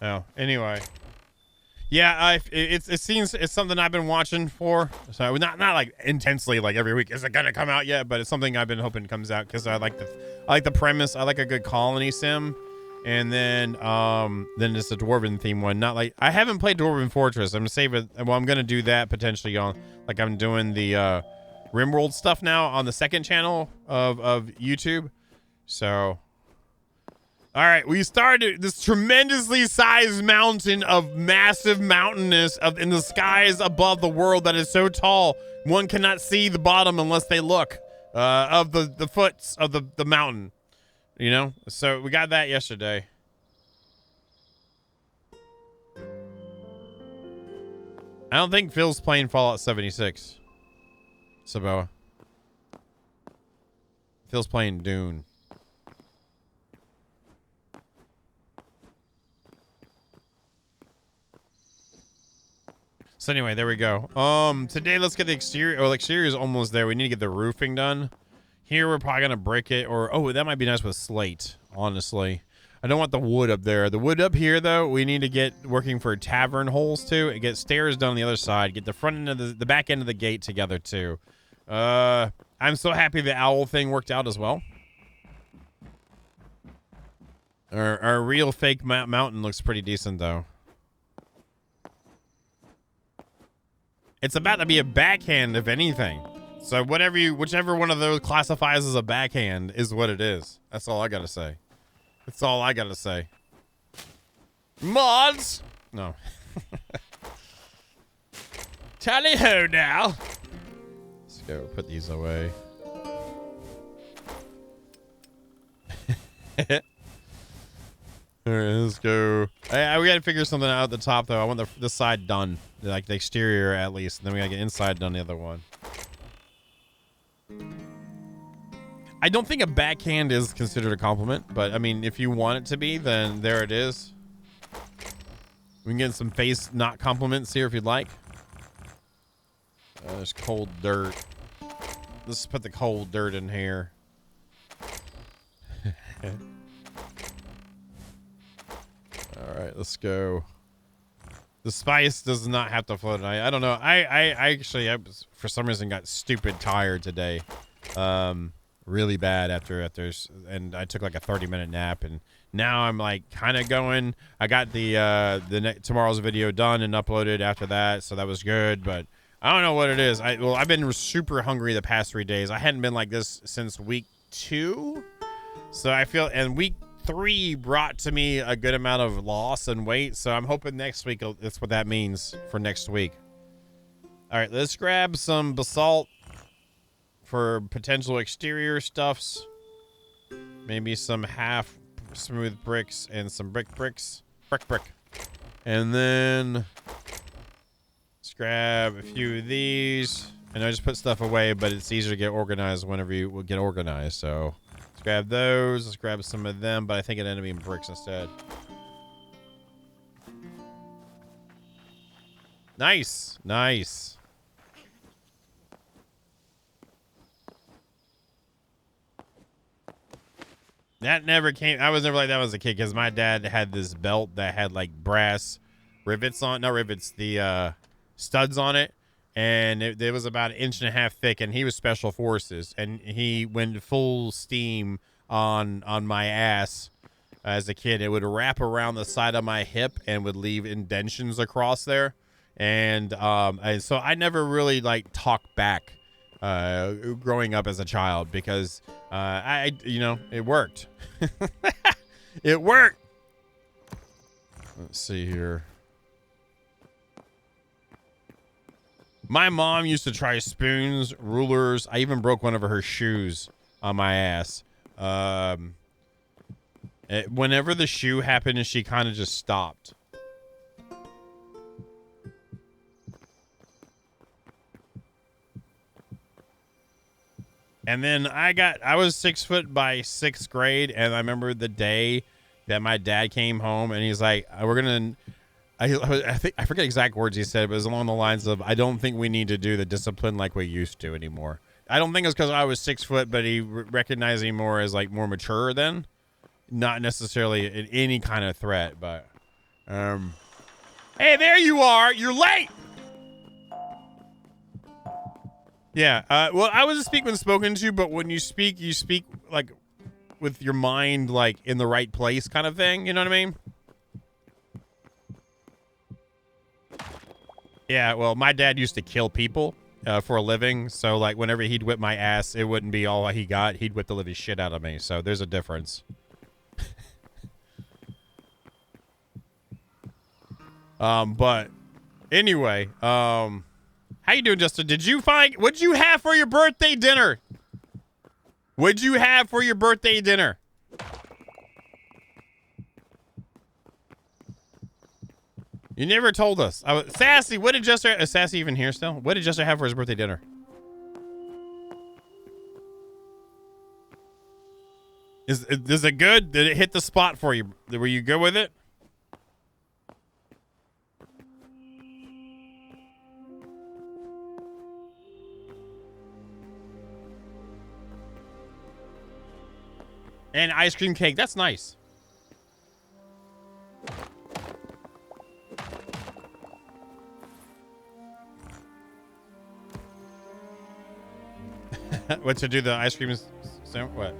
Oh, anyway. Yeah, it seems it's something I've been watching for. So not like intensely like every week. Is it gonna come out yet? But it's something I've been hoping comes out because I like the premise. I like a good colony sim, and then it's a dwarven theme one. Not like I haven't played Dwarven Fortress. I'm gonna save it. Well, I'm gonna do that potentially on like I'm doing the RimWorld stuff now on the second channel of YouTube. So. All right, we started this tremendously sized mountain of massive mountainous in the skies above the world that is so tall one cannot see the bottom unless they look of the foots of the mountain, you know. So we got that yesterday. I don't think Phil's playing Fallout 76. Saboa. Phil's playing Dune. So anyway, there we go. Today let's get the exterior. Oh, the exterior is almost there. We need to get the roofing done. Here we're probably gonna brick it, or that might be nice with slate. Honestly, I don't want the wood up there. The wood up here though, we need to get working for tavern holes too, and get stairs done on the other side. Get the front end of the back end of the gate together too. I'm so happy the owl thing worked out as well. Our real fake mountain looks pretty decent though. It's about to be a backhand, if anything. So whichever one of those classifies as a backhand is what it is. That's all I gotta say. That's all I gotta say. Mods! No. Tally-ho now! Let's go put these away. All right, let's go. We gotta figure something out at the top though. I want the side done, like the exterior at least, and then we gotta get inside done the other one. I don't think a backhand is considered a compliment, but I mean, if you want it to be, then there it is. We can get some face not compliments here if you'd like. There's cold dirt. Let's put the cold dirt in here. All right, let's go. The spice does not have to float. I don't know. I actually for some reason got stupid tired today, really bad after, and I took like a 30-minute nap, and now I'm like kind of going. I got tomorrow's video done and uploaded after that, so that was good. But I don't know what it is. I've been super hungry the past 3 days. I hadn't been like this since week 2, so I feel, and week 3 brought to me a good amount of loss and weight, so I'm hoping next week that's what that means for next week. All right, let's grab some basalt for potential exterior stuffs. Maybe some half smooth bricks and some bricks. Brick. And then let's grab a few of these. And I just put stuff away, but it's easier to get organized whenever you get organized, so let's grab those. Let's grab some of them, but I think it ended up being bricks instead. Nice. That never came. I was never like that as a kid because my dad had this belt that had like brass rivets on. No rivets, the studs on it. And it was about 1.5 inches thick, and he was special forces, and he went full steam on my ass as a kid. It would wrap around the side of my hip and would leave indentions across there, and so I never really like talked back growing up as a child because it worked. It worked. Let's see here. My mom used to try spoons, rulers. I even broke one of her shoes on my ass. Whenever the shoe happened, she kind of just stopped. And then I was 6 foot by 6th grade, and I remember the day that my dad came home, and he's like, I forget exact words he said, but it was along the lines of, I don't think we need to do the discipline like we used to anymore. I don't think it's because I was 6 foot, but he recognized me more as like more mature then. Not necessarily any kind of threat, but Hey, there you are. You're late. Yeah. Well, I was speaking when spoken to, but when you speak like with your mind like in the right place, kind of thing. You know what I mean? Yeah. Well, my dad used to kill people for a living, so like whenever he'd whip my ass, it wouldn't be all he got. He'd whip the living shit out of me. So there's a difference. But anyway, how you doing, Justin? What'd you have for your birthday dinner? What'd you have for your birthday dinner? You never told us. Sassy, what did Jester, is Sassy even here still? What did Jester have for his birthday dinner? Is it good? Did it hit the spot for you? Were you good with it? And ice cream cake. That's nice. What to do the ice cream? What?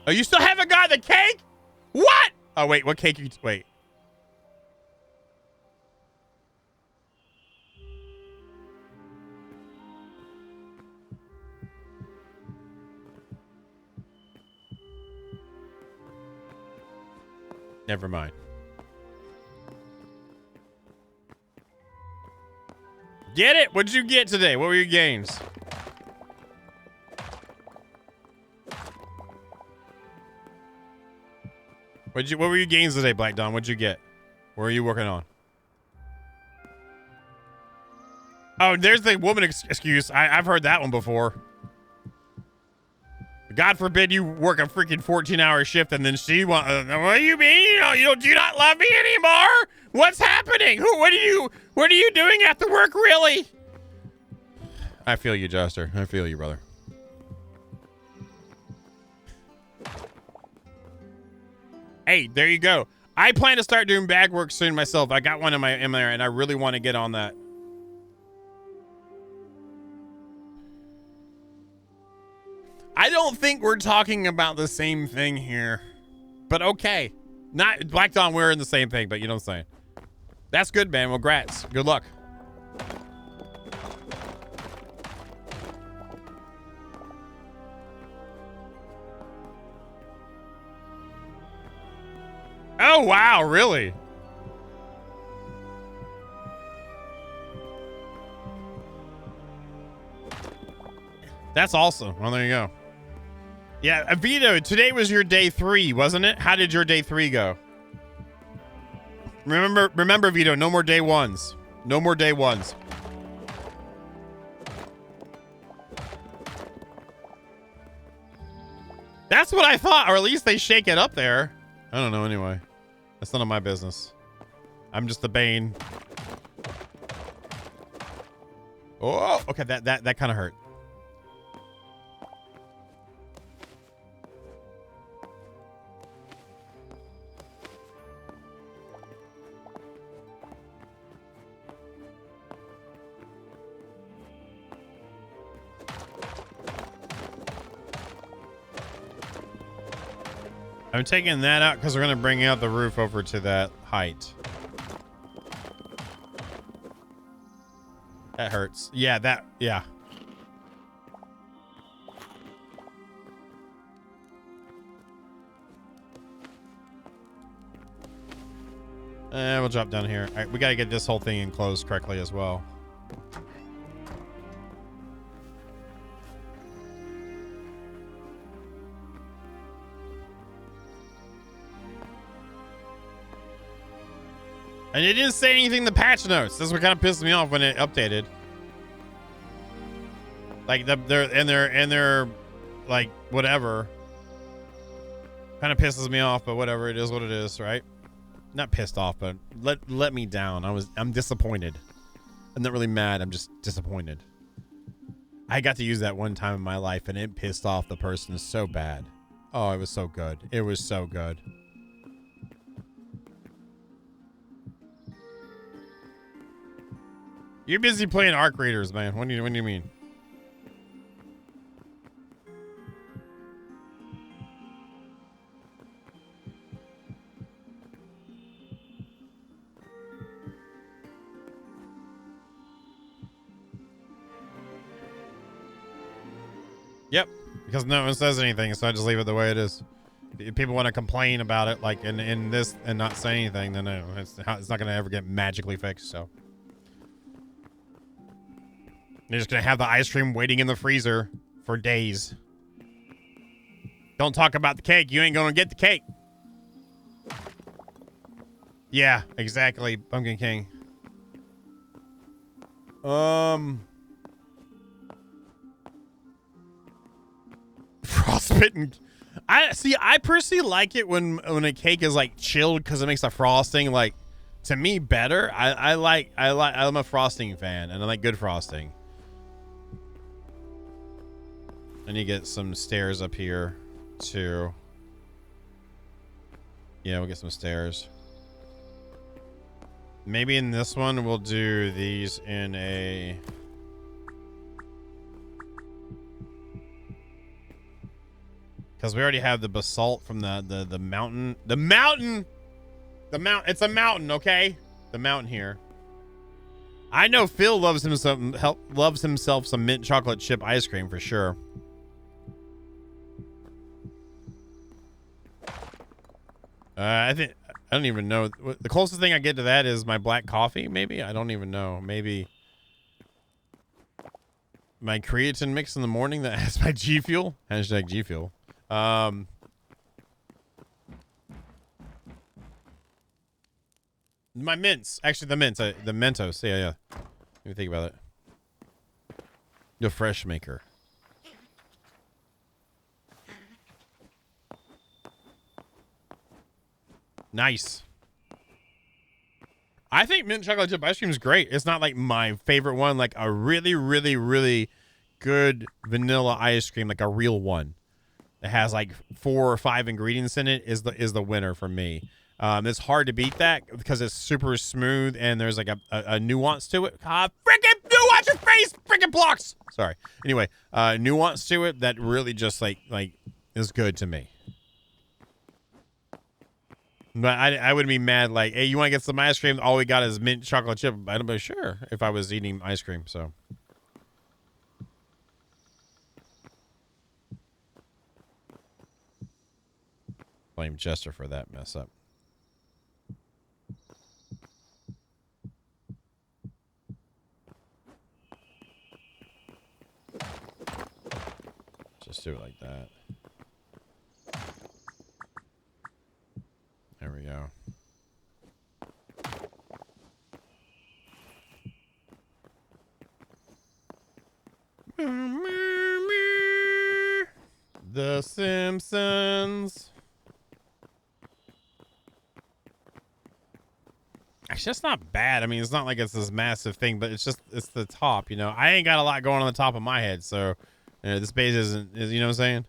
Oh, you still haven't got the cake? What? Oh, wait. What cake? Wait. Never mind. Get it? What'd you get today? What were your gains? What were your gains today, Black Dawn? What'd you get? What are you working on? Oh, there's the woman excuse. I've heard that one before. God forbid you work a freaking 14-hour shift and then she what do you mean? Do you not love me anymore? What's happening? What are you doing after work, really? I feel you, Jester. I feel you, brother. Hey, there you go. I plan to start doing bag work soon myself. I got one in there and I really want to get on that. I don't think we're talking about the same thing here, but okay. Not Black Dawn, we're in the same thing, but you know what I'm saying. That's good, man. Well, congrats. Good luck. Oh, wow. Really? That's awesome. Well, there you go. Yeah, Vito, today was your day 3, wasn't it? How did your day 3 go? Remember, Vito, no more day 1s. No more day 1s. That's what I thought, or at least they shake it up there. I don't know anyway. That's none of my business. I'm just the Bane. Oh, okay, that kind of hurt. I'm taking that out because we're going to bring out the roof over to that height. That hurts. Yeah, yeah. We'll drop down here. All right, we got to get this whole thing enclosed correctly as well. And it didn't say anything in the patch notes. This is what kind of pissed me off when it updated. Like they're like whatever. Kind of pisses me off, but whatever, it is what it is, right? Not pissed off, but let me down. I'm disappointed. I'm not really mad, I'm just disappointed. I got to use that one time in my life and it pissed off the person so bad. Oh, it was so good. It was so good. You're busy playing arc readers, man. What do you mean? Yep, because no one says anything, so I just leave it the way it is. If people want to complain about it, like in this, and not say anything, then no, it's not going to ever get magically fixed. So they're just going to have the ice cream waiting in the freezer for days. Don't talk about the cake. You ain't going to get the cake. Yeah, exactly, Pumpkin King. Frostbitten. I personally like it when a cake is like chilled because it makes the frosting like, to me, better. I'm a frosting fan and I like good frosting. And you get some stairs up here too. Yeah, we'll get some stairs. Maybe in this one we'll do these in a... Because we already have the basalt from the mountain. The mountain! It's a mountain, okay? The mountain here. I know Phil loves himself some mint chocolate chip ice cream for sure. I don't even know. The closest thing I get to that is my black coffee, maybe? I don't even know. Maybe my creatine mix in the morning that has my G Fuel. Hashtag G Fuel. My mints. Actually, the mints. The Mentos. Yeah. Let me think about it. The Fresh Maker. Nice. I think mint chocolate chip ice cream is great. It's not like my favorite one. Like a really, really, really good vanilla ice cream, like a real one. It has like 4 or 5 ingredients in it is the winner for me. It's hard to beat that because it's super smooth and there's like a nuance to it. Freaking nuance your face, freaking blocks. Sorry. Anyway, nuance to it that really just like is good to me. But I wouldn't be mad like, hey, you want to get some ice cream? All we got is mint chocolate chip. I'd be sure if I was eating ice cream. So. Blame Jester for that mess up. Just do it like that. There we go. The Simpsons. Actually, that's not bad. I mean, it's not like it's this massive thing, but it's the top, you know. I ain't got a lot going on the top of my head, so this base isn't, you know what I'm saying?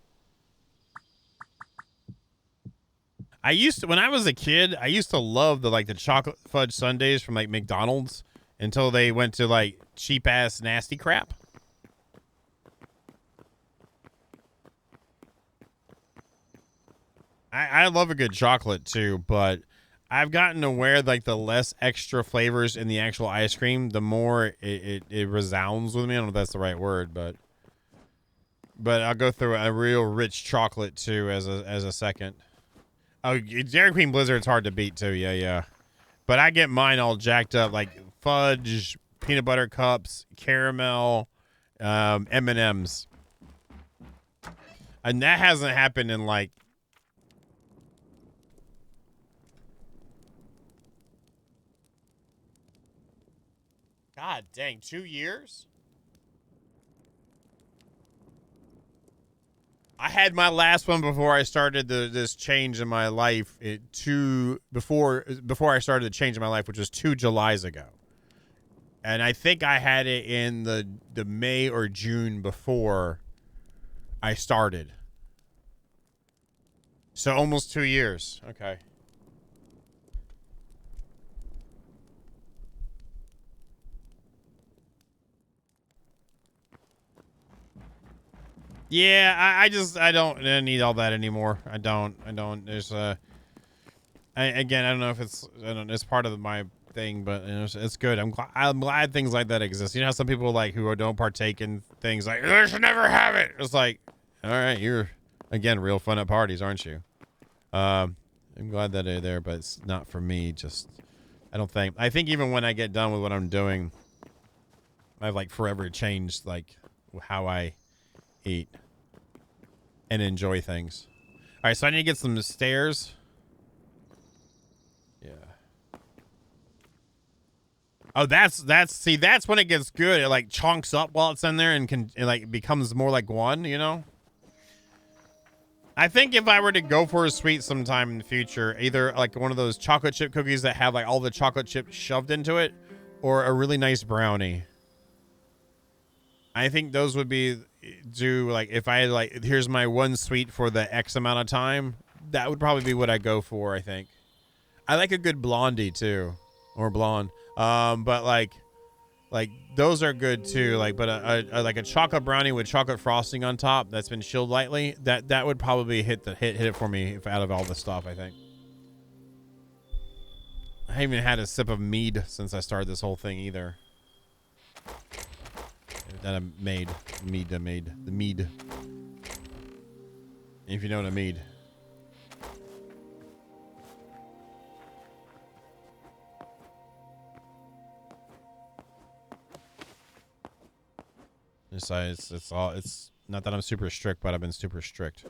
When I was a kid, I used to love the chocolate fudge sundaes from like McDonald's until they went to like cheap ass nasty crap. I love a good chocolate too, but I've gotten aware like the less extra flavors in the actual ice cream, the more it resounds with me. I don't know if that's the right word, but I'll go through a real rich chocolate too as a second. Oh, Dairy Queen Blizzard's hard to beat too. Yeah. But I get mine all jacked up like fudge, peanut butter cups, caramel, M&Ms. And that hasn't happened in like God dang, 2 years? I had my last one before I started this change in my life. Before I started the change in my life, which was 2 Julys ago. And I think I had it in the May or June before I started. So almost 2 years. Okay. Yeah, I don't need all that anymore. I don't. There's again, I don't know if it's part of my thing, but it's good. I'm glad things like that exist. You know how some people like who don't partake in things like they should never have it. It's like, all right, you're again real fun at parties, aren't you? I'm glad that they're there, but it's not for me. Just I think even when I get done with what I'm doing, I've like forever changed like how I eat and enjoy things. All right, so I need to get some stairs. Yeah. Oh, that's see, that's when it gets good. It like chunks up while it's in there and it like becomes more like one, you know? I think if I were to go for a sweet sometime in the future, either like one of those chocolate chip cookies that have like all the chocolate chips shoved into it, or a really nice brownie. I think those would be like if I like here's my one sweet for the X amount of time, that would probably be what I go for, I think. I like a good blondie too, or blonde. But like those are good too. Like, but like a chocolate brownie with chocolate frosting on top that's been chilled lightly. That would probably hit it for me if out of all the stuff. I think. I haven't even had a sip of mead since I started this whole thing either. That I made the mead. If you know what I mean. It's not that I'm super strict, but I've been super strict.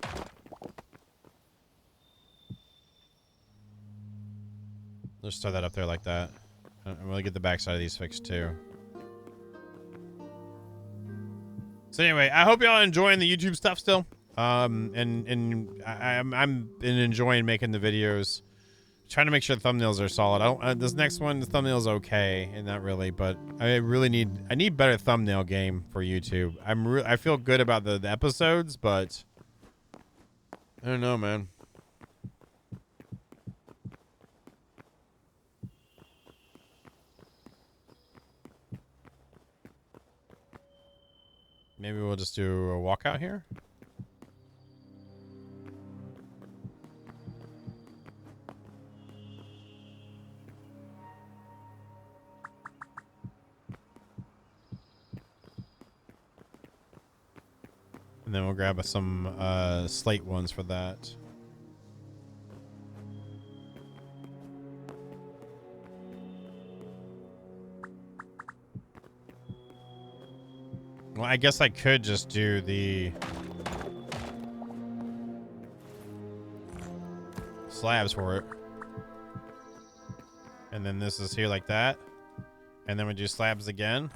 Let's throw that up there like that. I'm gonna get the backside of these fixed too. So anyway, I hope y'all enjoying the YouTube stuff still. I'm enjoying making the videos. Trying to make sure the thumbnails are solid. I don't. This next one, the thumbnail's okay, and not really, but I need better thumbnail game for YouTube. I feel good about the episodes, but I don't know, man. Maybe we'll just do a walkout here. And then we'll grab some slate ones for that. Well, I guess I could just do the slabs for it. And then this is here like that. And then we do slabs again.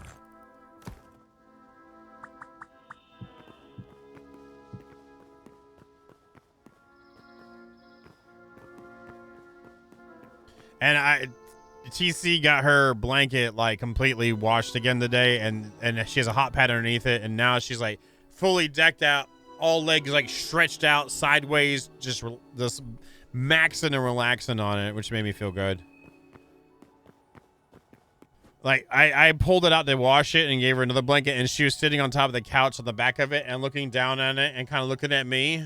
And TC got her blanket like completely washed again today, and she has a hot pad underneath it, and now she's like fully decked out, all legs like stretched out sideways, just maxing and relaxing on it, which made me feel good. Like I pulled it out to wash it and gave her another blanket, and she was sitting on top of the couch on the back of it and looking down on it and kind of looking at me.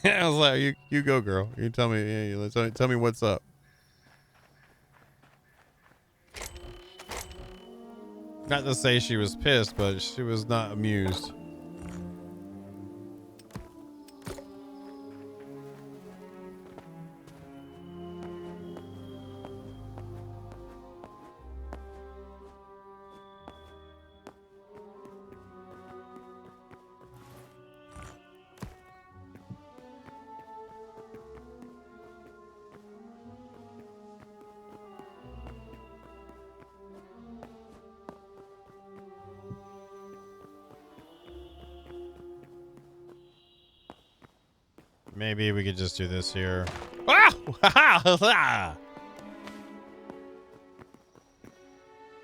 I was like, you go, girl. You tell me, tell me what's up. Not to say she was pissed, but she was not amused. Maybe we could just do this here. Ah!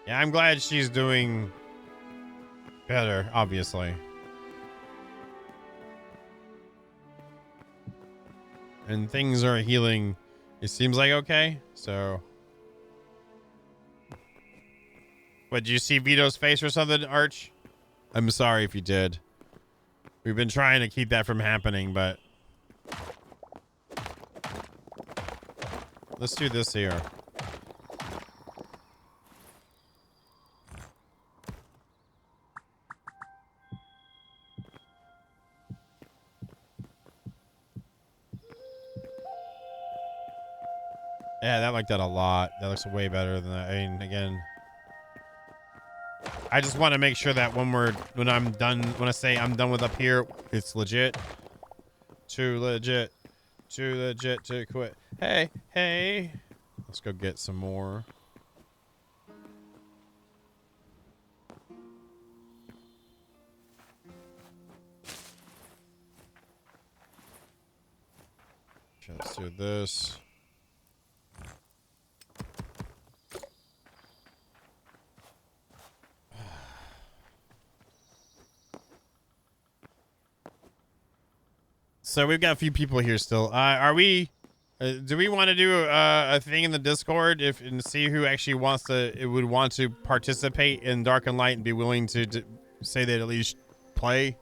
Yeah, I'm glad she's doing better, obviously. And things are healing It seems like okay. So, what, did you see Vito's face or something, Arch? I'm sorry if you did. We've been trying to keep that from happening, but let's do this here. Yeah, that like that a lot. That looks way better than that. I mean, again, I just want to make sure that when I'm done, when I say I'm done with up here, it's legit. Too legit to quit. Hey, hey. Let's go get some more. Let's do this. So we've got a few people here still. Are we? Do we want to do a thing in the Discord and see who actually would want to participate in Dark and Light and be willing to say they at least play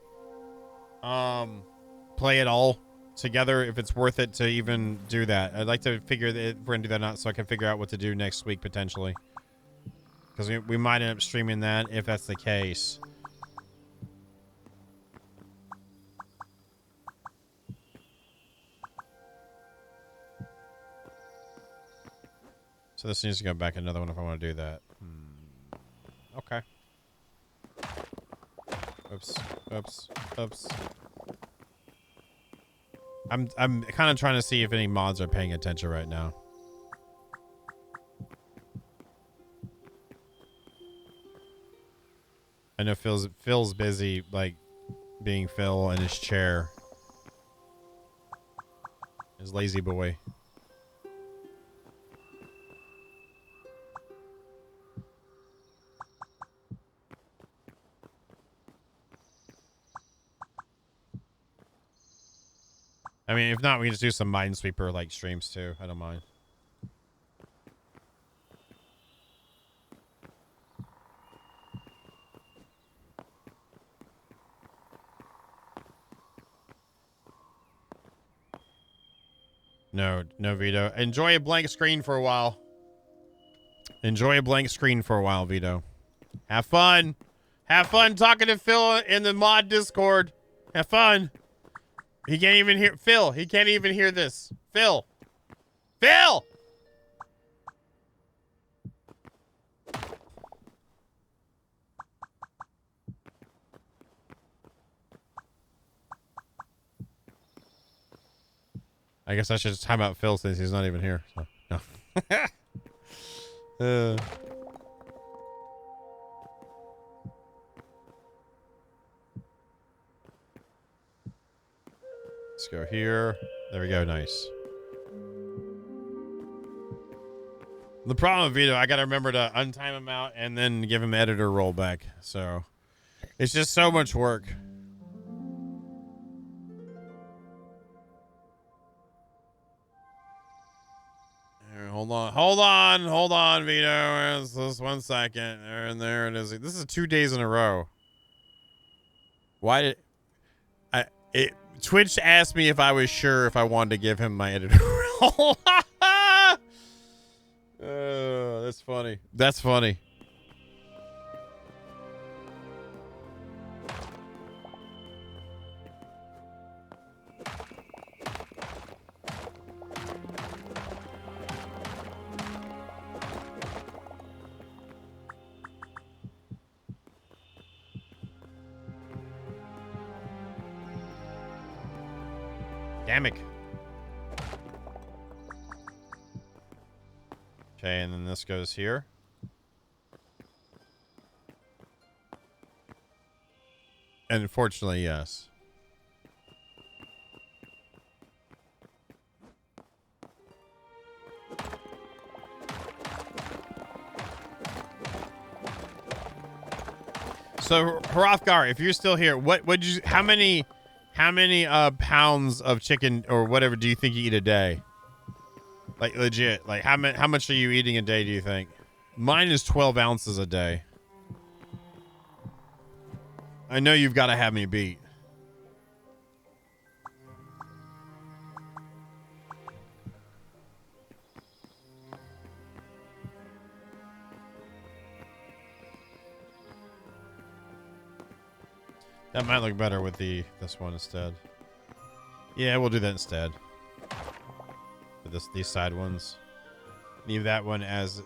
it all together if it's worth it to even do that. I'd like to figure that if we're gonna do that or not, so I can figure out what to do next week potentially, because we might end up streaming that if that's the case. So this needs to go back another one if I want to do that. Okay. Oops. I'm kind of trying to see if any mods are paying attention right now. I know Phil's busy, like, being Phil in his chair. His lazy boy. I mean, if not, we can just do some Minesweeper like streams too. I don't mind. No Vito. Enjoy a blank screen for a while. Enjoy a blank screen for a while, Vito. Have fun. Have fun talking to Phil in the mod Discord. Have fun. He can't even hear Phil. He can't even hear this. Phil. Phil! I guess I should just time out Phil since he's not even here. So, no. Let's go here. There we go. Nice. The problem with Vito, I got to remember to untime him out and then give him editor rollback. So it's just so much work. Here, hold on, Vito. Just 1 second. And there it is. This is 2 days in a row. Why did Twitch asked me if I was sure if I wanted to give him my editor role. That's funny. That's funny. Damn it. Okay, and then this goes here. And unfortunately, yes. So Hrothgar, if you're still here, how many pounds of chicken or whatever do you think you eat a day? Like legit. Like how much are you eating a day, do you think? Mine is 12 ounces a day. I know you've got to have me beat. That might look better with this one instead. Yeah, we'll do that instead. For these side ones. Leave that one as...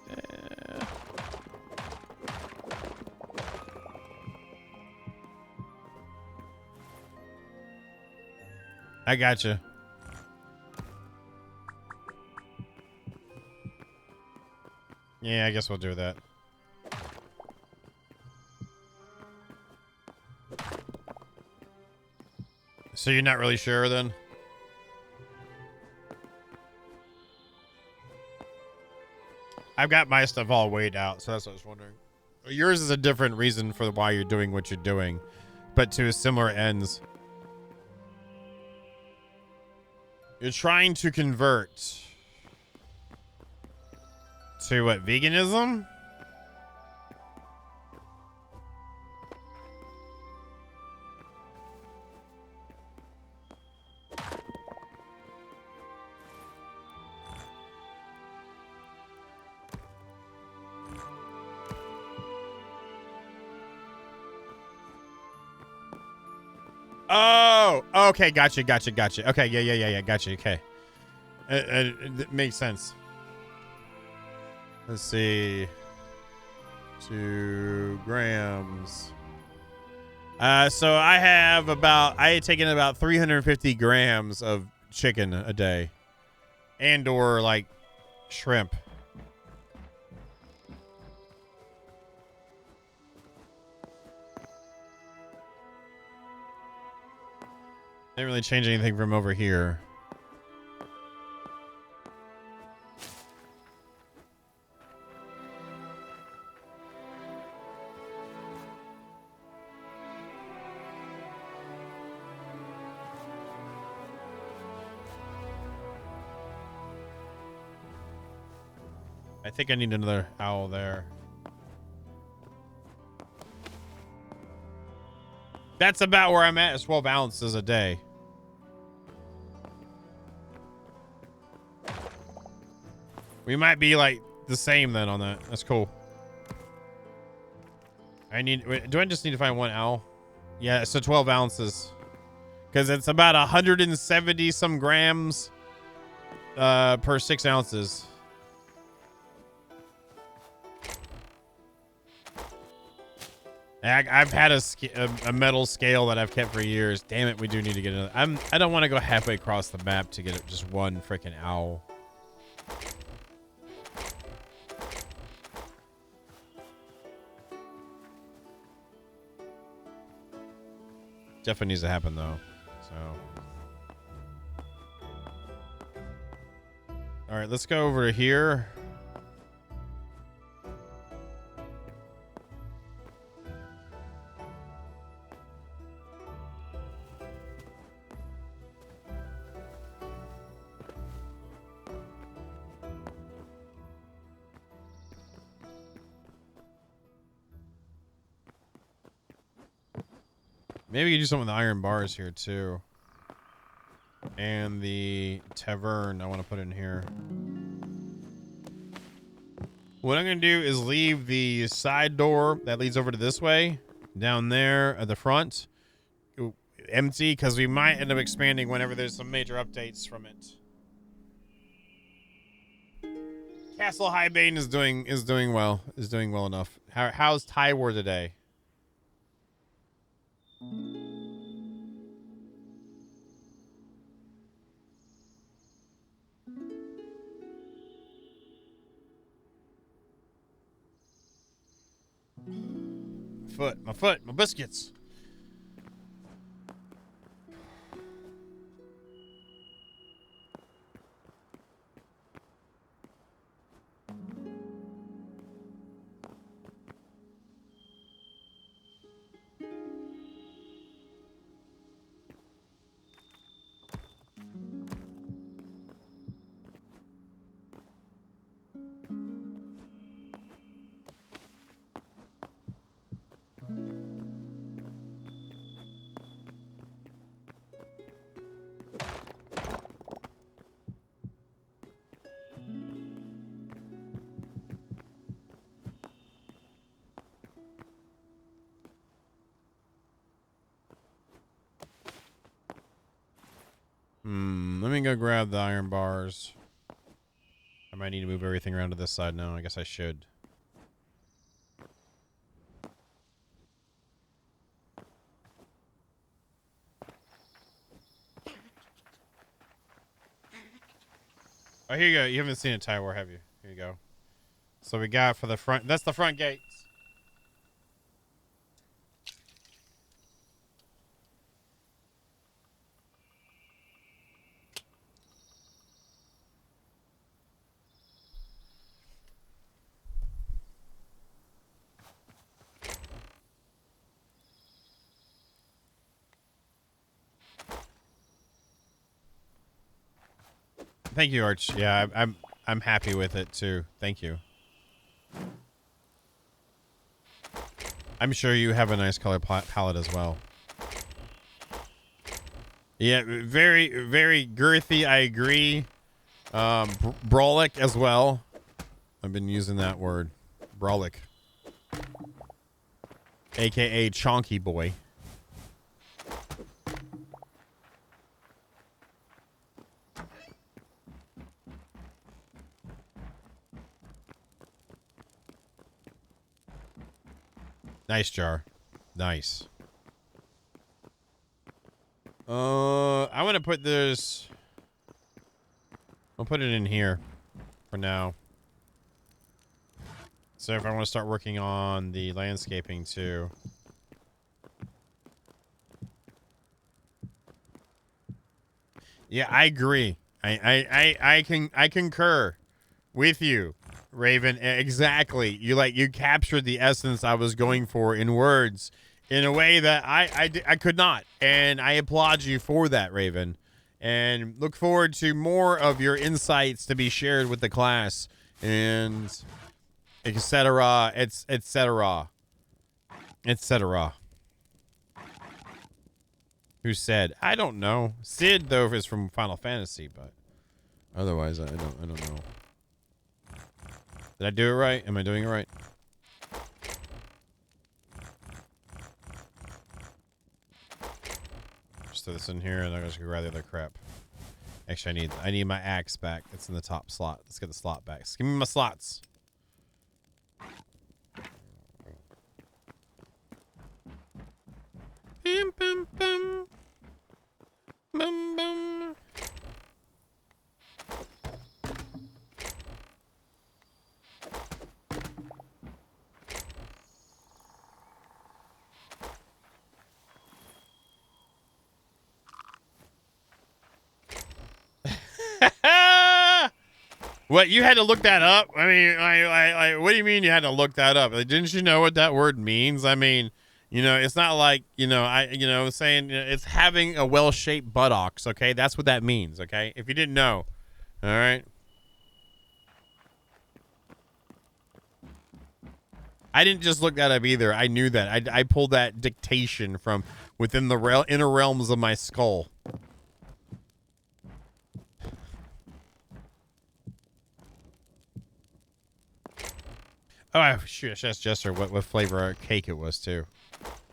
I gotcha. Yeah, I guess we'll do that. So you're not really sure then? I've got my stuff all weighed out, so that's what I was wondering. Yours is a different reason for why you're doing what you're doing, but to similar ends. You're trying to convert to what, veganism? Oh, okay, gotcha. Okay, yeah, gotcha. Okay, it makes sense. Let's see, 2 grams. So I had taken about 350 grams of chicken a day, and or like shrimp. Didn't really change anything from over here. I think I need another owl there. That's about where I'm at. It's 12 ounces a day. We might be like the same then on that. That's cool. Do I just need to find one owl? Yeah, so 12 ounces. Because it's about 170 some grams per 6 ounces. I've had a metal scale that I've kept for years. Damn it, we do need to get another. I don't want to go halfway across the map to get just one freaking owl. Definitely needs to happen though. So, all right, let's go over to here. Maybe you do something with the iron bars here too. And the tavern I want to put in here. What I'm going to do is leave the side door that leads over to this way down there at the front empty, because we might end up expanding whenever there's some major updates from it. Castle Highbane is doing well enough. How's Tywar today? My foot, my biscuits. Let me go grab the iron bars. I might need to move everything around to this side now. I guess I should. Oh, here you go. You haven't seen a tire war, have you? Here you go. So we got for the front. That's the front gates. Thank you, Arch. Yeah, I'm happy with it too. Thank you. I'm sure you have a nice color palette as well. Yeah, very, very girthy. I agree. Brolic as well. I've been using that word. Brolic. AKA Chonky Boy. Nice jar. Nice. I want to put this. I'll put it in here for now. So if I want to start working on the landscaping too. Yeah, I agree. I concur with you, Raven. Exactly. You captured the essence I was going for in words in a way that I could not. And I applaud you for that, Raven. And look forward to more of your insights to be shared with the class and etc. etc. etc. Who said? I don't know. Sid though is from Final Fantasy, but otherwise I don't know. Did I do it right? Am I doing it right? Just throw this in here and I'm just gonna grab the other crap. Actually, I need my axe back. It's in the top slot. Let's get the slot back. Give me my slots. Bim, bim, bim. Bum, bum. What, you had to look that up? I mean, what do you mean you had to look that up? Like, didn't you know what that word means? I mean, you know, it's not like, saying it's having a well-shaped buttocks, okay? That's what that means, okay? If you didn't know, all right? I didn't just look that up either. I knew that. I pulled that dictation from within the inner realms of my skull. Oh, shoot, I should ask Jester what flavor cake it was, too.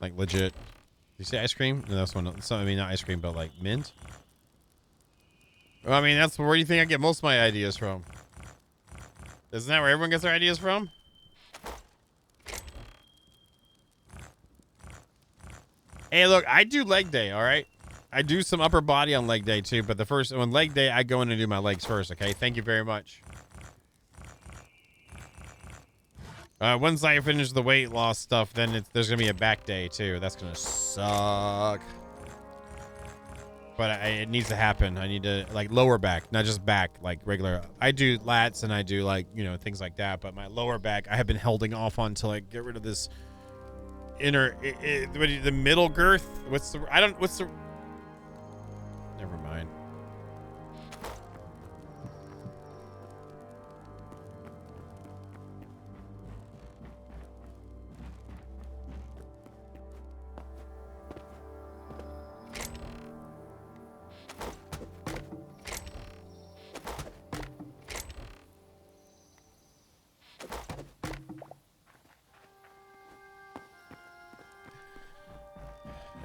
Like, legit. Did you say ice cream? No, that's one. I mean, not ice cream, but, like, mint? Well, I mean, that's where do you think I get most of my ideas from? Isn't that where everyone gets their ideas from? Hey, look, I do leg day, all right? I do some upper body on leg day, too, but on leg day, I go in and do my legs first, okay? Thank you very much. Once I finish the weight loss stuff, then there's going to be a back day, too. That's going to suck. But it needs to happen. I need to, like, lower back, not just back, like regular. I do lats and I do, like, things like that. But my lower back, I have been holding off on until I get rid of this the middle girth. Never mind.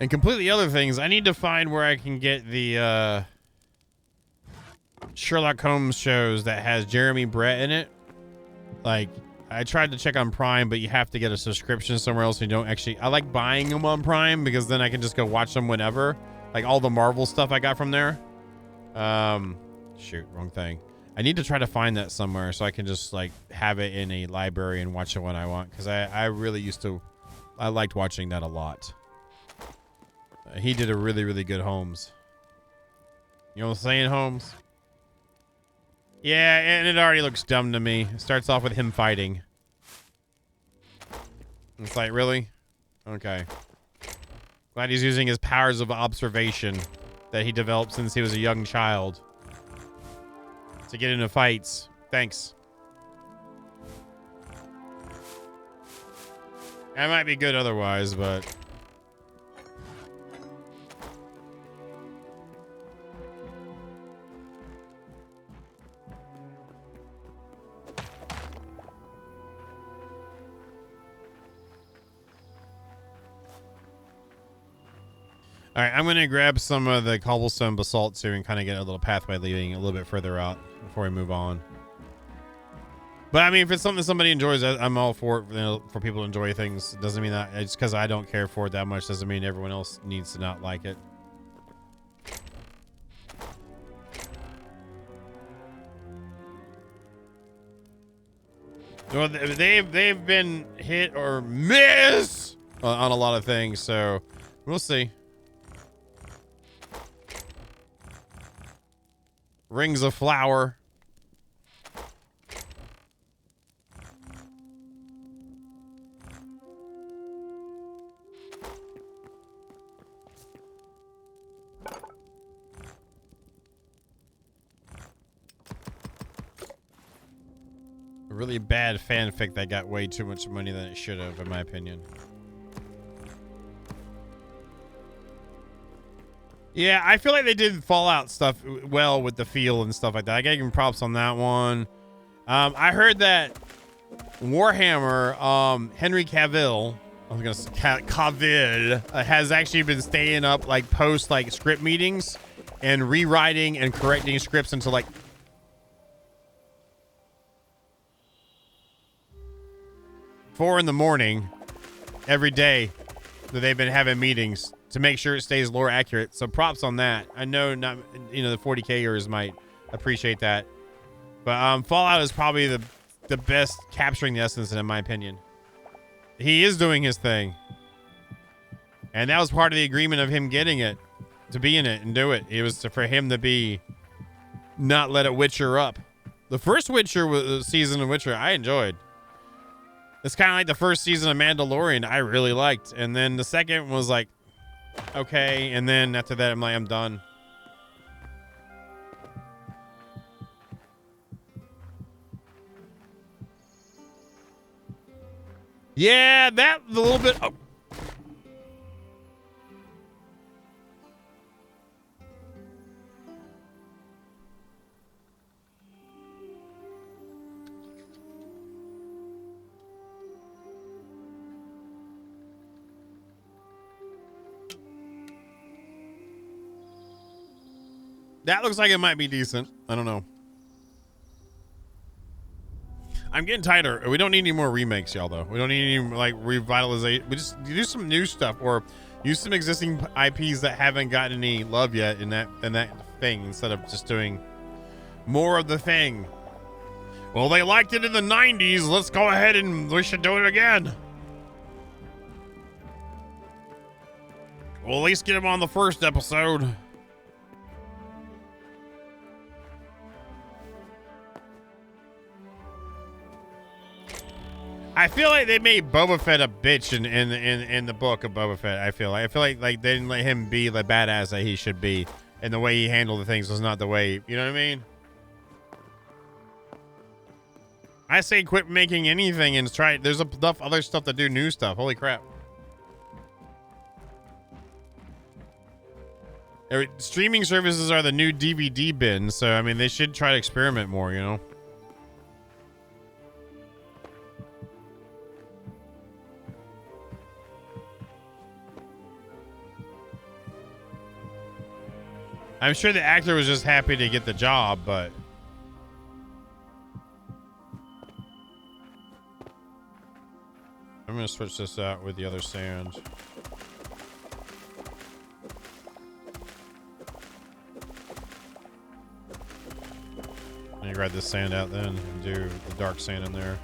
And completely other things, I need to find where I can get the Sherlock Holmes shows that has Jeremy Brett in it. Like, I tried to check on Prime, but you have to get a subscription somewhere else. And you don't actually. I like buying them on Prime because then I can just go watch them whenever. Like all the Marvel stuff I got from there. Shoot, wrong thing. I need to try to find that somewhere so I can just like have it in a library and watch it when I want. Because I really used to. I liked watching that a lot. He did a really, really good Holmes. You know what I'm saying, Holmes? Yeah, and it already looks dumb to me. It starts off with him fighting. It's like, really? Okay. Glad he's using his powers of observation that he developed since he was a young child to get into fights. Thanks. I might be good otherwise, but... All right, I'm going to grab some of the cobblestone basalts here and kind of get a little pathway leading a little bit further out before we move on. But I mean, if it's something somebody enjoys, I'm all for it, you know, for people to enjoy things. It doesn't mean that it's because I don't care for it that much doesn't mean everyone else needs to not like it. Well, they've been hit or miss on a lot of things, so we'll see. Rings of flour. A really bad fanfic that got way too much money than it should have, in my opinion. Yeah, I feel like they did Fallout stuff well with the feel and stuff like that. I gotta give them props on that one. I heard that Warhammer, Henry Cavill, I was gonna say Cavill, has actually been staying up like post like script meetings and rewriting and correcting scripts until like 4 in the morning every day that they've been having meetings to make sure it stays lore accurate. So props on that. I know not, you know, the 40Kers might appreciate that, but Fallout is probably the best capturing the essence, in my opinion. He is doing his thing, and that was part of the agreement of him getting it, to be in it and do it. It was for him to be not let it Witcher up. The first Witcher season of Witcher I enjoyed. It's kind of like the first season of Mandalorian I really liked, and then the second was like okay, and then after that I'm like, I'm done. Yeah, that a little bit. Oh. That looks like it might be decent. I don't know. I'm getting tighter. We don't need any more remakes, y'all, though. We don't need any, like, revitalization. We just do some new stuff or use some existing IPs that haven't gotten any love yet in that thing instead of just doing more of the thing. Well, they liked it in the 90s. Let's go ahead and we should do it again. Well, at least get him on the first episode. I feel like they made Boba Fett a bitch in the book of Boba Fett. I feel like they didn't let him be the badass that he should be, and the way he handled the things was not the way. You know what I mean? I say quit making anything and try. There's enough other stuff to do new stuff. Holy crap! Streaming services are the new DVD bin, so I mean they should try to experiment more. You know. I'm sure the actor was just happy to get the job, but I'm gonna switch this out with the other sand. Let me grab this sand out then and do the dark sand in there.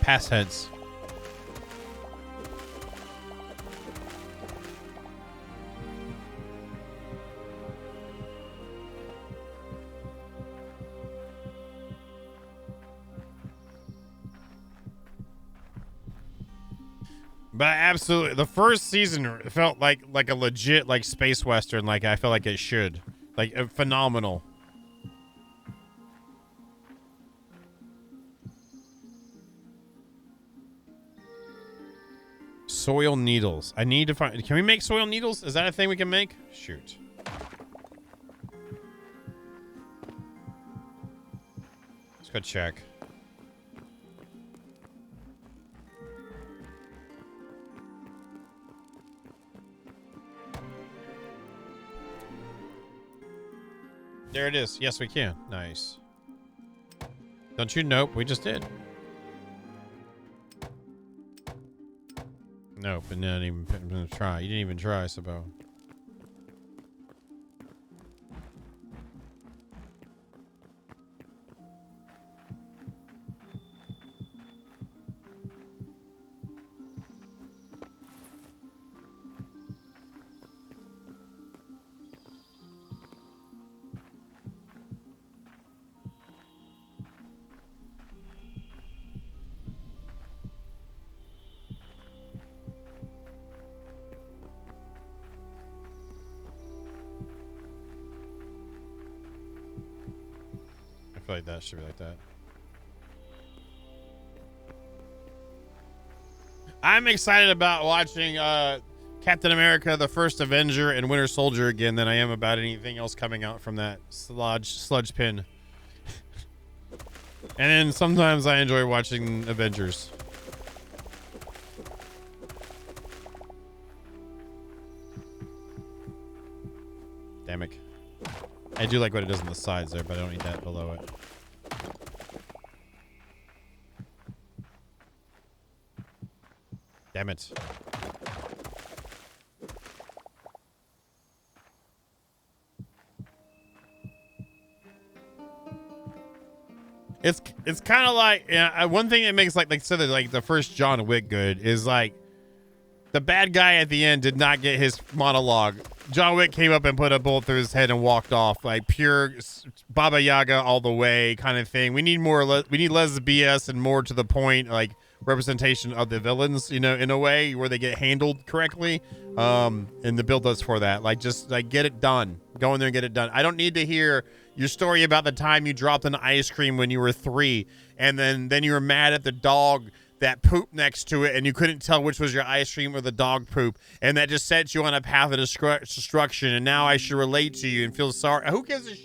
Pass heads. But absolutely, the first season felt like a legit like space western, like I felt like it should, like phenomenal. Soil needles. I need to find. Can we make soil needles? Is that a thing we can make? Shoot. Let's go check. There it is. Yes, we can. Nice. Don't you? Nope. We just did. Nope. And didn't even try. You didn't even try, Sabo. I feel like that should be like that. I'm excited about watching Captain America, the First Avenger, and Winter Soldier again than I am about anything else coming out from that sludge pin. And then sometimes I enjoy watching Avengers. Damn it. I do like what it does on the sides there, but I don't need that below it. Damn it. It's kind of like, yeah, one thing that makes like so that like the first John Wick good is like the bad guy at the end did not get his monologue. John Wick came up and put a bullet through his head and walked off, like pure Baba Yaga all the way kind of thing. We need more. We need less BS and more to the point, like representation of the villains, you know, in a way where they get handled correctly. And the build us for that, like just like get it done. Go in there and get it done. I don't need to hear your story about the time you dropped an ice cream when you were 3, and then you were mad at the dog that pooped next to it, and you couldn't tell which was your ice cream or the dog poop, and that just sets you on a path of destruction. And now I should relate to you and feel sorry. Who gives a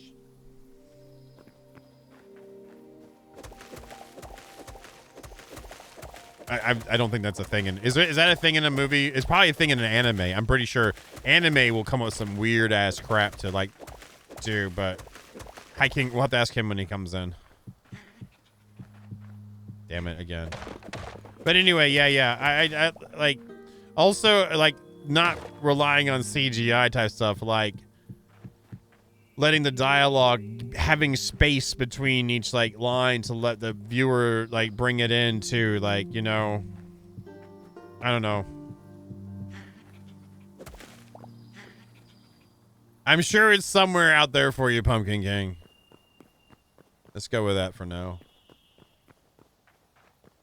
I don't think that's a thing. Is that a thing in a movie? It's probably a thing in an anime. I'm pretty sure anime will come up with some weird ass crap to like do, but High King, we'll have to ask him when he comes in. Damn it again. But anyway, yeah. I like also like not relying on CGI type stuff, like letting the dialogue, having space between each like line to let the viewer like bring it into, like, you know, I don't know. I'm sure it's somewhere out there for you, Pumpkin King. Let's go with that for now.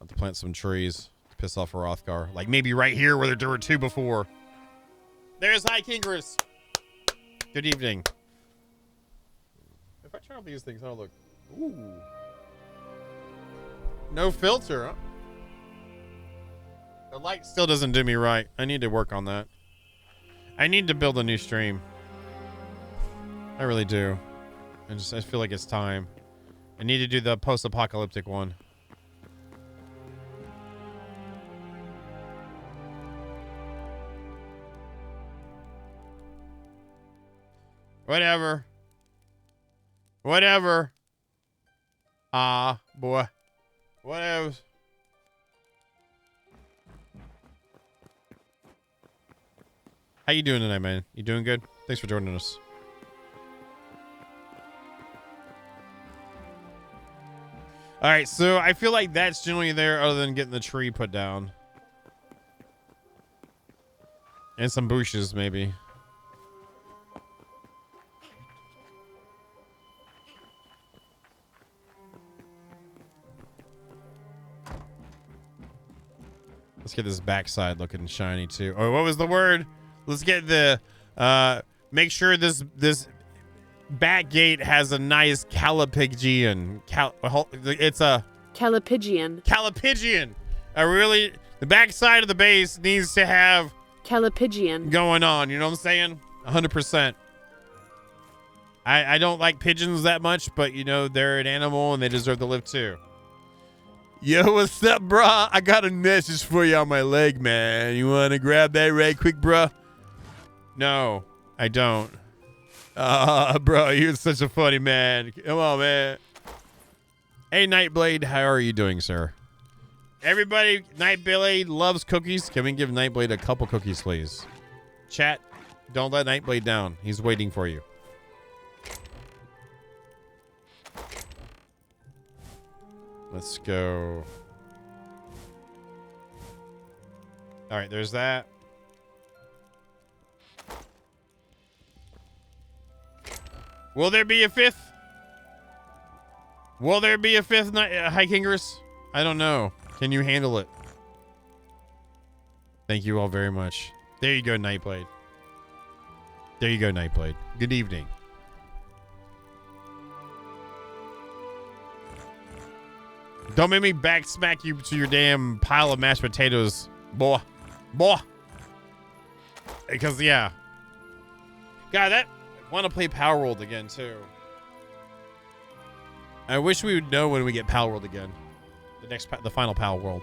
I'll have to plant some trees to piss off a Rothgar. Like maybe right here where there were 2 before. There's High Kingers. Good evening. If I turn off these things, how look? Ooh. No filter, huh? The light still doesn't do me right. I need to work on that. I need to build a new stream. I really do. I feel like it's time. I need to do the post-apocalyptic one. Whatever. Whatever. Ah, boy. Whatever. How you doing tonight, man? You doing good? Thanks for joining us. All right, so I feel like that's generally there other than getting the tree put down. And some bushes, maybe. Let's get this backside looking shiny, too. Oh, what was the word? Let's get the... make sure this back gate has a nice calipigian. It's a... Calipigian. Calipigian. The backside of the base needs to have... Calipigian. Going on, you know what I'm saying? 100%. I don't like pigeons that much, but, you know, they're an animal and they deserve to live, too. Yo, what's up, brah? I got a message for you on my leg, man. You want to grab that right quick, bruh? No, I don't. Bro, you're such a funny man. Come on, man. Hey, Nightblade, how are you doing, sir? Everybody, Nightblade loves cookies. Can we give Nightblade a couple cookies, please? Chat, don't let Nightblade down. He's waiting for you. Let's go. All right, there's that. Will there be a fifth? Will there be a fifth High Kingers? I don't know. Can you handle it? Thank you all very much. There you go, Nightblade. There you go, Nightblade. Good evening. Don't make me back smack you to your damn pile of mashed potatoes, boy. Boy. Because, yeah. God, I want to play Power World again, too. I wish we would know when we get Power World again. The final Power World.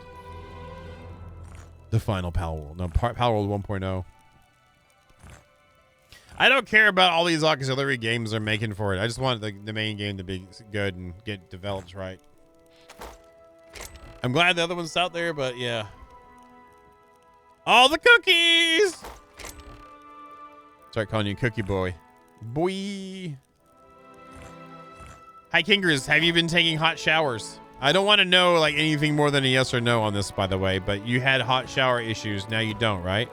The final Power World. No, Power World 1.0. I don't care about all these auxiliary games they're making for it. I just want the main game to be good and get developed right. I'm glad the other one's out there, but yeah. All the cookies! Start calling you Cookie Boy. Boy. Hi, Kingers. Have you been taking hot showers? I don't want to know like anything more than a yes or no on this, by the way, but you had hot shower issues. Now you don't, right?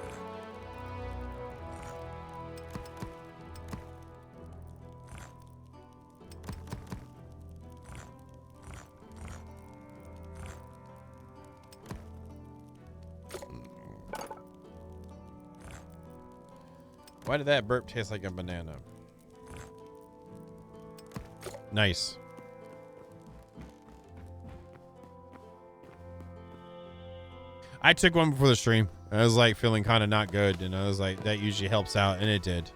Why did that burp taste like a banana? Nice. I took one before the stream. I was like feeling kind of not good, and I was like, that usually helps out, and it did.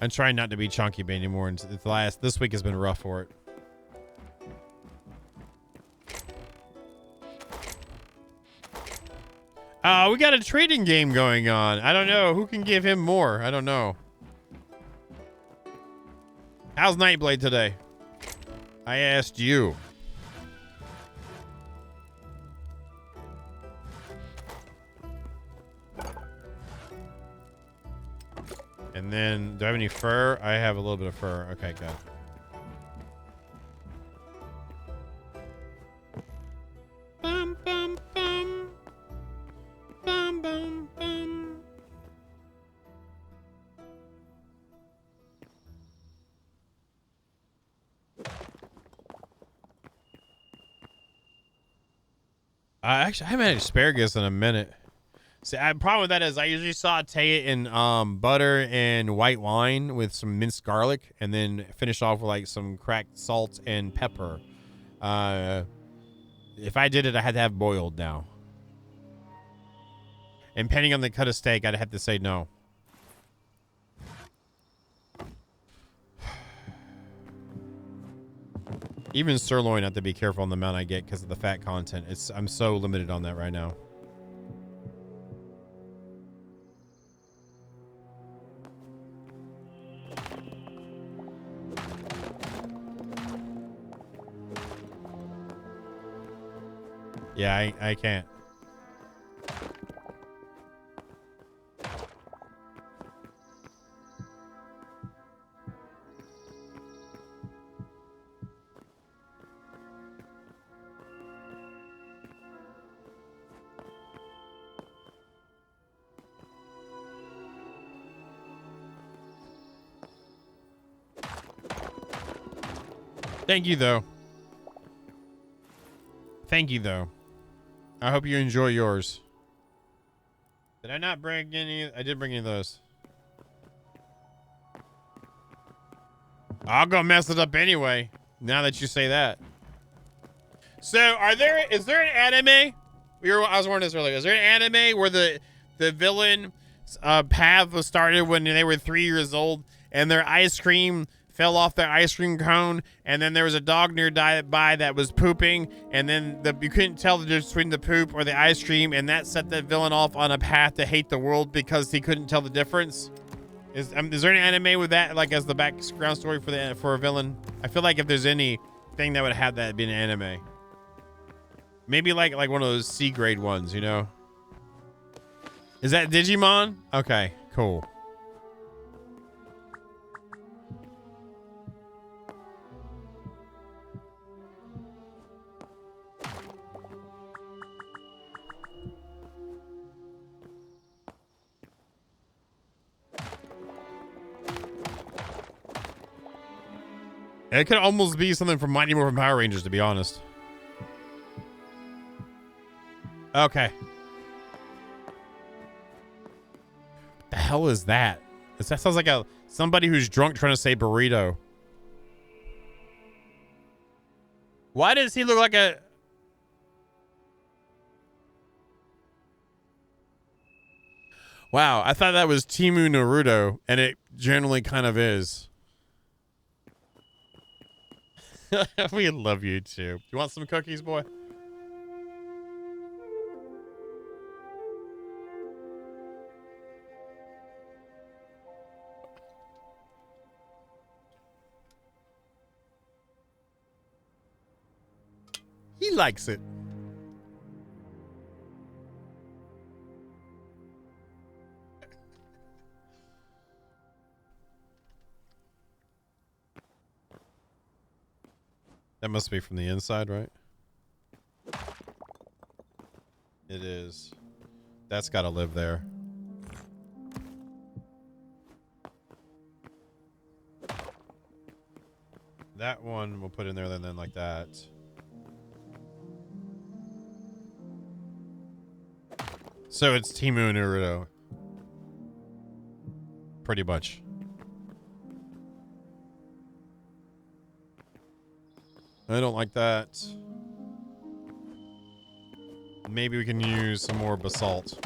I'm trying not to be chunky anymore, and this week has been rough for it. We got a trading game going on. I don't know. Who can give him more? I don't know. How's Nightblade today? I asked you. And then, do I have any fur? I have a little bit of fur. Okay, good. Bum, bum, bum. Bum, bum, bum. Actually, I haven't had asparagus in a minute. See, the problem with that is I usually saute it in butter and white wine with some minced garlic, and then finish off with like some cracked salt and pepper. If I did it, I had to have boiled now. And depending on the cut of steak, I'd have to say no. Even sirloin, I have to be careful on the amount I get because of the fat content. I'm so limited on that right now. Yeah, I can't. Thank you, though. Thank you, though. I hope you enjoy yours. Did I not bring any? I did bring any of those. I'll go mess it up anyway, now that you say that. So, is there an anime? I was wondering this earlier. Is there an anime where the villain path was started when they were 3 years old and their ice cream fell off their ice cream cone, and then there was a dog nearby that was pooping, and then you couldn't tell the difference between the poop or the ice cream, and that set the villain off on a path to hate the world because he couldn't tell the difference? Is there any anime with that, like as the background story for a villain? I feel like if there's anything that would have that, it'd be an anime. Maybe like one of those C grade ones, you know? Is that Digimon? Okay, cool. It could almost be something from Mighty Morphin Power Rangers, to be honest. Okay. What the hell is that? That sounds like somebody who's drunk trying to say burrito. Why does he look like a... Wow, I thought that was Timu Naruto, and it generally kind of is. We love you too. You want some cookies, boy? He likes it. That must be from the inside, right? It is. That's got to live there. That one we'll put in there and then like that. So it's Timu Naruto. Pretty much. I don't like that. Maybe we can use some more basalt.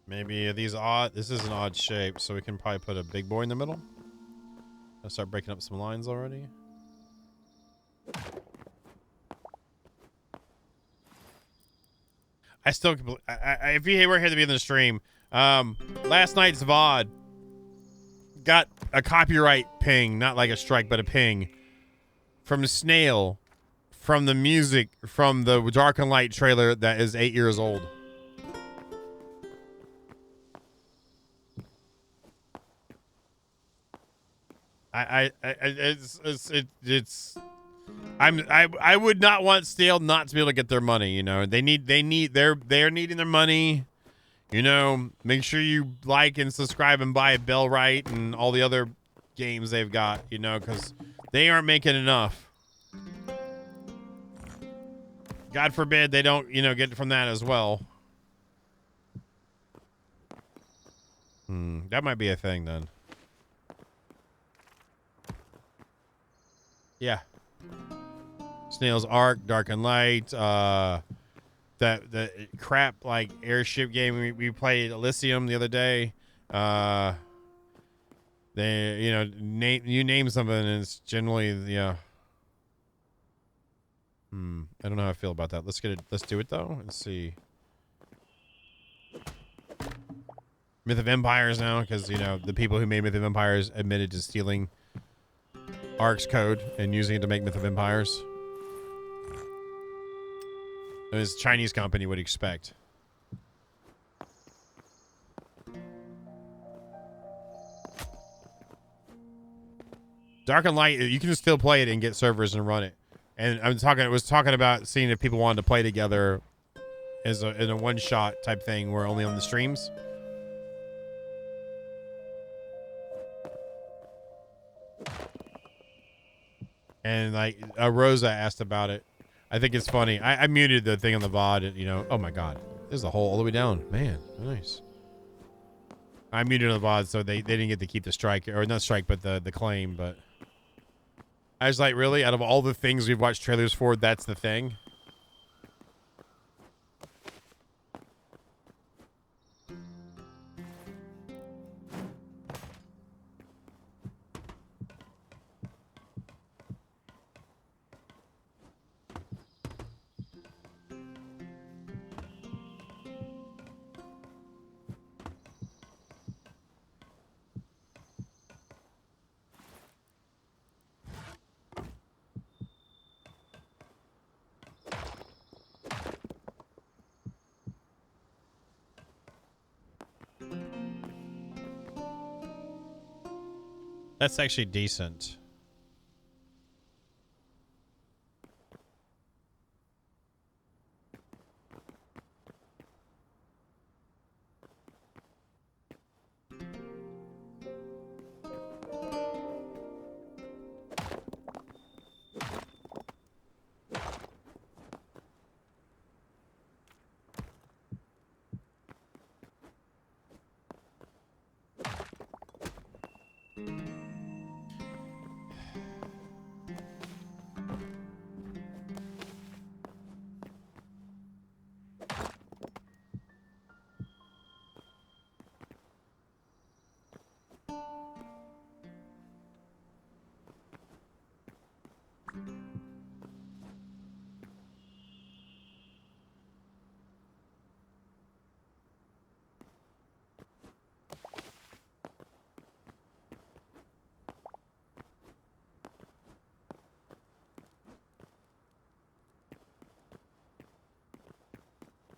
Maybe these this is an odd shape, so we can probably put a big boy in the middle. I'll start breaking up some lines already. I still, if you were here to be in the stream, last night's VOD got a copyright ping, not like a strike, but a ping from Snail, from the music, from the Dark and Light trailer that is 8 years old. I would not want Stale not to be able to get their money. You know, they're needing their money. You know, make sure you like and subscribe and buy Bellwright and all the other games they've got. You know, because they aren't making enough. God forbid they don't, you know, get from that as well. That might be a thing then. Yeah. Snail's Ark, Dark and Light, that the crap like airship game we played Elysium the other day. They you name something and it's generally yeah. I don't know how I feel about that. Let's get it. Let's do it though and see. Myth of Empires now because the people who made Myth of Empires admitted to stealing Ark's code and using it to make Myth of Empires. As a Chinese company would expect. Dark and Light, you can still play it and get servers and run it. And I was talking about seeing if people wanted to play together in a one shot type thing where only on the streams. And like Rosa asked about it. I think it's funny. I muted the thing on the VOD and oh my god. There's a hole all the way down. Man, nice. I muted on the VOD so they didn't get to keep the strike or not strike but the claim, but I was like, really? Out of all the things we've watched trailers for, that's the thing? That's actually decent.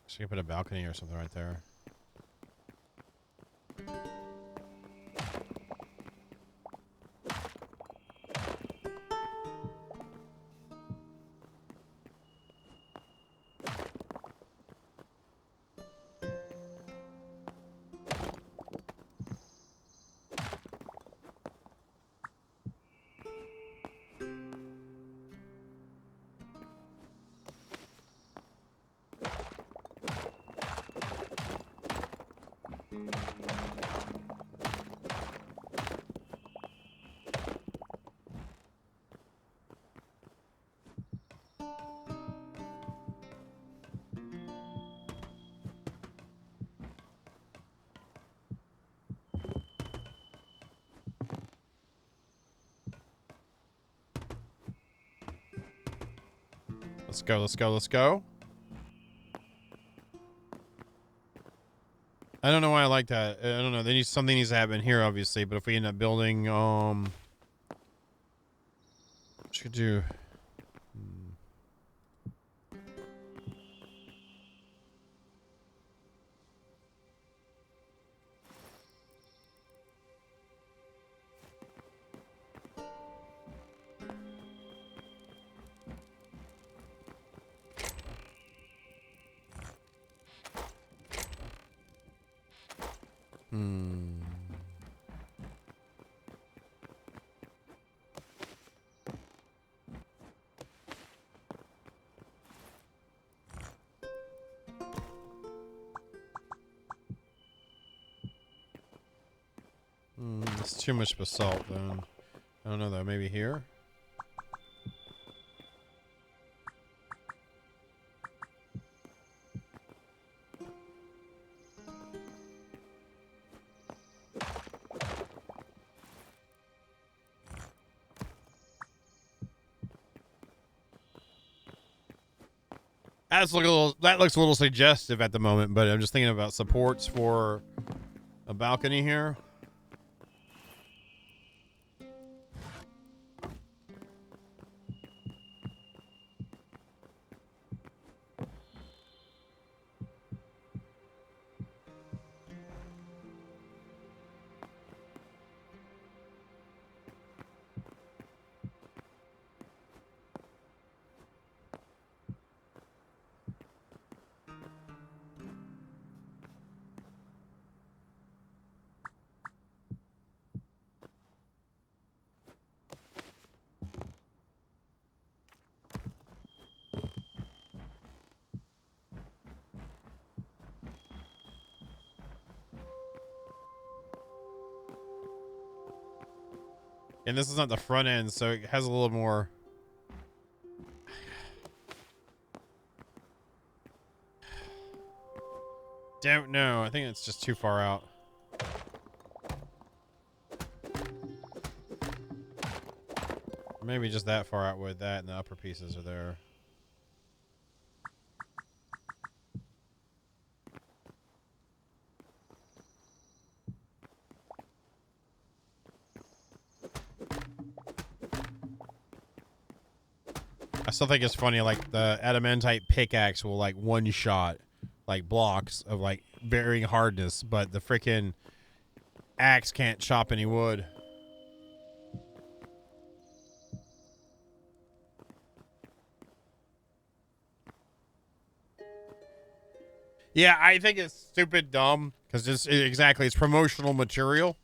So you can put a balcony or something right there. Let's go, let's go, let's go. I don't know why I like that. I don't know. Something needs to happen here, obviously. But if we end up building, what you could do? It's too much basalt then. I don't know though. Maybe here. That looks a little suggestive at the moment, but I'm just thinking about supports for a balcony here. And this is not the front end, so it has a little more. Don't know. I think it's just too far out. Maybe just that far out with that, and the upper pieces are there. I still think it's funny, like the adamantite pickaxe will like one shot like blocks of like varying hardness, but the freaking axe can't chop any wood. Yeah, I think it's stupid dumb because it's promotional material.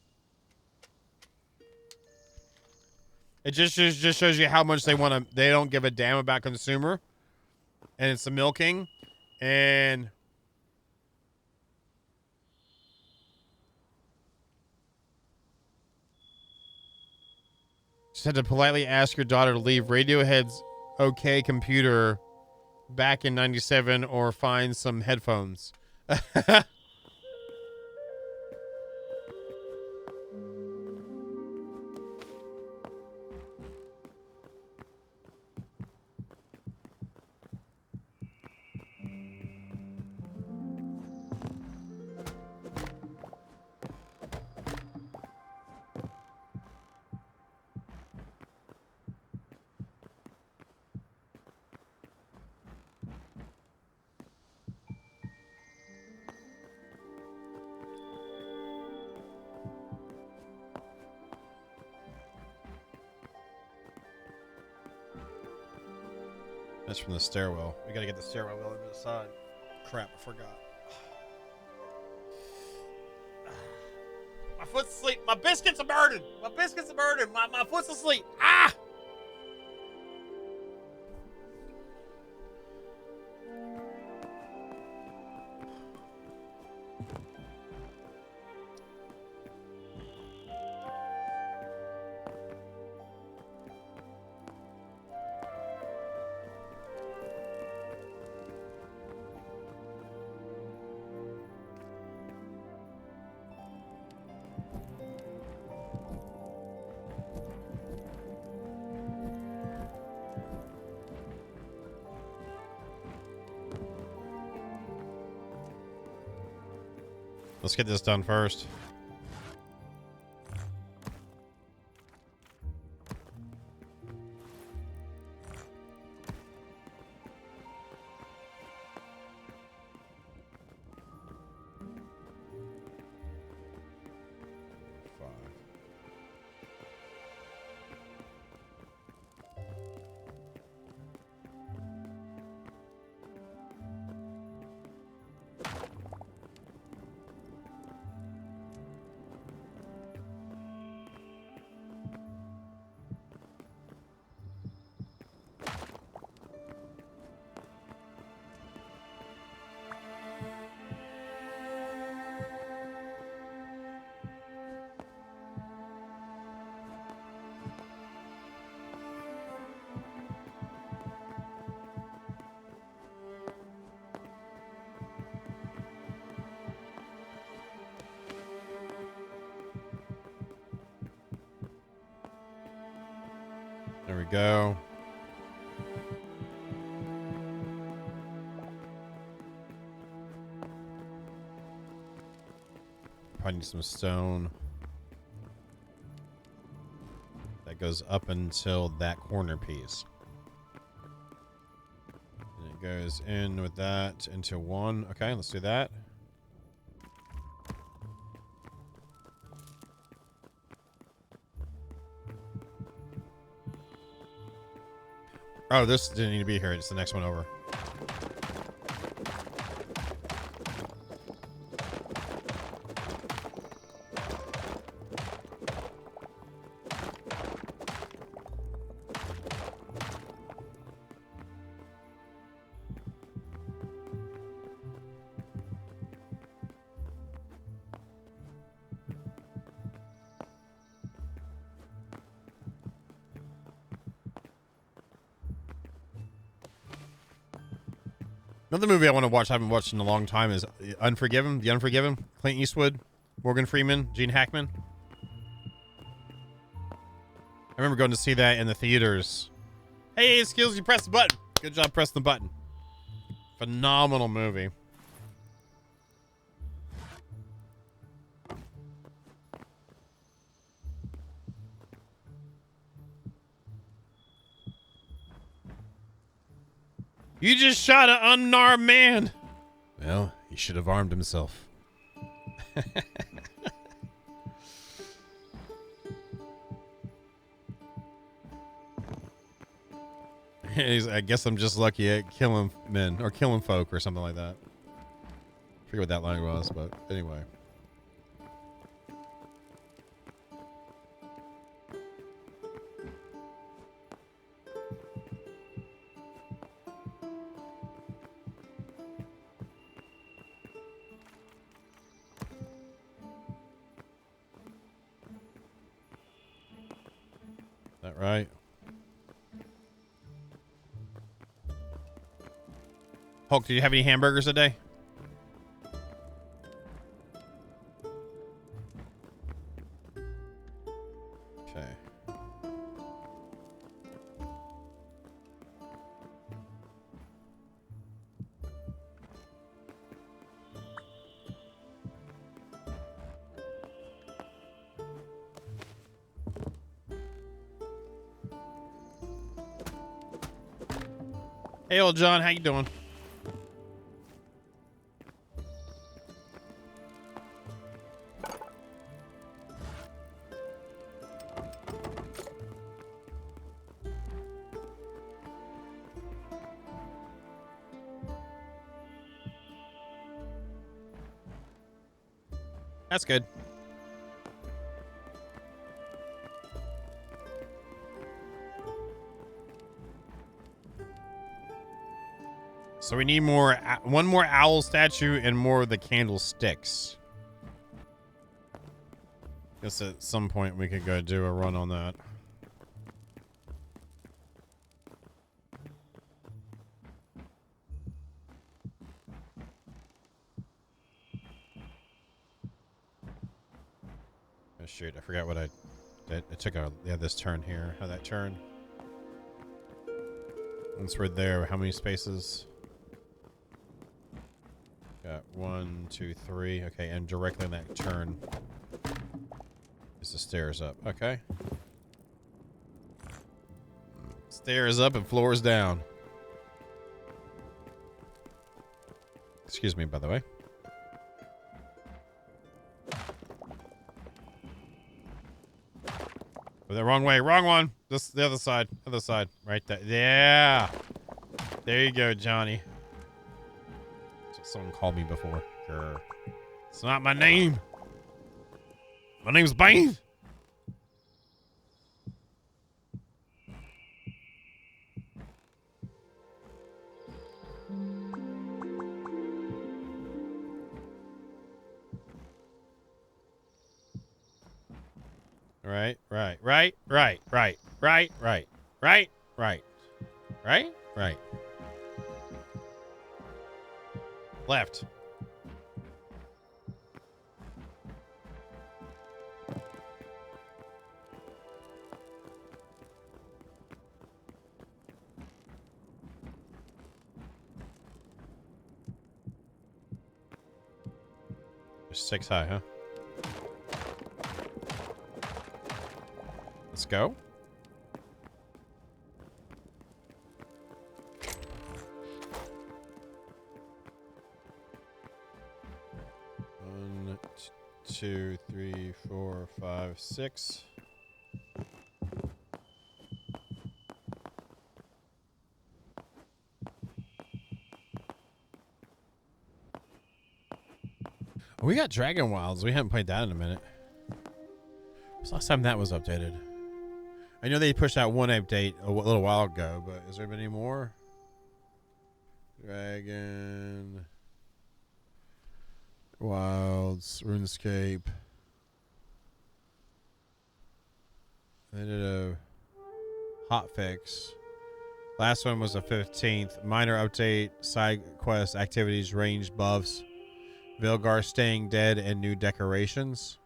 It just shows you how much they don't give a damn about consumer, and it's the milking, and just had to politely ask your daughter to leave Radiohead's OK Computer back in '97 or find some headphones. That's from the stairwell. We gotta get the stairwell over to the side. Crap, I forgot. My foot's asleep. My biscuits are burning. My biscuits are burning. My foot's asleep. Ah! Let's get this done first. There we go. probably need some stone. That goes up until that corner piece. And it goes in with that into one. Okay, let's do that. Oh, this didn't need to be here. It's the next one over. Another movie I want to watch, I haven't watched in a long time, is Unforgiven. The Unforgiven. Clint Eastwood, Morgan Freeman, Gene Hackman. I remember going to see that in the theaters. Hey, skills, you press the button. Good job pressing the button. Phenomenal movie. You just shot an unarmed man. Well, he should have armed himself. I guess I'm just lucky at killing men or killing folk or something like that. I forget what that line was, but anyway. That right? Hulk, do you have any hamburgers today? Okay. Hey, old John, how you doing? That's good. So we need one more owl statue and more of the candlesticks. Guess at some point we could go do a run on that. Oh shoot, I forgot what I did. It took this turn here. How that turn? Once we're there, how many spaces? Got 1, 2, 3. Okay, and directly on that turn is the stairs up. Okay. Stairs up and floors down. Excuse me, by the way. Oh, the wrong way. Wrong one. This the other side. Other side. Right there. Yeah. There you go, Johnny. Someone called me before. Grr. It's not my name. My name's Bane. Right. Left. There's 6 high, huh? Let's go. One, two, three, 4, 5, 6. Oh, we got Dragon Wilds. We haven't played that in a minute. When's the last time that was updated? I know they pushed out one update a little while ago, but has there been any more? Dragon Wilds, RuneScape. They did a hot fix. Last one was the 15th. Minor update, side quest activities, range buffs, Vilgar staying dead, and new decorations.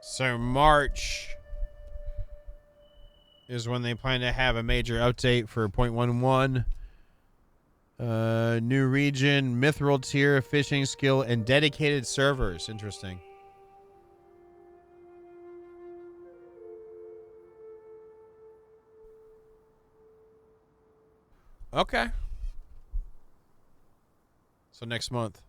So March is when they plan to have a major update for 0.11. New region, mithril tier, fishing skill, and dedicated servers. Interesting. Okay. So next month.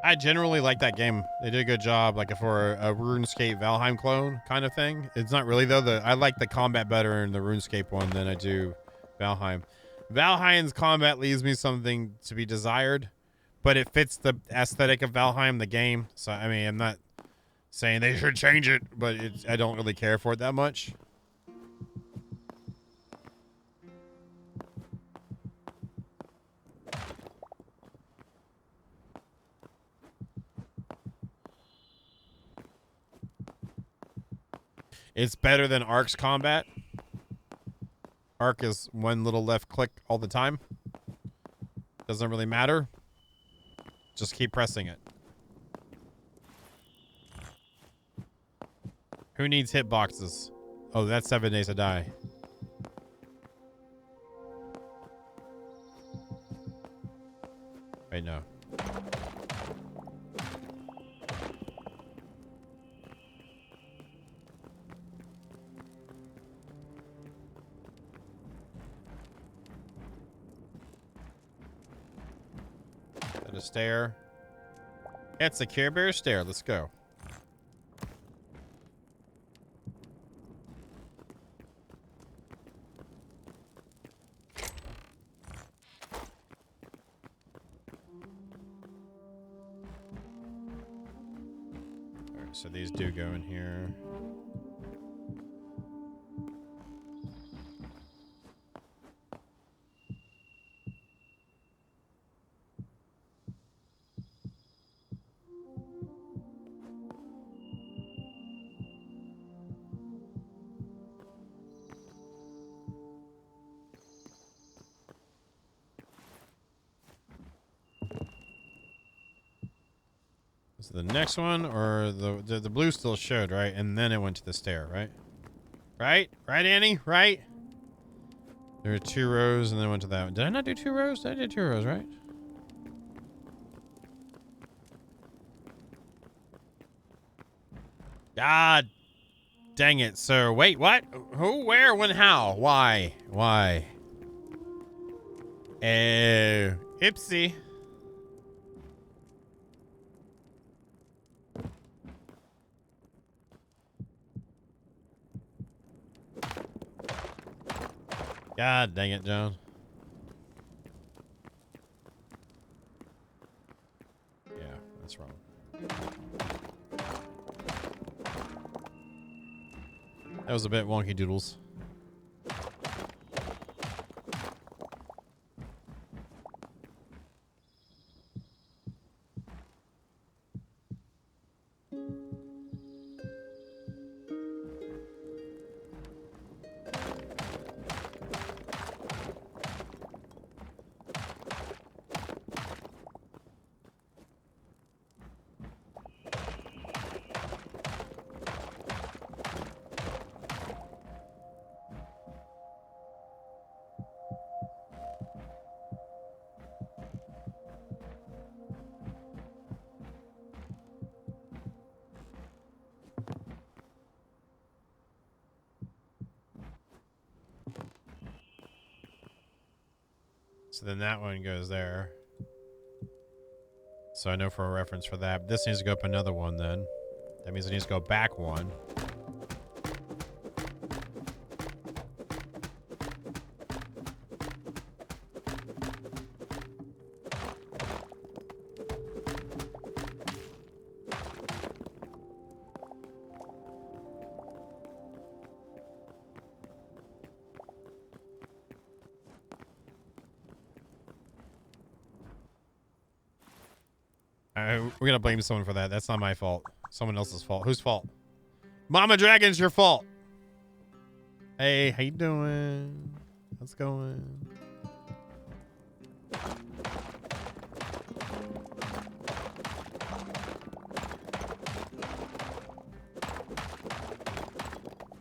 I generally like that game. They did a good job, like for a RuneScape Valheim clone kind of thing. It's not really though. I like the combat better in the RuneScape one than I do Valheim. Valheim's combat leaves me something to be desired, but it fits the aesthetic of Valheim, the game. So I mean, I'm not saying they should change it, but I don't really care for it that much. It's better than Ark's combat. Ark is one little left click all the time. Doesn't really matter. Just keep pressing it. Who needs hitboxes? Oh, that's 7 days to die. Wait, no. A stair. It's the Care Bear stair. Let's go. All right, so these do go in here. So the next one, or the blue still showed, right? And then it went to the stair, right? Right? Right, Annie? Right? There were 2 rows, and then went to that one. Did I not do 2 rows? I did 2 rows, right? God dang it. So, wait, what? Who, where, when, how? Why? Why? Oh, Ipsy. God dang it, John. Yeah, that's wrong. That was a bit wonky doodles. So then that one goes there. So I know for a reference for that. This needs to go up another one then. That means it needs to go back one. We're gonna blame someone for that. That's not my fault. Someone else's fault. Whose fault? Mama Dragon's your fault. Hey, how you doing? How's it going?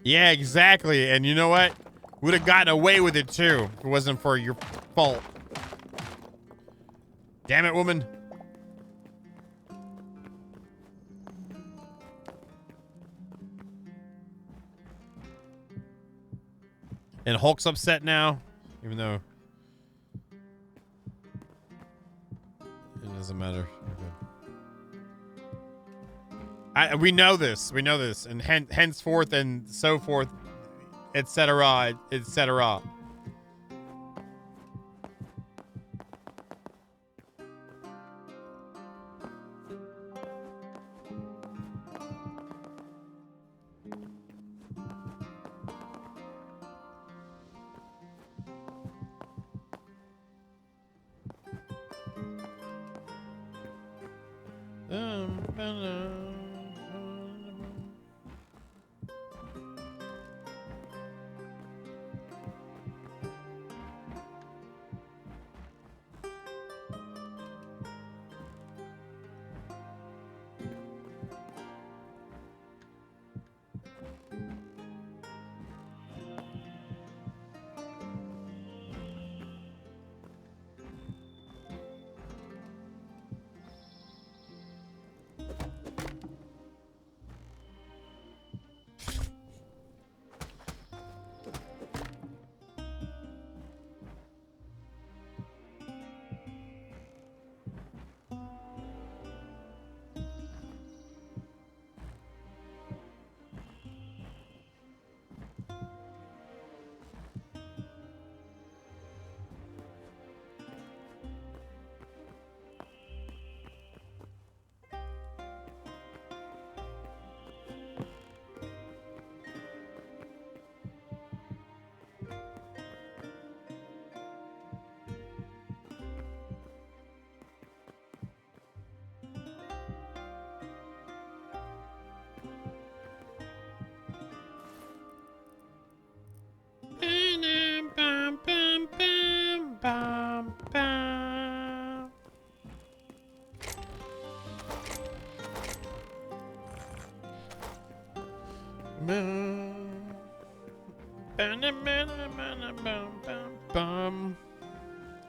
Yeah, exactly. And you know what? Would have gotten away with it too if it wasn't for your fault. Damn it, woman. And Hulk's upset now, even though it doesn't matter. Okay. We know this. We know this. And henceforth and so forth, etc., etc.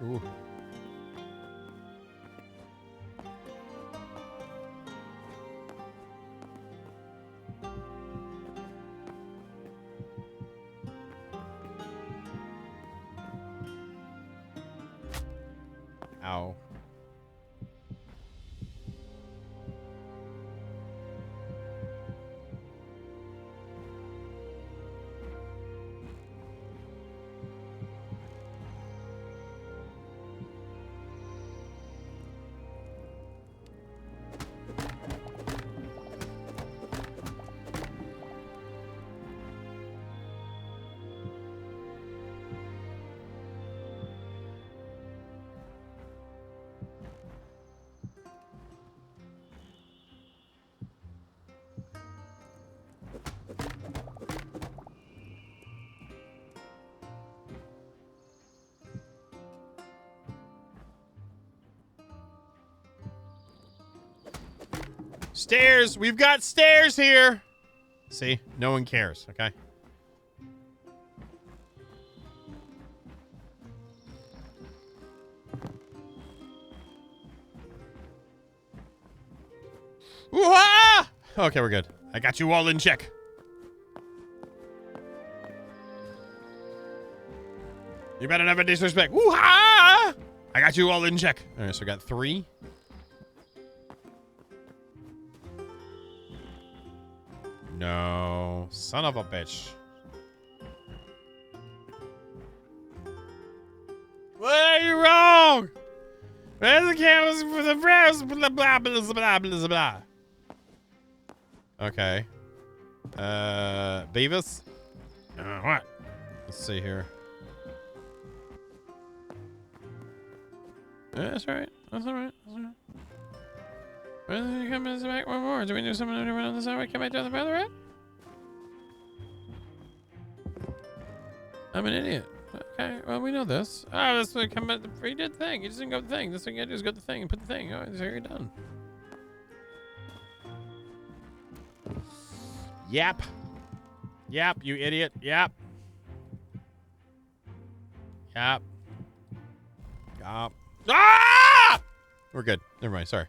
Ooh. Ow. Stairs! We've got stairs here! See? No one cares, okay? Ooh-ah! Okay, we're good. I got you all in check. You better never disrespect. Ooh-ah! I got you all in check. All right, so I got 3. No, son of a bitch. What are you wrong? Where's the cameras for the press? Blah, blah, blah, blah, blah, blah. Okay. Beavis? What? Let's see here. Yeah, that's right. That's all right. That's all right. When you come back one more, do we do something different on the side? We come back down the path, right? I'm an idiot. Okay, well, we know this. Oh, this would come back. You did the thing. You just didn't go the thing. This thing you gotta do is go the thing and put the thing. Oh, so you're done. Yap. Yap, you idiot. Yap. Yap. Yap. Ah! We're good. Never mind. Sorry.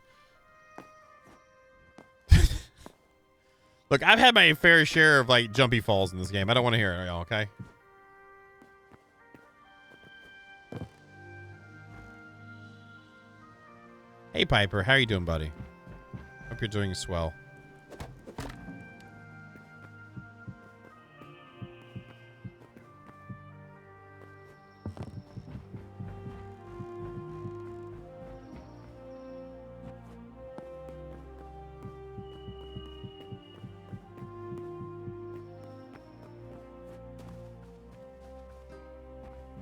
Look, I've had my fair share of like jumpy falls in this game. I don't want to hear it, y'all, okay? Hey, Piper. How you doing, buddy? Hope you're doing swell.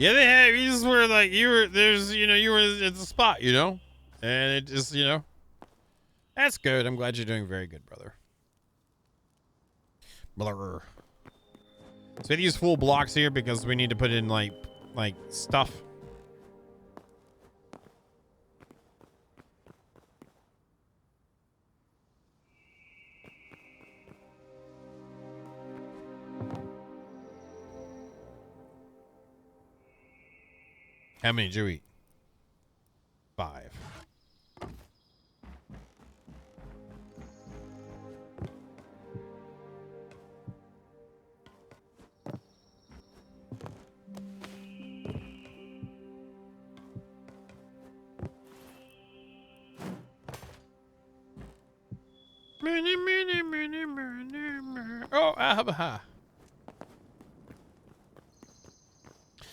Yeah, they have. You just were like, you were, there's, you know, you were at the spot, you know? And it just, you know, that's good. I'm glad you're doing very good, brother. Blur. So we use full blocks here because we need to put in like stuff. How many did you eat? 5. Oh, ah.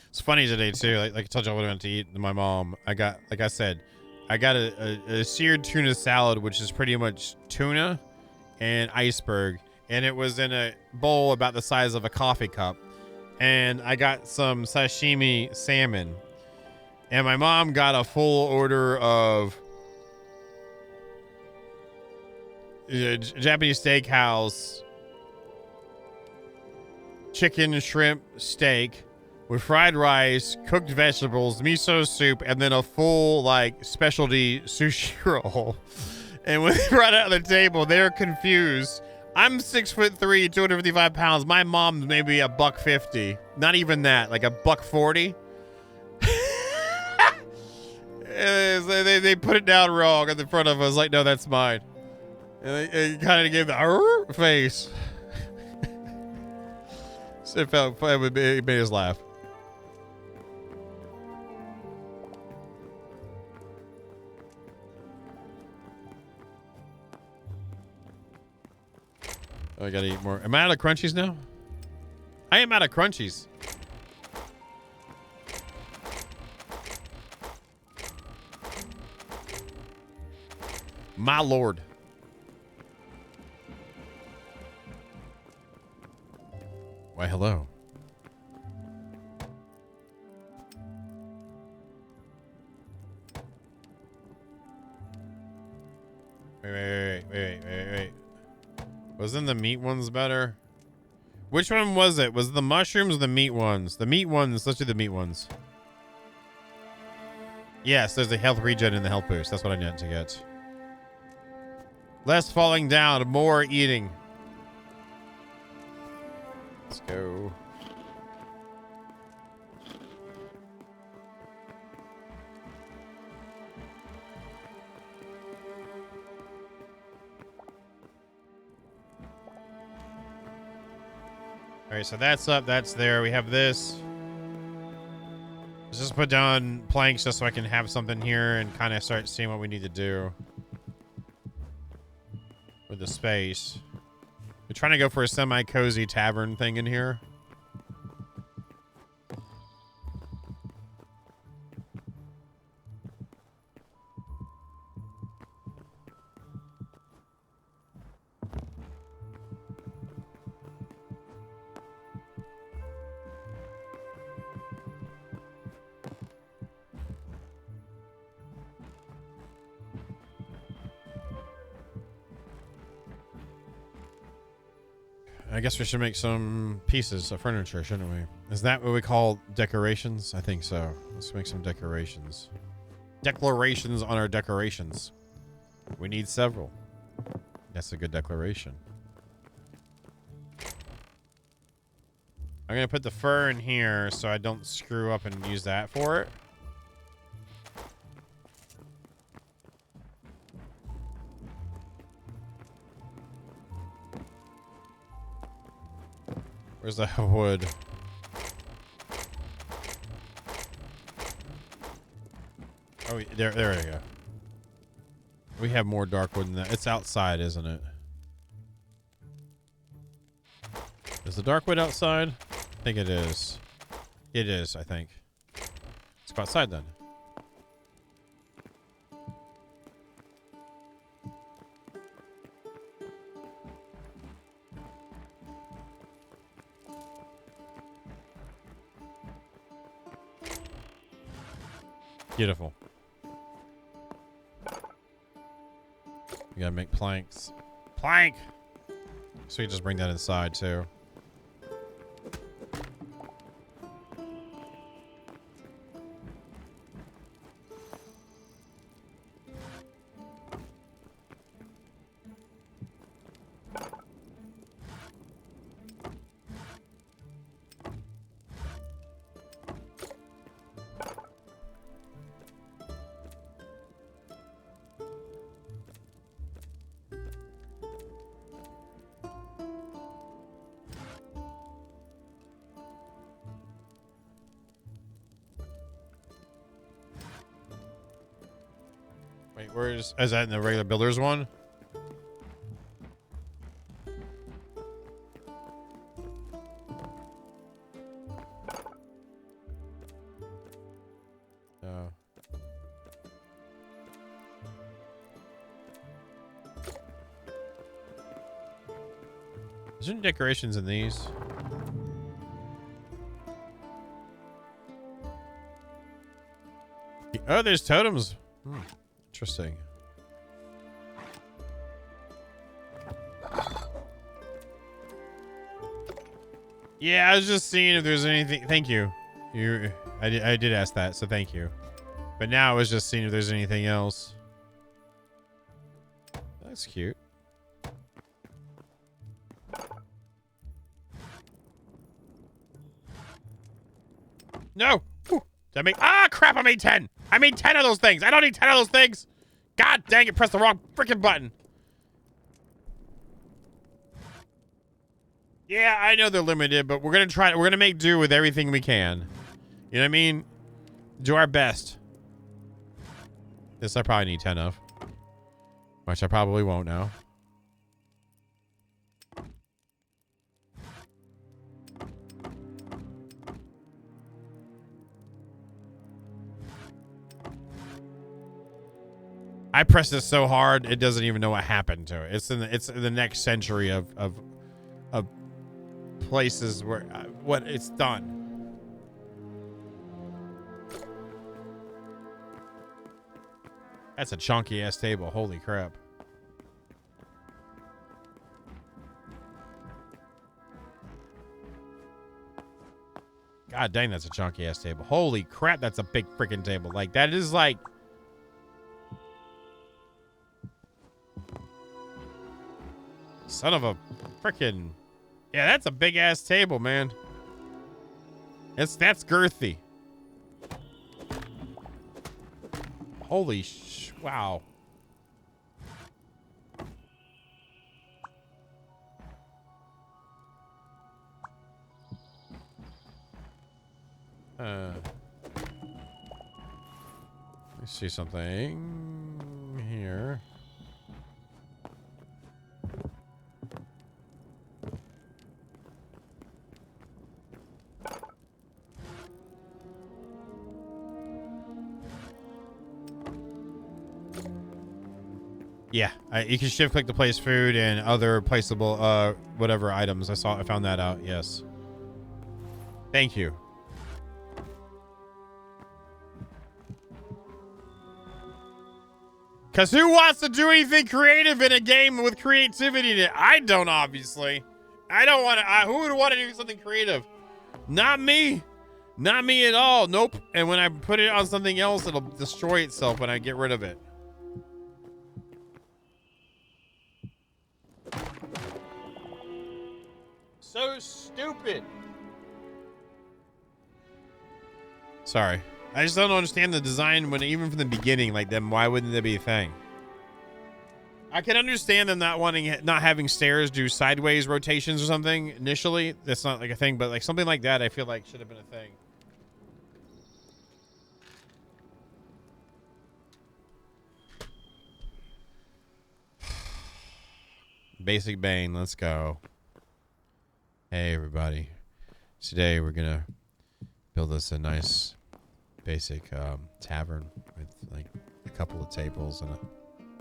It's funny today too. Like I told you, I went to eat. My mom. I got, like I said, I got a seared tuna salad, which is pretty much tuna and iceberg, and it was in a bowl about the size of a coffee cup. And I got some sashimi salmon, and my mom got a full order of Japanese steakhouse chicken shrimp steak with fried rice, cooked vegetables, miso soup, and then a full like specialty sushi roll. And when they brought it out of the table, they're confused. I'm 6'3", 255 pounds. My mom's maybe $150. Not even that, like $140. They put it down wrong in the front of us. Like, no, that's mine. And they kind of gave the face. So it made us laugh. Oh, I gotta eat more. Am I out of crunchies now? I am out of crunchies. My lord. Why, hello. Wait. Wasn't the meat ones better? Which one was it? Was it the mushrooms or the meat ones? The meat ones. Let's do the meat ones. Yes, there's a health regen and the health boost. That's what I need to get. Less falling down, more eating. Let's go. All right, so that's up, that's there. We have this. Let's just put down planks just so I can have something here and kind of start seeing what we need to do with the space. We're trying to go for a semi-cozy tavern thing in here. I guess we should make some pieces of furniture, shouldn't we? Is that what we call decorations? I think so. Let's make some decorations. Declarations on our decorations. We need several. That's a good declaration. I'm going to put the fur in here so I don't screw up and use that for it. Where's the wood? Oh, there we go. We have more dark wood than that. It's outside, isn't it? Is the dark wood outside? I think it is. It is, I think. Let's go outside then. Beautiful. We gotta make planks. Plank! So we just bring that inside too. Wait, is that in the regular builder's one? No. Is there any decorations in these? Oh, there's totems. Interesting. Yeah, I was just seeing if there's anything. Thank you. I did ask that, so thank you. But now I was just seeing if there's anything else. That's cute. No! Whew. Did I make... Ah, crap! I made 10! I made 10 of those things! I don't need 10 of those things! God dang it, press the wrong freaking button! Yeah, I know they're limited, but we're gonna try... We're gonna make do with everything we can. You know what I mean? Do our best. This I probably need 10 of. Which I probably won't now. I pressed this so hard it doesn't even know what happened to it. It's in the next century of places where what it's done. That's a chunky ass table. Holy crap. God dang, that's a chunky ass table. Holy crap, that's a big freaking table. Like that is like son of a freaking... Yeah, that's a big ass table, man. That's girthy. Holy wow. Let's see something here. Yeah, you can shift click to place food and other placeable whatever items. I found that out. Yes. Thank you. Because who wants to do anything creative in a game with creativity in it? I don't, obviously. I don't want to. Who would want to do something creative? Not me. Not me at all. Nope. And when I put it on something else, it'll destroy itself when I get rid of it. So stupid. Sorry. I just don't understand the design when even from the beginning, like then why wouldn't that be a thing? I can understand them not having stairs do sideways rotations or something initially. That's not like a thing, but like something like that I feel like should have been a thing. Basic Bane, let's go. Hey everybody. Today we're gonna build us a nice basic tavern with like a couple of tables and a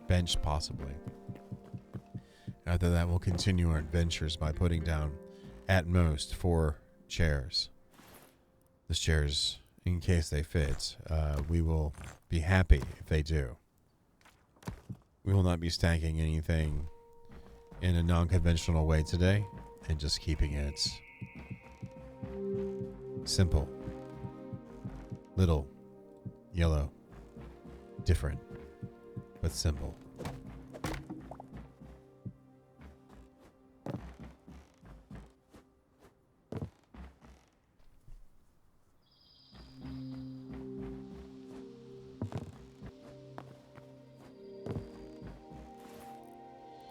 bench possibly. After that we'll continue our adventures by putting down at most 4 chairs. Those chairs, in case they fit, we will be happy if they do. We will not be stacking anything in a non-conventional way today and just keeping it simple, little, yellow, different, but simple.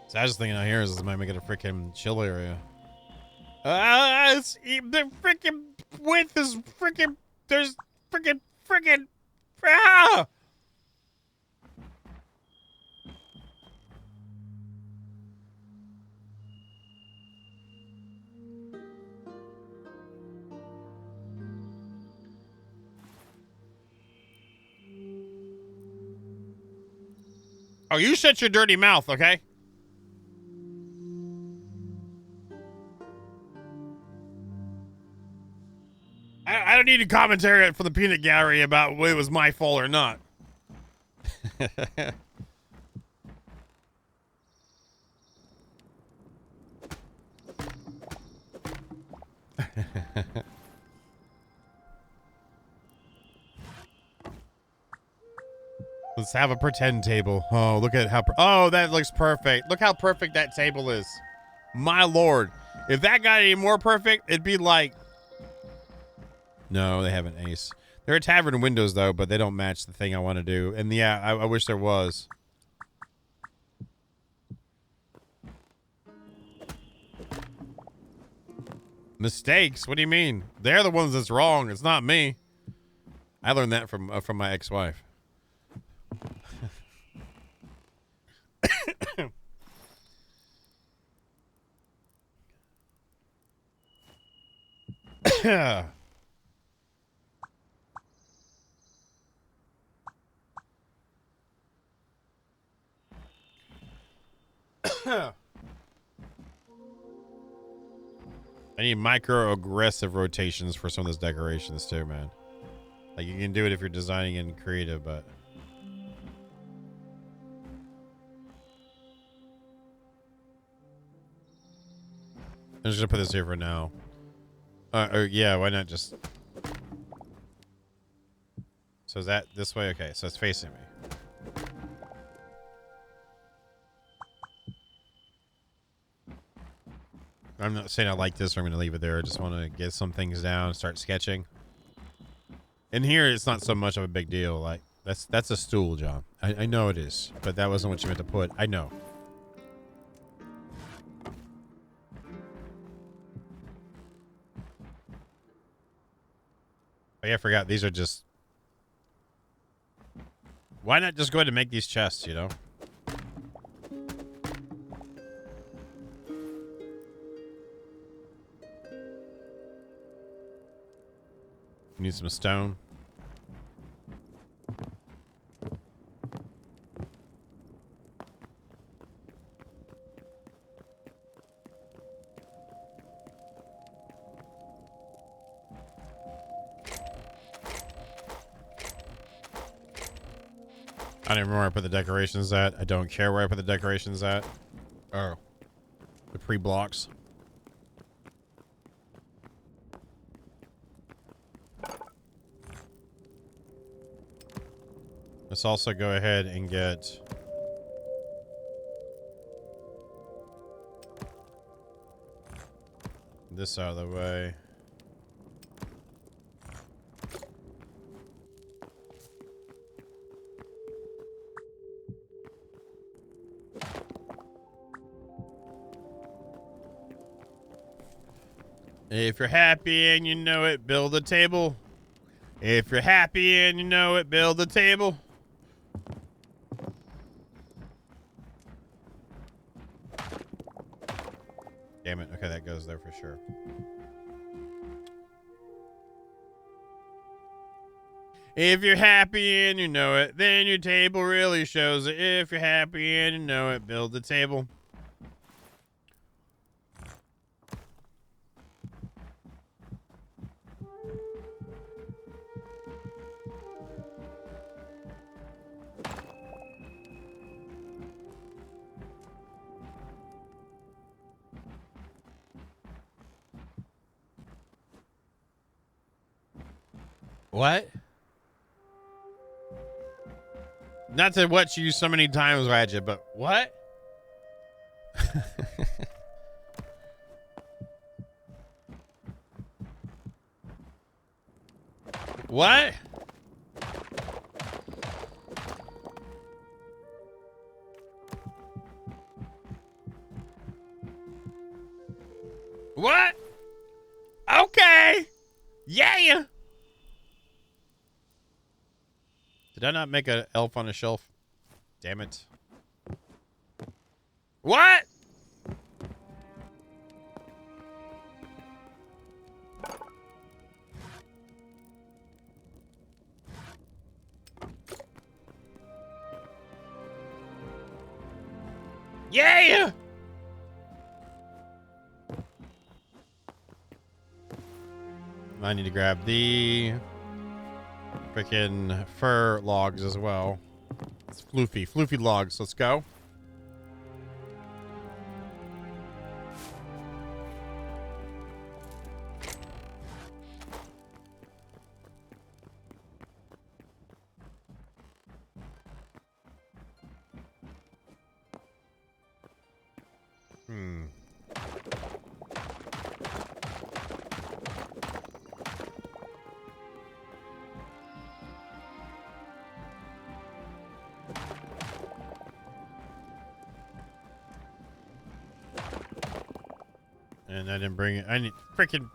Saddest thing out here is this might make it a freaking chill area. The freaking width is freaking. There's freaking. Ah! Oh, you shut your dirty mouth, okay? I don't need a commentary from the peanut gallery about whether it was my fault or not. Let's have a pretend table. Oh, look at how... Oh, that looks perfect. Look how perfect that table is. My lord. If that got any more perfect, it'd be like... No, they have an ace. There are tavern windows, though, but they don't match the thing I want to do. And yeah, I wish there was. Mistakes? What do you mean? They're the ones that's wrong. It's not me. I learned that from my ex-wife. I need micro-aggressive rotations for some of those decorations too, man. Like, you can do it if you're designing in creative, but... I'm just gonna put this here for now. Yeah, why not just... So is that this way? Okay, so it's facing me. I'm not saying I like this or I'm going to leave it there. I just want to get some things down and start sketching. In here, it's not so much of a big deal. Like, that's a stool, John. I know it is, but that wasn't what you meant to put. I know. Oh, yeah, I forgot. These are just... Why not just go ahead and make these chests, you know? Need some stone. I don't even remember where I put the decorations at. I don't care where I put the decorations at. Oh. The pre-blocks. Let's also go ahead and get this out of the way. If you're happy and you know it, build a table. If you're happy and you know it, build a table. Damn it. Okay, that goes there for sure. If you're happy and you know it, then your table really shows it. If you're happy and you know it, build the table. What? Not to watch you so many times, Ratchet, but what? What? What? Okay. Yeah. Did I not make an elf on a shelf? Damn it. What? Yeah! I need to grab the freaking fur logs as well. It's floofy logs. Let's go. And I didn't bring it. I need frickin'.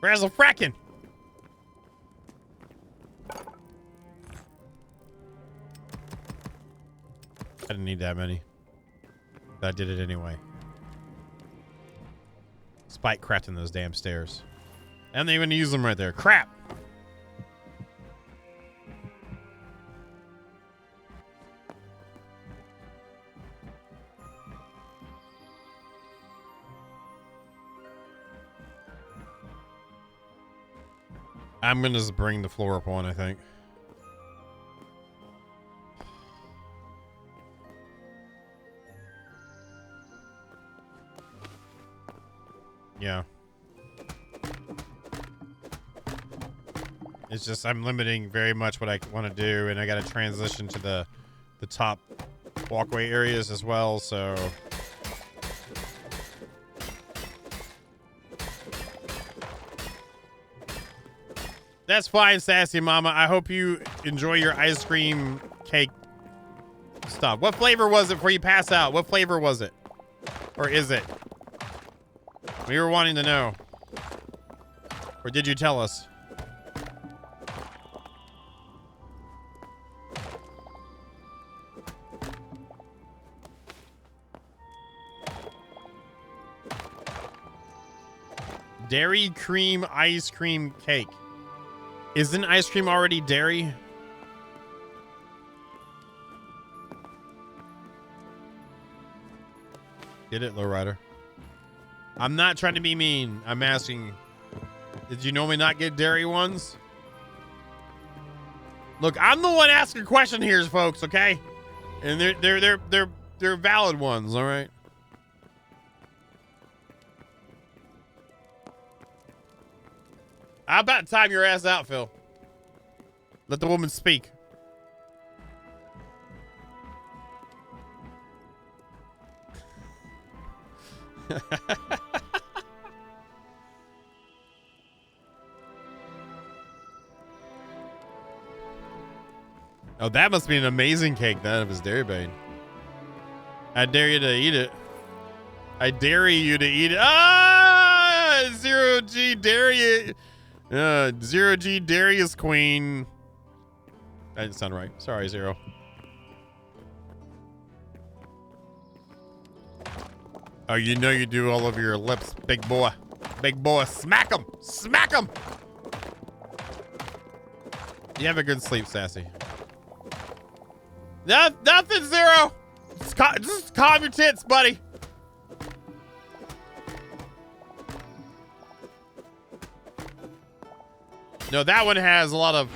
Razzle frackin'. I didn't need that many. But I did it anyway. Spike crafting those damn stairs. And they even use them right there. Crap! I'm gonna just bring the floor up one, I think. Yeah. It's just I'm limiting very much what I want to do, and I got to transition to the top walkway areas as well, so... That's fine, Sassy Mama. I hope you enjoy your ice cream cake stuff. What flavor was it before you pass out? What flavor was it? Or is it? We were wanting to know. Or did you tell us? Dairy cream ice cream cake. Isn't ice cream already dairy? Get it, lowrider? I'm not trying to be mean. I'm asking, did you normally not get dairy ones? Look, I'm the one asking a question here, folks, okay? And they're valid ones, all right? How about time your ass out, Phil? Let the woman speak. Oh, that must be an amazing cake then if it's Dairy Bane. I dare you to eat it. I dare you to eat it. Ah! Zero G Darius. Zero G Darius Queen. That didn't sound right. Sorry, Zero. Oh, you know you do all over your lips, big boy. Big boy. Smack him. Smack him. You have a good sleep, Sassy. Nothing, Zero. Just calm your tits, buddy. No, that one has a lot of.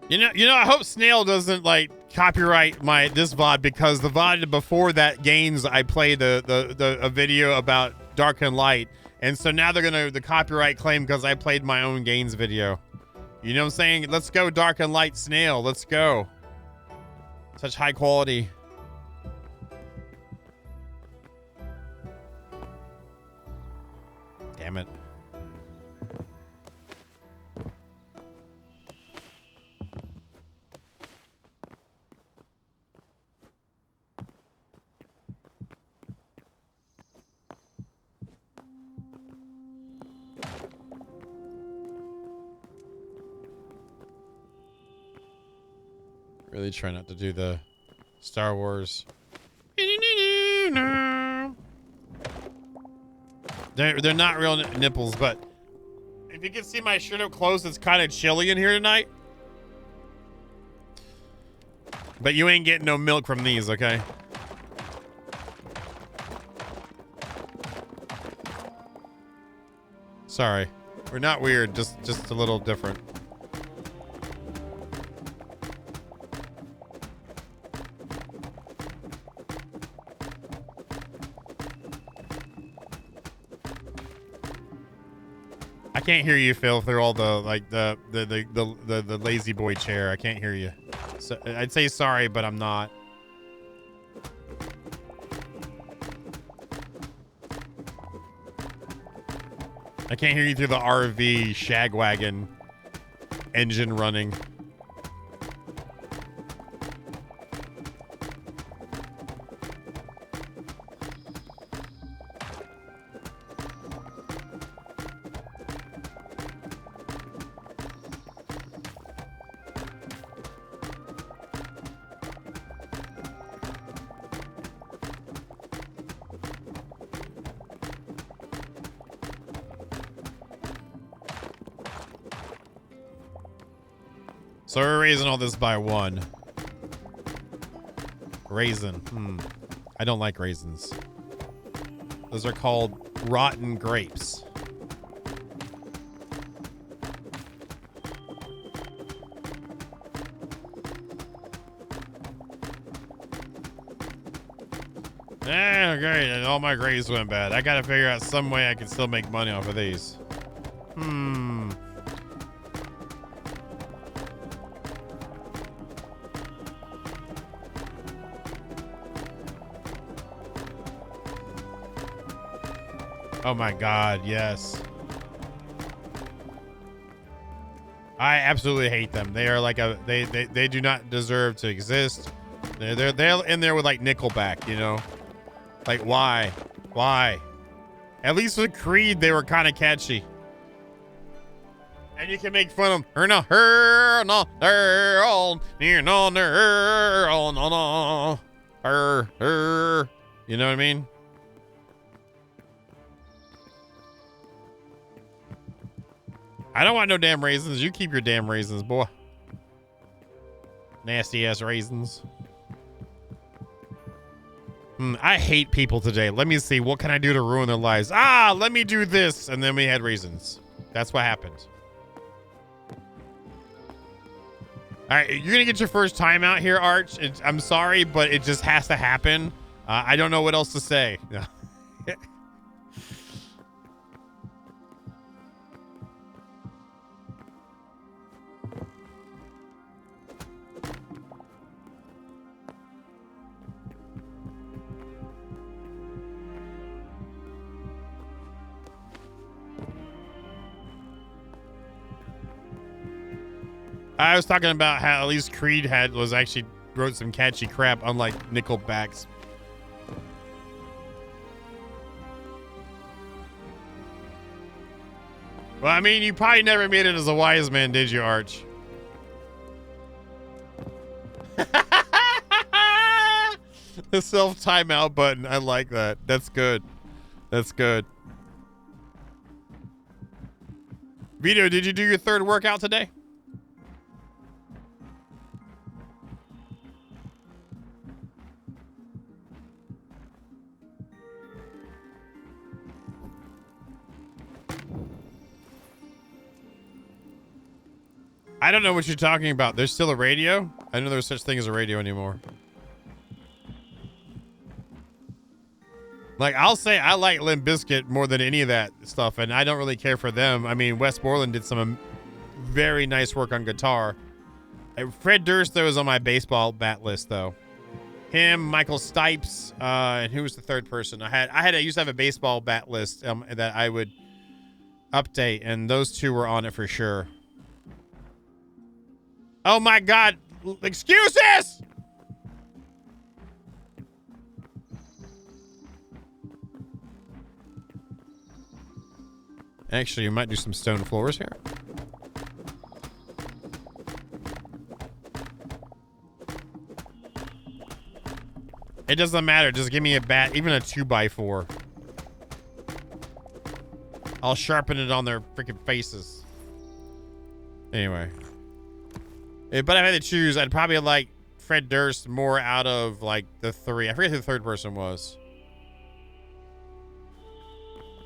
You know, I hope Snail doesn't like copyright this VOD, because the VOD before that gains I played a video about Dark and Light, and so now they're gonna the copyright claim because I played my own gains video. You know what I'm saying? Let's go, Dark and Light Snail. Let's go. Such high quality. Damn it. Really try not to do the Star Wars. They're not real nipples, but if you can see my shirt up close, it's kind of chilly in here tonight. But you ain't getting no milk from these, okay? Sorry. We're not weird, just a little different. I can't hear you, Phil, through all the like the lazy boy chair. I can't hear you. So I'd say sorry, but I'm not. I can't hear you through the RV shagwagon engine running. So we're raising all this by 1. Raisin. I don't like raisins. Those are called rotten grapes. Great. And all my grapes went bad. I gotta figure out some way I can still make money off of these. Oh my God, yes. I absolutely hate them. They are like they do not deserve to exist. They're in there with like Nickelback, you know? Like why? Why? At least with Creed they were kind of catchy. And you can make fun of her, no, her, no, her, all, near, no, her, all, no, no, her. You know what I mean? I don't want no damn raisins. You keep your damn raisins, boy. Nasty ass raisins. I hate people today. Let me see. What can I do to ruin their lives? Let me do this. And then we had raisins. That's what happened. All right, you're going to get your first time out here, Arch. I'm sorry, but it just has to happen. I don't know what else to say. I was talking about how at least Creed wrote some catchy crap, unlike Nickelback's. Well, I mean, you probably never made it as a wise man, did you, Arch? The self timeout button. I like that. That's good. That's good. Vito, did you do your third workout today? I don't know what you're talking about. There's still a radio? I know there's such thing as a radio anymore. Like, I'll say I like Limp Bizkit more than any of that stuff, and I don't really care for them. I mean, Wes Borland did some very nice work on guitar. Fred Durst, though, is on my baseball bat list, though. Him, Michael Stipes, and who was the third person? I used to have a baseball bat list that I would update, and those two were on it for sure. Oh my God! Excuses! Actually, you might do some stone floors here. It doesn't matter. Just give me a bat, even a 2x4. I'll sharpen it on their freaking faces. Anyway. But if I had to choose, I'd probably like Fred Durst more out of like the three. I forget who the third person was.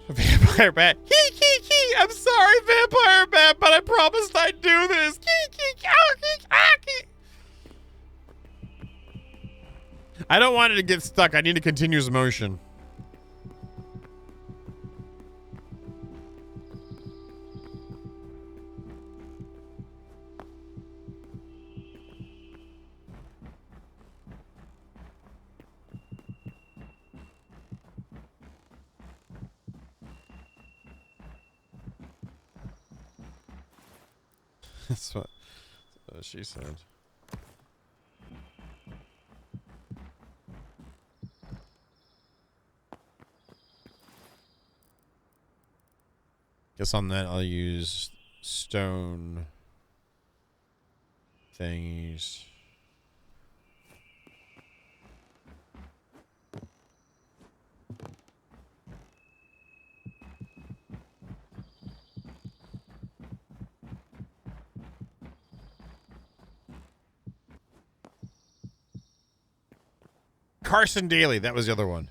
Vampire Bat. I'm sorry, Vampire Bat, but I promised I'd do this. I don't want it to get stuck. I need a continuous motion. That's what she said. Guess on that I'll use stone thingies. Carson Daly, that was the other one.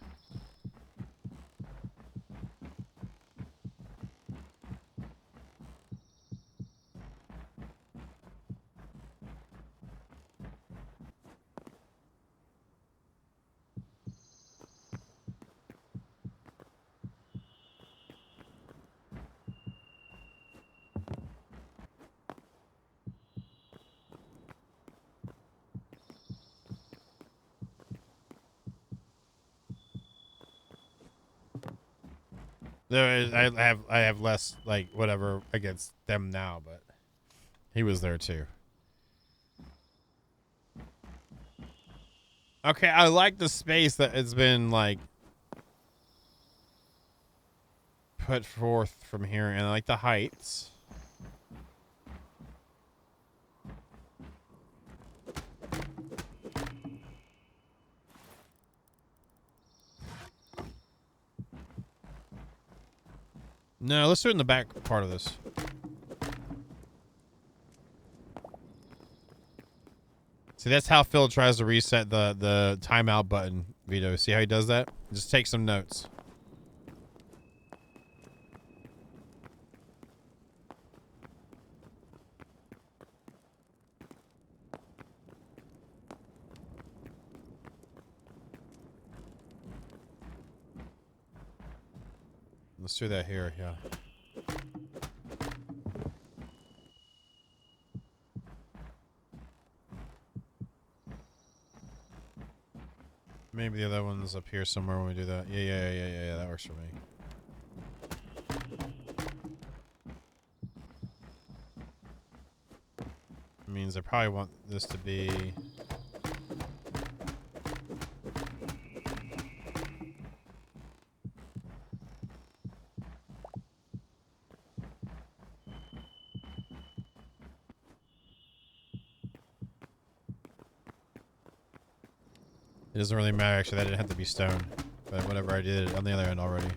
I have less like whatever against them now, but he was there too. Okay, I like the space that it's been like put forth from here, and I like the heights. No, let's do it in the back part of this. See, that's how Phil tries to reset the timeout button, Vito. See how he does that? Just take some notes. Let's do that here, yeah. Maybe the other one's up here somewhere when we do that. Yeah, that works for me. Means I probably want this to be... It doesn't really matter, actually. That didn't have to be stone. But whatever, I did it on the other end already.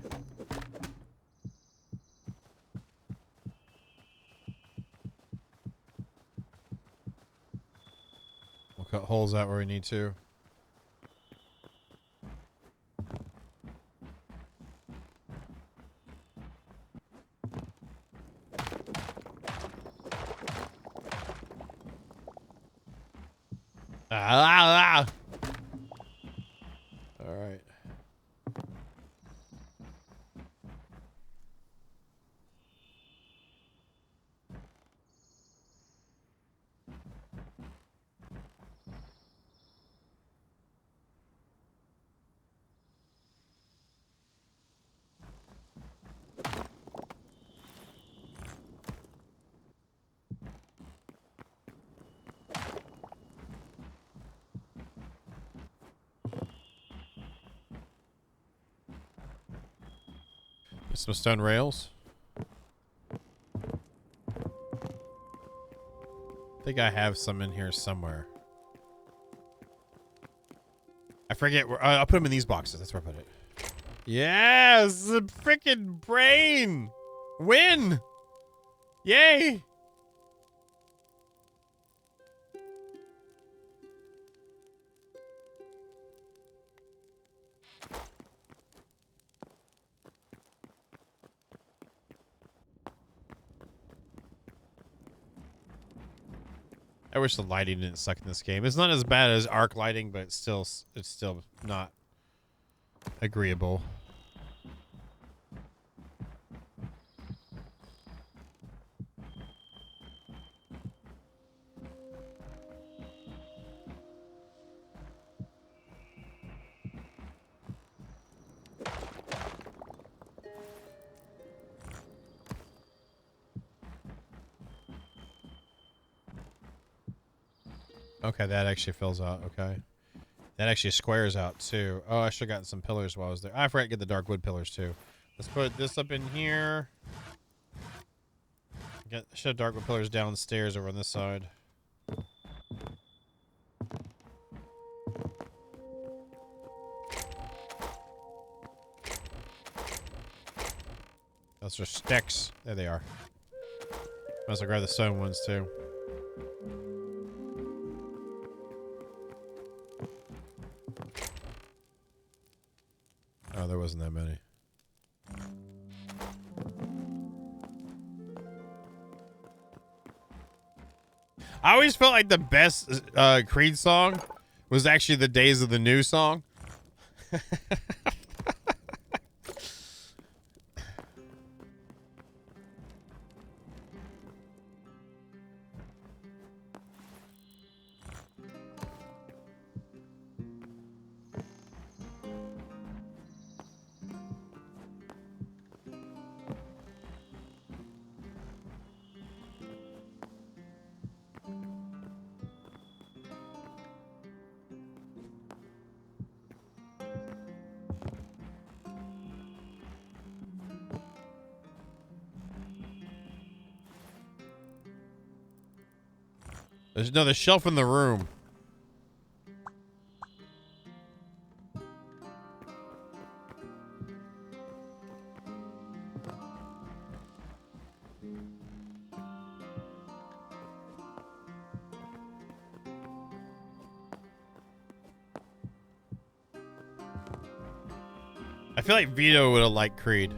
We'll cut holes out where we need to. Ah! All right. Some stone rails. I think I have some in here somewhere. I forget where. I'll put them in these boxes. That's where I put it. Yes! The freaking brain! Win! Yay! I wish the lighting didn't suck in this game. It's not as bad as arc lighting, but it's still not agreeable. Okay, that actually fills out. Okay. That actually squares out, too. Oh, I should have gotten some pillars while I was there. I forgot to get the dark wood pillars, too. Let's put this up in here. Should have dark wood pillars downstairs over on this side. Those are sticks. There they are. Might as well grab the stone ones, too. Oh, there wasn't that many. I always felt like the best Creed song was actually the Days of the New song. There's another shelf in the room. I feel like Vito would have liked Creed.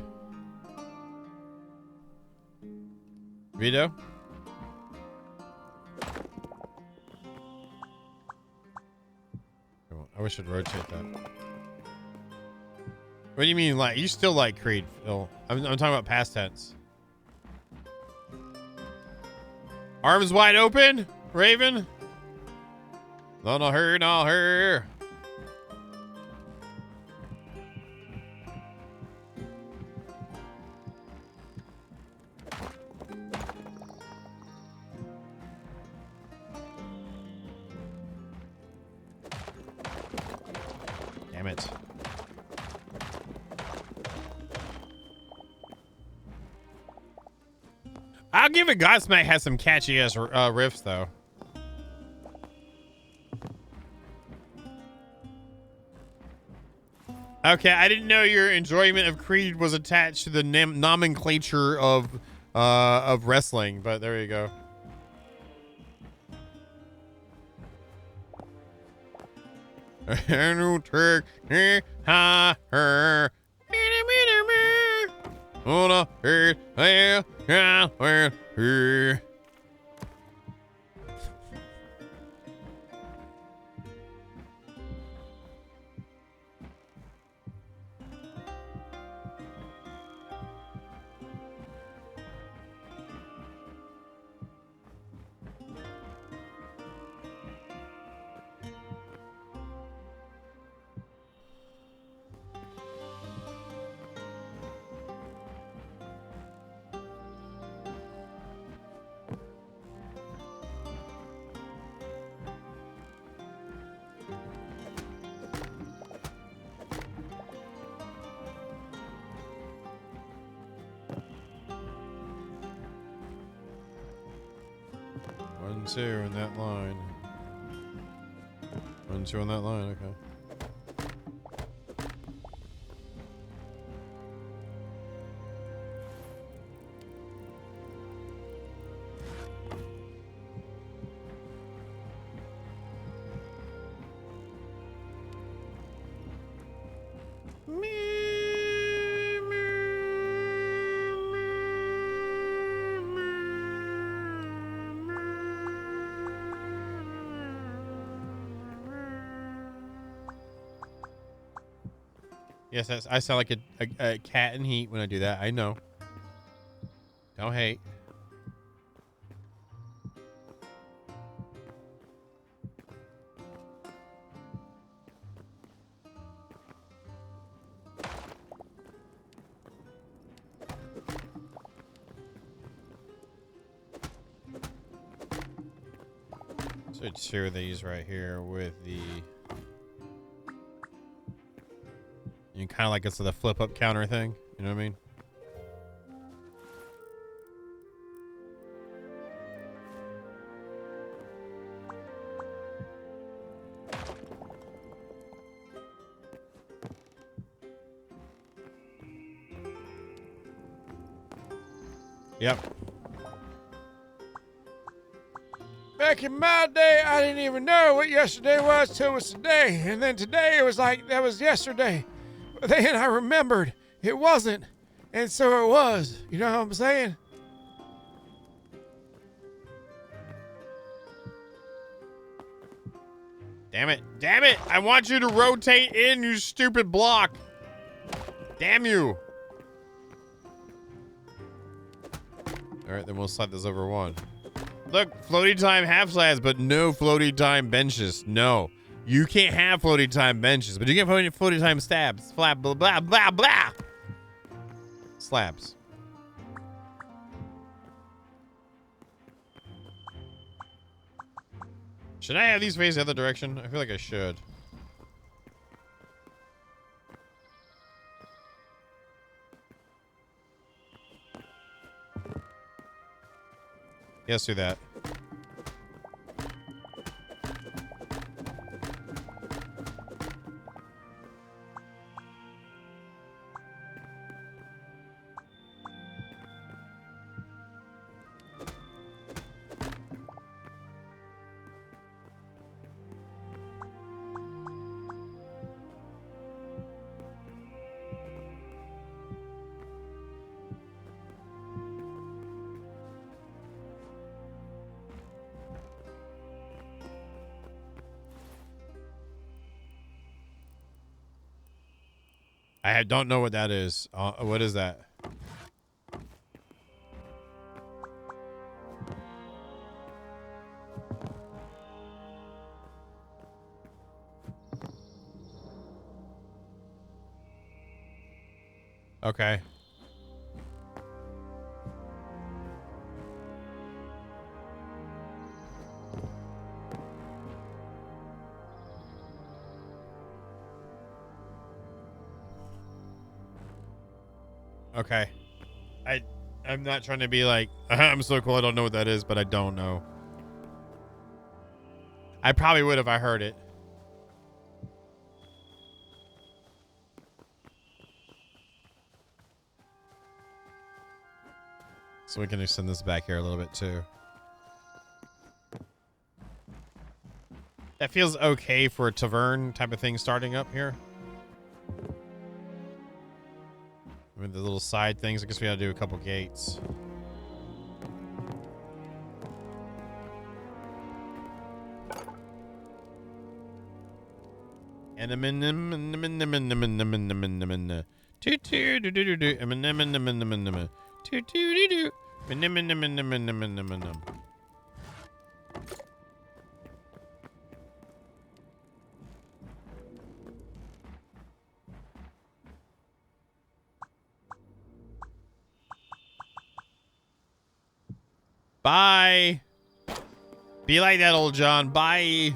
Vito? I wish I'd rotate that. What do you mean, like, you still like Creed, Phil? I'm talking about past tense. Arms wide open, Raven. Not her, not her. Damn it. I'll give it Godsmack has some catchy ass riffs though. Okay, I didn't know your enjoyment of Creed was attached to the nomenclature of wrestling, but there you go. One, two in that line. 1, 2 on that line, okay. Yes, I sound like a cat in heat when I do that. I know. Don't hate. So 2 of these right here with the... You kind of like it's the flip up counter thing. You know what I mean? Yep. Back in my day, I didn't even know what yesterday was till it was today. And then today it was like, that was yesterday. But then I remembered it wasn't. And so it was. You know what I'm saying? Damn it. Damn it. I want you to rotate in, you stupid block. Damn you. All right, then we'll slide this over 1. Look, floaty time half slabs, but no floaty time benches. No. You can't have floaty time benches, but you can have floaty time stabs. Flap, blah, blah, blah, blah. Slabs. Should I have these face the other direction? I feel like I should. Yes, do that. don't know what that is. What is that? Okay. Okay. I'm not trying to be like, I'm so cool I don't know what that is, but I don't know. I probably would if I heard it. So we can extend this back here a little bit too. That feels okay for a tavern type of thing starting up here. With the little side things, I guess we gotta do a couple gates. Bye. Be like that, old John. Bye.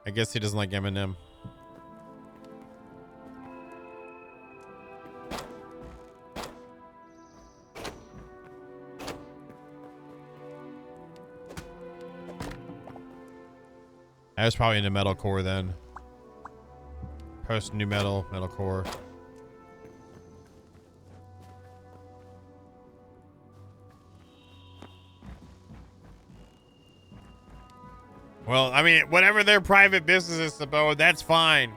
I guess he doesn't like Eminem. I was probably into metalcore then. Post new metal, metalcore. Well, I mean, whatever their private business is, Sabo, that's fine.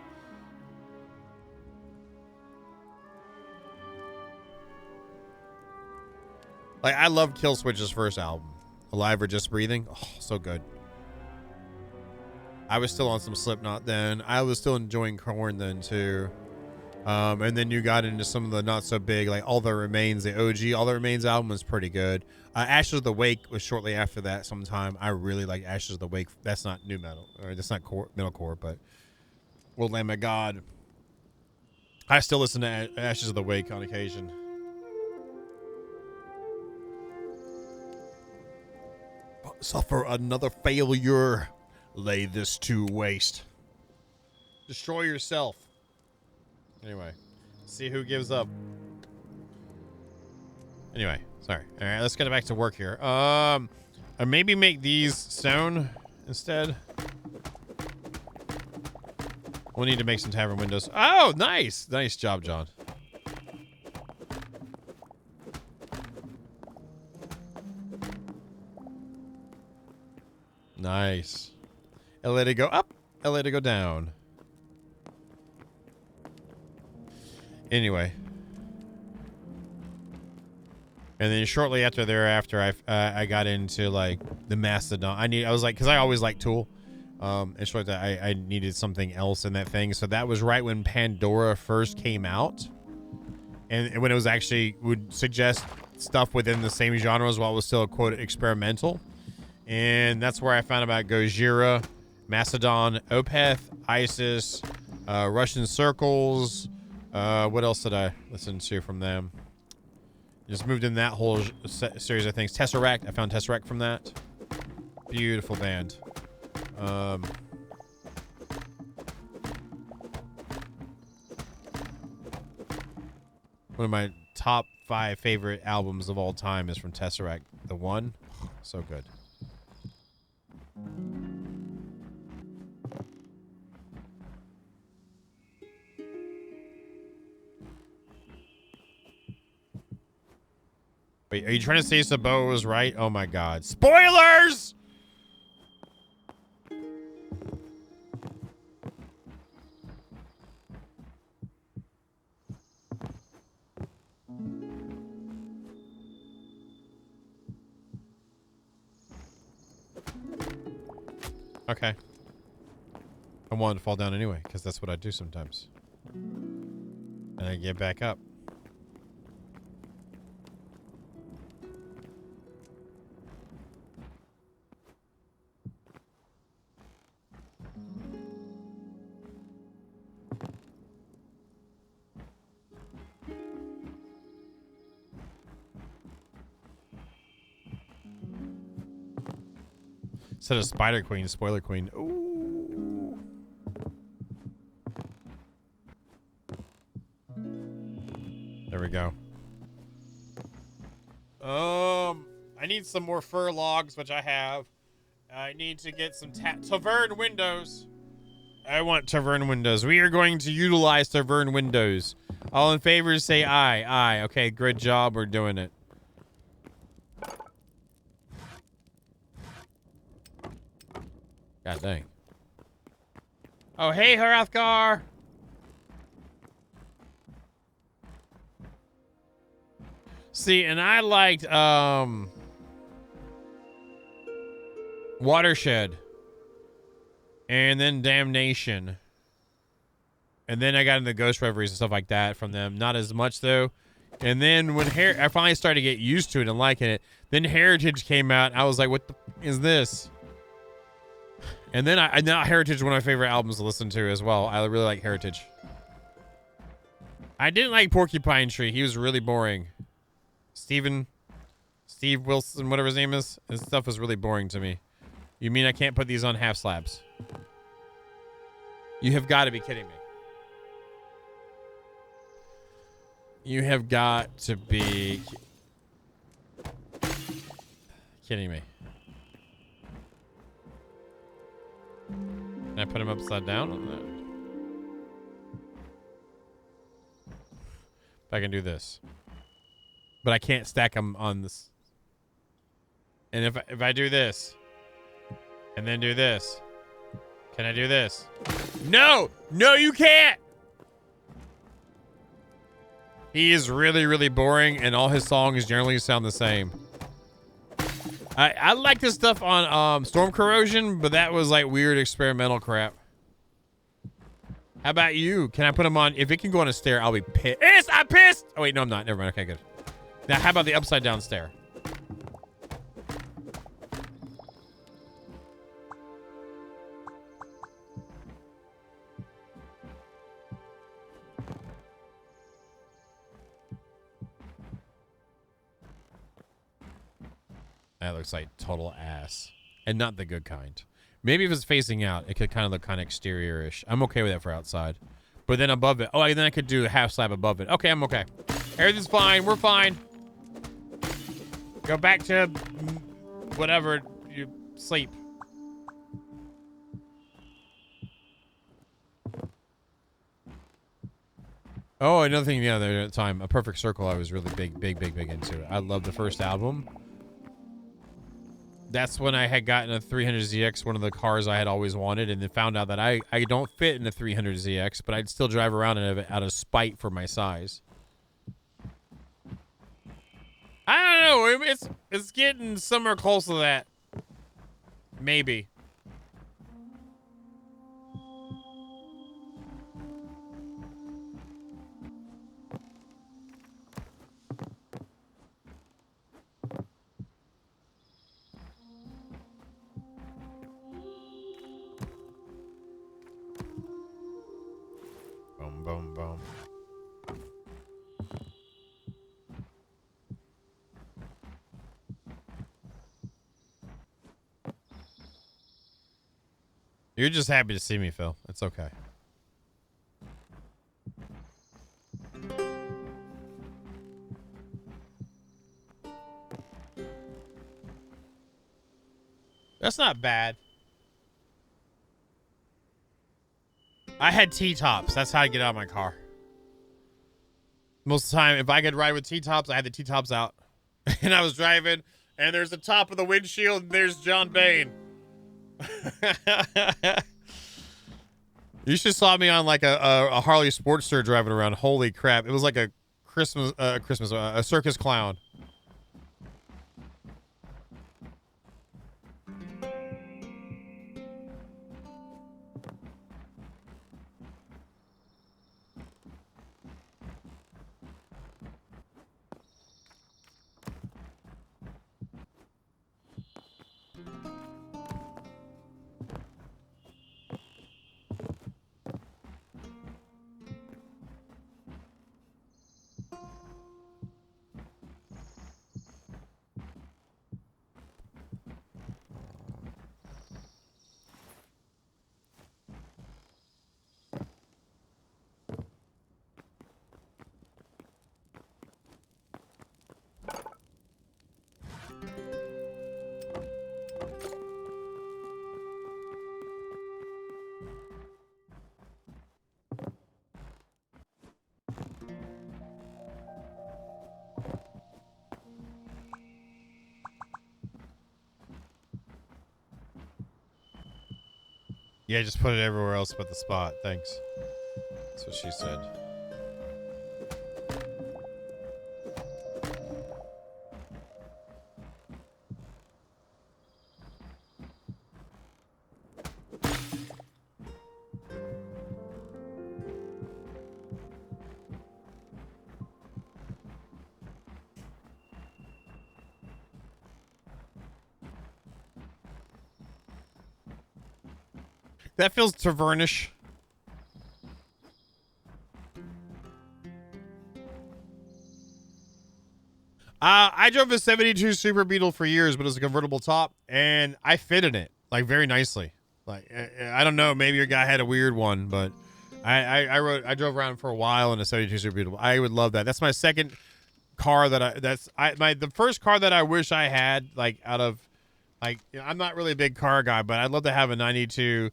Like, I loved Killswitch's first album, Alive or Just Breathing. Oh, so good. I was still on some Slipknot then. I was still enjoying Korn then too. And then you got into some of the not so big, like All That Remains, the OG All That Remains album was pretty good. Ashes of the Wake was shortly after that sometime. I really like Ashes of the Wake. That's not new metal, or that's not metalcore, but World Lamb of God. I still listen to Ashes of the Wake on occasion. Suffer another failure. Lay this to waste. Destroy yourself. Anyway, see who gives up. Anyway, sorry. All right, let's get back to work here. Maybe make these stone instead. We'll need to make some tavern windows. Oh, nice. Nice job, John. Nice. LA to go up, LA to go down. Anyway. And then shortly after thereafter, I got into like the Mastodon. I was like, because I always liked Tool. And shortly I needed something else in that thing. So that was right when Pandora first came out. And when it was actually would suggest stuff within the same genres while it was still, quote, experimental. And that's where I found about Gojira, Mastodon, Opeth, Isis, Russian Circles. What else did I listen to from them? Just moved in that whole series of things. Tesseract. I found Tesseract from that. Beautiful band. One of my top 5 favorite albums of all time is from Tesseract. The One. So good. Wait, are you trying to say Sabo was right? Oh my god. Spoilers! Okay. I wanted to fall down anyway, because that's what I do sometimes. And I get back up. Instead of Spider Queen, Spoiler Queen. Ooh. There we go. I need some more fur logs, which I have. I need to get some tavern windows. I want tavern windows. We are going to utilize tavern windows. All in favor, say aye. Aye. Okay, good job. We're doing it. God dang. Oh, hey, Harathgar. See, and I liked Watershed. And then Damnation. And then I got into Ghost Reveries and stuff like that from them. Not as much, though. And then when I finally started to get used to it and liking it, then Heritage came out. I was like, what the is this? And then now Heritage is one of my favorite albums to listen to as well. I really like Heritage. I didn't like Porcupine Tree. He was really boring. Steve Wilson, whatever his name is. His stuff was really boring to me. You mean I can't put these on half slabs? You have got to be kidding me. You have got to be kidding me. Can I put him upside down on that? If I can do this. But I can't stack them on this. And if I do this, and then do this, can I do this? No! No, you can't! He is really, really boring, and all his songs generally sound the same. I like this stuff on Storm Corrosion, but that was like weird experimental crap. How about you? Can I put him on? If it can go on a stair, I'll be pissed. I'm pissed! Oh, wait, no, I'm not. Never mind. Okay, good. Now, how about the upside down stair? That looks like total ass. And not the good kind. Maybe if it's facing out, it could kind of look kind of exterior-ish. I'm okay with that for outside. But then above it. Oh, and then I could do a half slab above it. Okay, I'm okay. Everything's fine. We're fine. Go back to whatever. You sleep. Oh, another thing the other time. A Perfect Circle I was really big into. I love the first album. That's when I had gotten a 300ZX, one of the cars I had always wanted, and then found out that I don't fit in a 300ZX, but I'd still drive around in it out of spite for my size. I don't know. It's getting somewhere close to that. Maybe. Boom, boom, boom. You're just happy to see me, Phil. It's okay. That's not bad. I had T-tops. That's how I get out of my car. Most of the time, if I could ride with T-tops, I had the T-tops out. And I was driving, and there's the top of the windshield, and there's John Bain. You should saw me on like a Harley Sportster driving around. Holy crap. It was like a a circus clown. Yeah, just put it everywhere else but the spot. Thanks. That's what she said. That feels tavernish. I drove a 72 Super Beetle for years, but it was a convertible top, and I fit in it like very nicely. Like I don't know, maybe your guy had a weird one, but I drove around for a while in a 72 Super Beetle. I would love that. That's my second car that the first car that I wish I had, like out of like, you know, I'm not really a big car guy, but I'd love to have a 92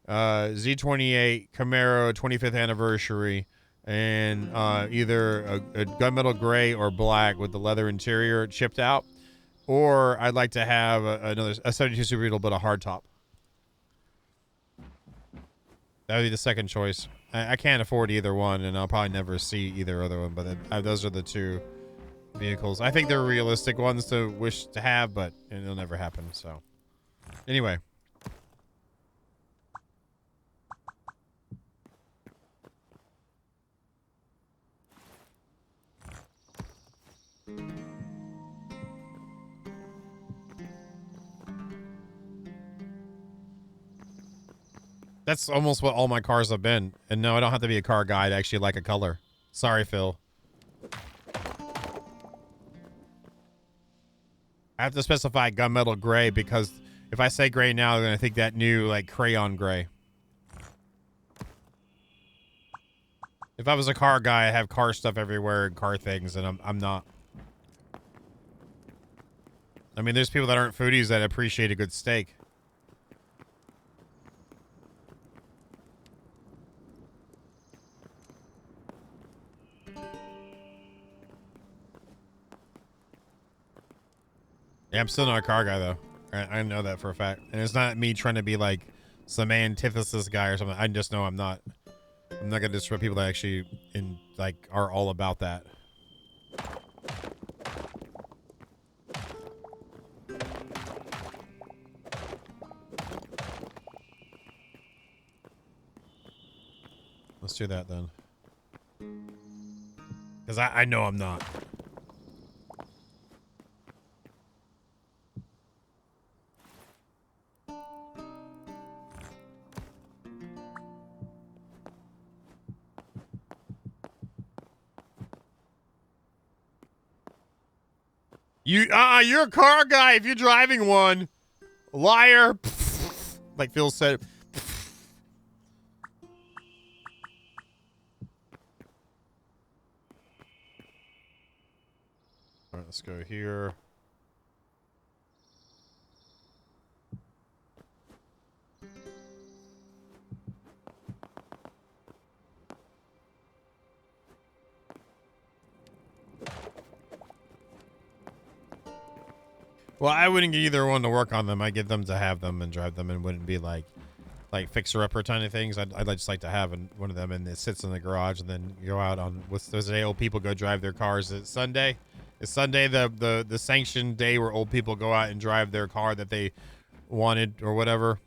Z28 Camaro 25th anniversary, and either a gunmetal gray or black with the leather interior chipped out, or I'd like to have a 72 Super Beetle but a hard top. That would be the second choice. I can't afford either one, and I'll probably never see either other one, but those are the two vehicles. I think they're realistic ones to wish to have, but it'll never happen. So anyway. That's almost what all my cars have been. And no, I don't have to be a car guy to actually like a color. Sorry, Phil. I have to specify gunmetal gray because if I say gray now, they're going to think that new, like, crayon gray. If I was a car guy, I'd have car stuff everywhere and car things, and I'm not. I mean, there's people that aren't foodies that appreciate a good steak. Yeah, I'm still not a car guy, though. I know that for a fact. And it's not me trying to be, like, some antithesis guy or something. I just know I'm not. I'm not going to disrupt people that actually, are all about that. Let's do that, then. Because I know I'm not. You're a car guy if you're driving one. Liar. Like Phil said. All right, let's go here. Well, I wouldn't get either one to work on them. I get them to have them and drive them, and wouldn't be like fixer-upper kind of things. I'd just like to have one of them, and it sits in the garage, and then you go out on what's those day old people go drive their cars. Is it Sunday? Is Sunday the sanctioned day where old people go out and drive their car that they wanted or whatever?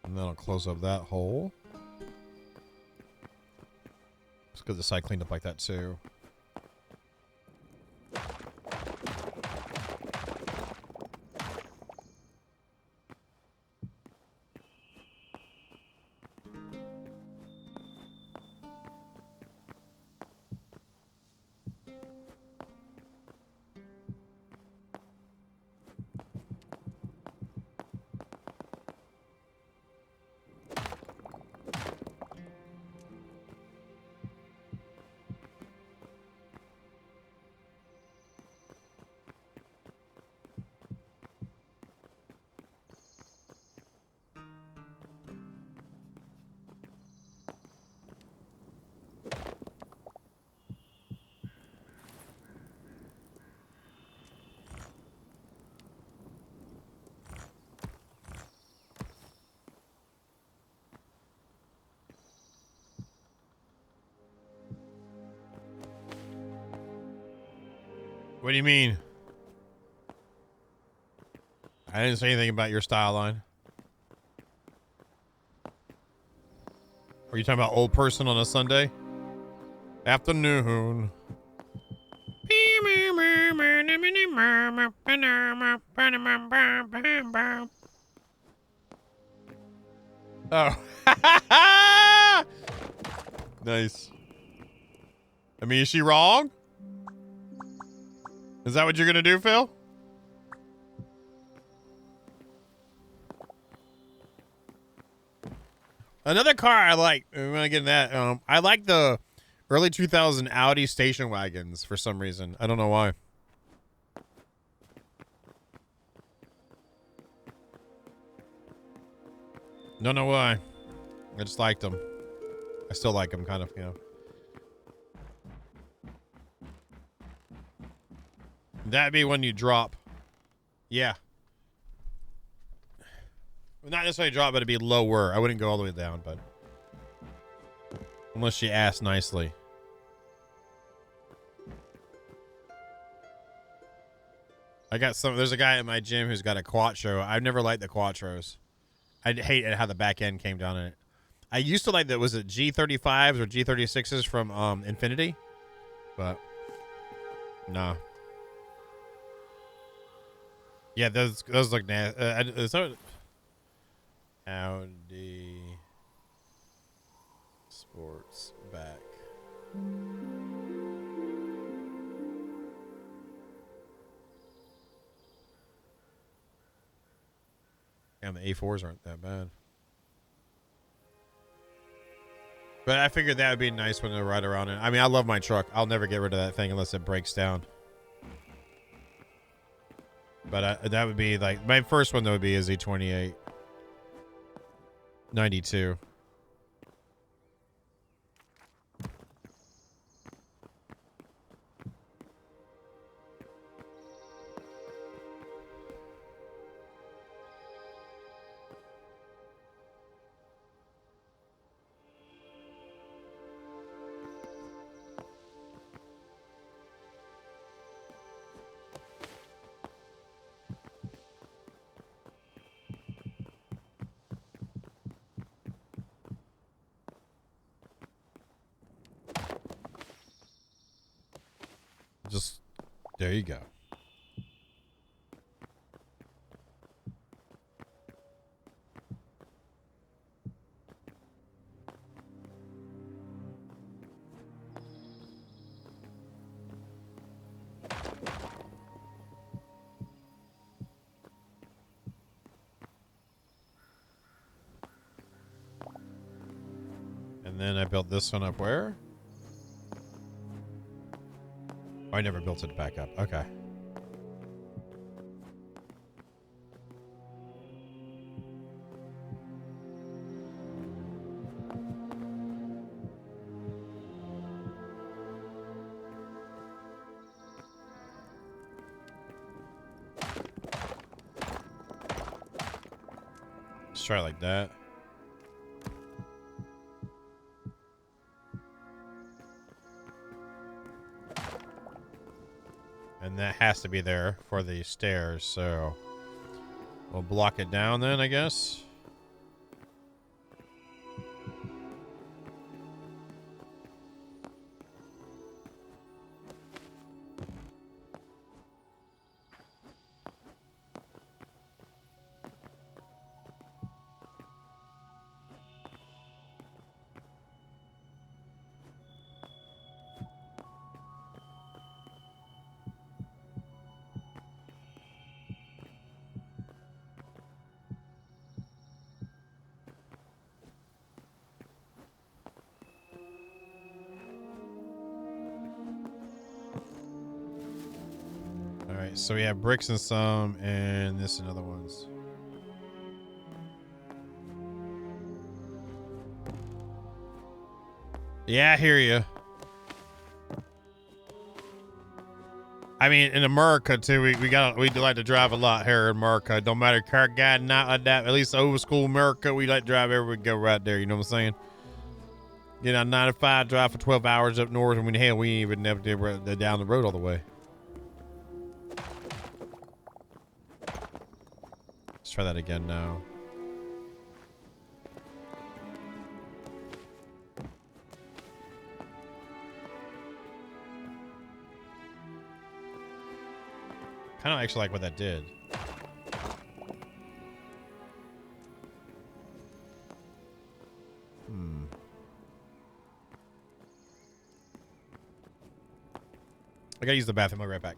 And then I'll close up that hole. Let's get the side cleaned up like that too. What do you mean? I didn't say anything about your style line. Are you talking about old person on a Sunday afternoon? Oh. Nice. I mean, is she wrong? Is that what you're gonna do, Phil? Another car I like, when I get in that, I like the early 2000 Audi station wagons for some reason. I don't know why. Don't know why. I just liked them. I still like them, kind of, you know. That'd be when you drop. Yeah. Not necessarily drop, but it'd be lower. I wouldn't go all the way down, but unless she asked nicely. I got some. There's a guy at my gym who's got a Quattro. I've never liked the Quattros. I hate how the back end came down in it. I used to like that. Was it G35s or G36s from Infinity? But no. Yeah, those look nasty. So Audi Sports back. And the A4s aren't that bad. But I figured that would be nice when they ride around it. I mean, I love my truck. I'll never get rid of that thing unless it breaks down. But that would be like, my first one, though, would be a Z28. 92. Just, there you go. And then I built this one up where? I never built it back up. Okay. Let's try it like that. And that has to be there for the stairs, so we'll block it down then, I guess. So we have bricks and some, and this and other ones. Yeah, I hear you. I mean, in America too, we like to drive a lot here in America. Don't matter car guy, not like that. At least old school America, we like to drive everywhere we go right there. You know what I'm saying? Get on 95, drive for 12 hours up north, and when hell, we ain't even never did down the road all the way. try that again now. I don't actually like what that did. I gotta use the bathroom. I'll be right back.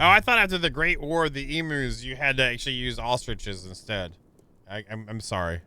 Oh, I thought after the Great War of the Emus, you had to actually use ostriches instead. I'm sorry.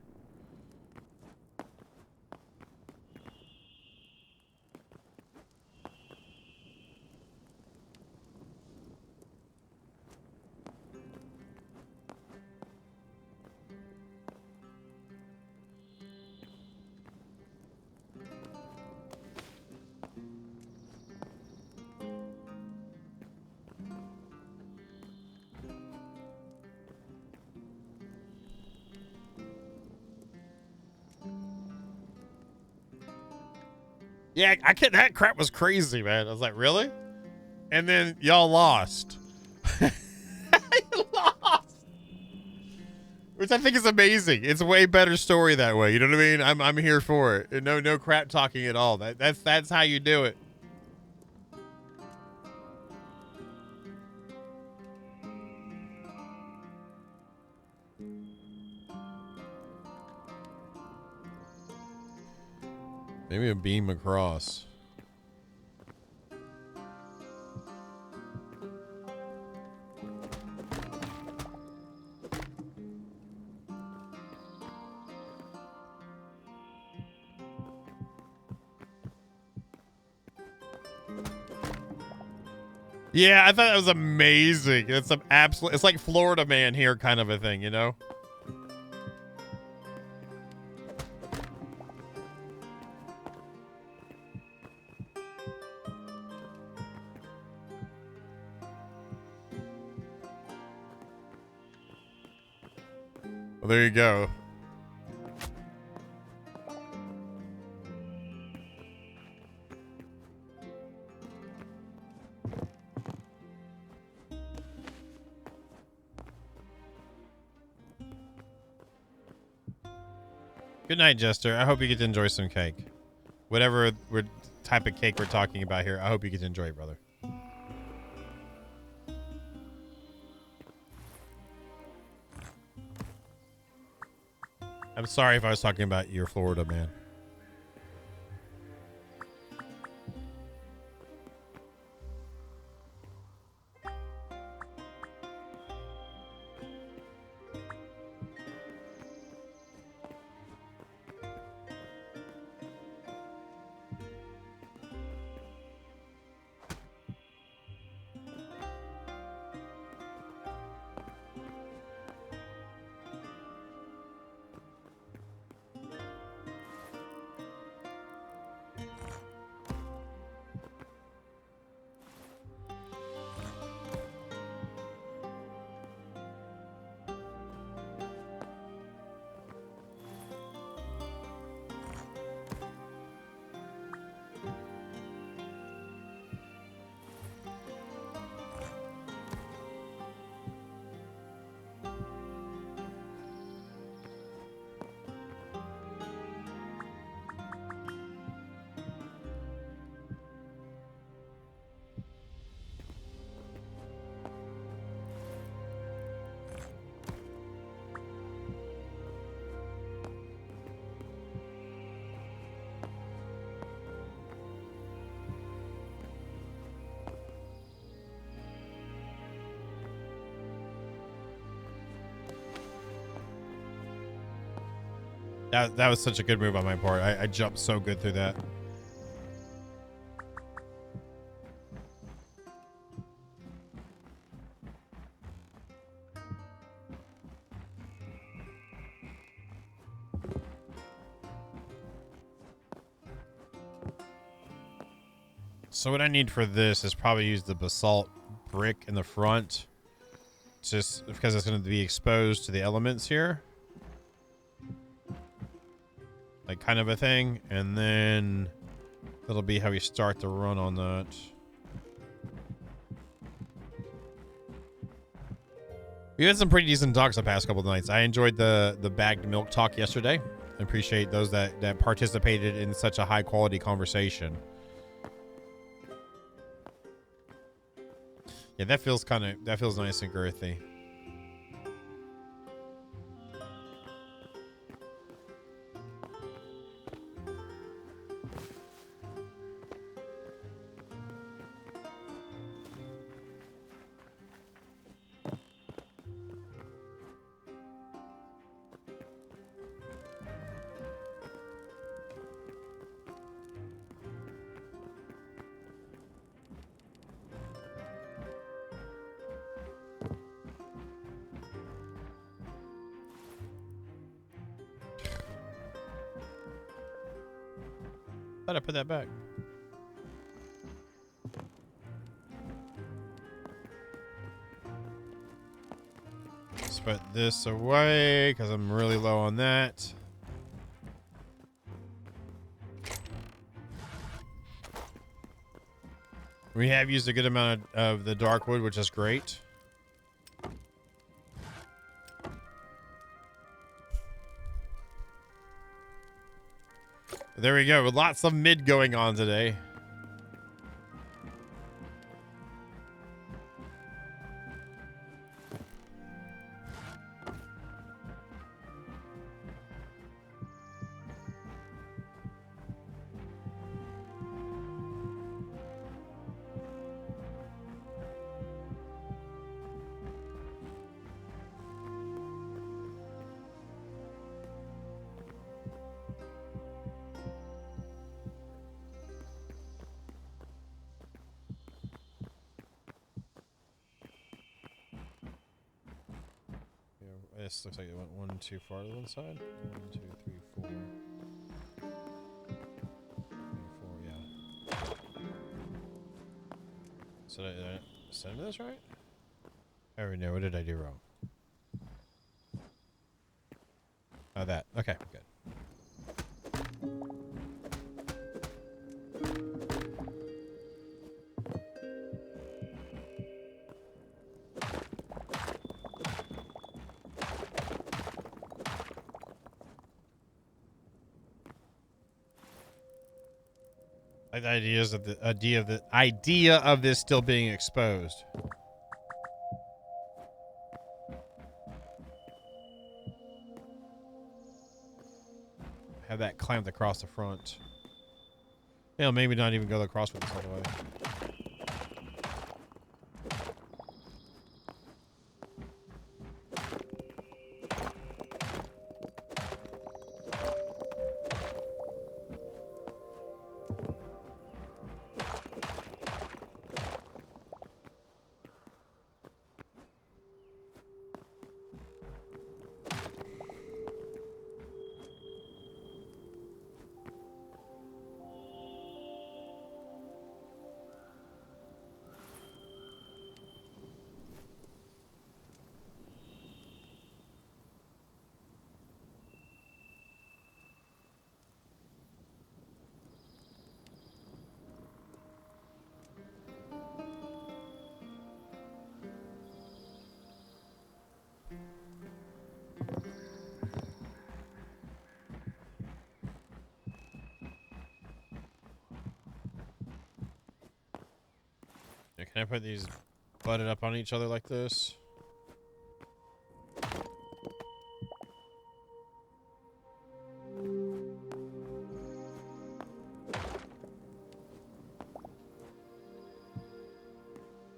Yeah, I can't. That crap was crazy, man. I was like, really? And then y'all lost. You lost. Which I think is amazing. It's a way better story that way. You know what I mean? I'm here for it. No crap talking at all. That's how you do it. Maybe a beam across. Yeah, I thought that was amazing. It's some absolute. It's like Florida Man here kind of a thing, you know? Well, there you go. Good night, Jester. I hope you get to enjoy some cake. Whatever type of cake we're talking about here, I hope you get to enjoy it, brother. I'm sorry if I was talking about your Florida man. That was such a good move on my part. I jumped so good through that. So what I need for this is probably use the basalt brick in the front, just because it's going to be exposed to the elements here, like kind of a thing, and then that'll be how we start the run on that. We had some pretty decent talks the past couple of nights. I enjoyed the bagged milk talk yesterday. I appreciate those that participated in such a high quality conversation. Yeah, that feels nice and girthy. Thought I put that back. Let's put this away because I'm really low on that. We have used a good amount of the dark wood, which is great. There we go. Lots of mid going on today. This looks like it went one too far to one side. 1, 2, 3, 4. 3, 4, yeah. So did I send this right? I already know. What did I do wrong? Oh, that. Okay, good. The idea of this still being exposed. Have that clamped across the front. You know, maybe not even go across with this all the way. Can I put these butted up on each other like this?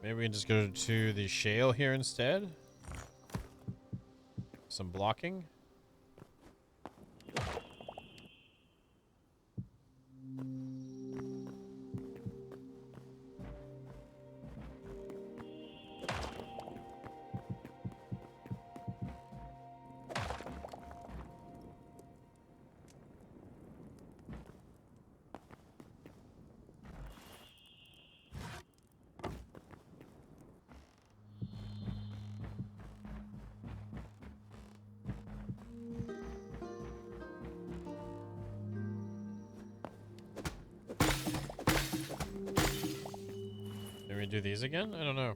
Maybe we can just go to the shale here instead. Some blocking. do these again? I don't know.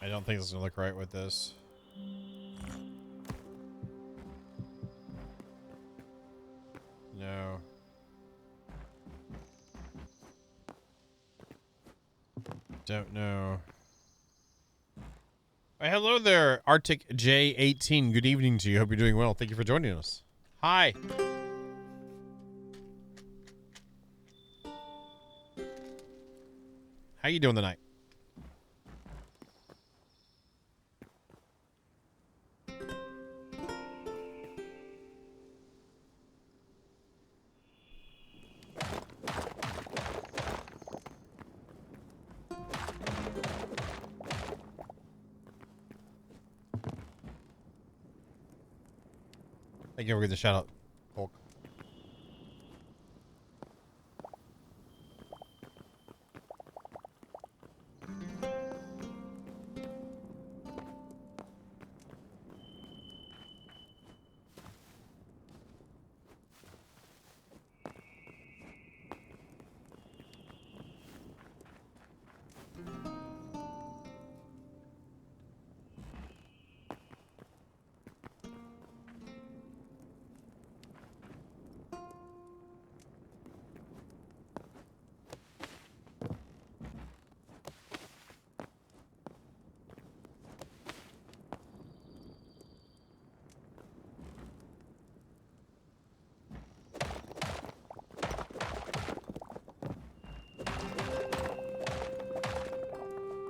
I don't think this is gonna look right with this. No. Don't know. Hello there, Arctic J18. Good evening to you. Hope you're doing well. Thank you for joining us. Hi. How you doing tonight? Thank you for getting the shout out, Hulk.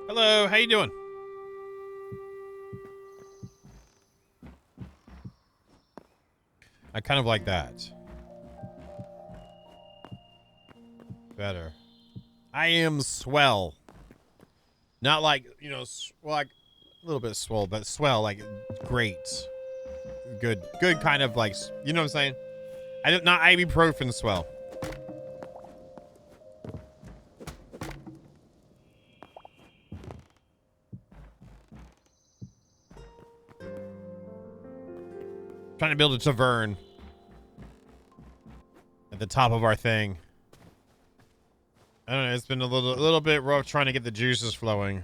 Hello, how you doing? I kind of like that. Better. I am swell. Not like, you know, well, like a little bit swell, but swell, like great. Good kind of like, you know what I'm saying? Not ibuprofen swell. Trying to build a tavern at the top of our thing. I don't know. It's been a little bit rough trying to get the juices flowing.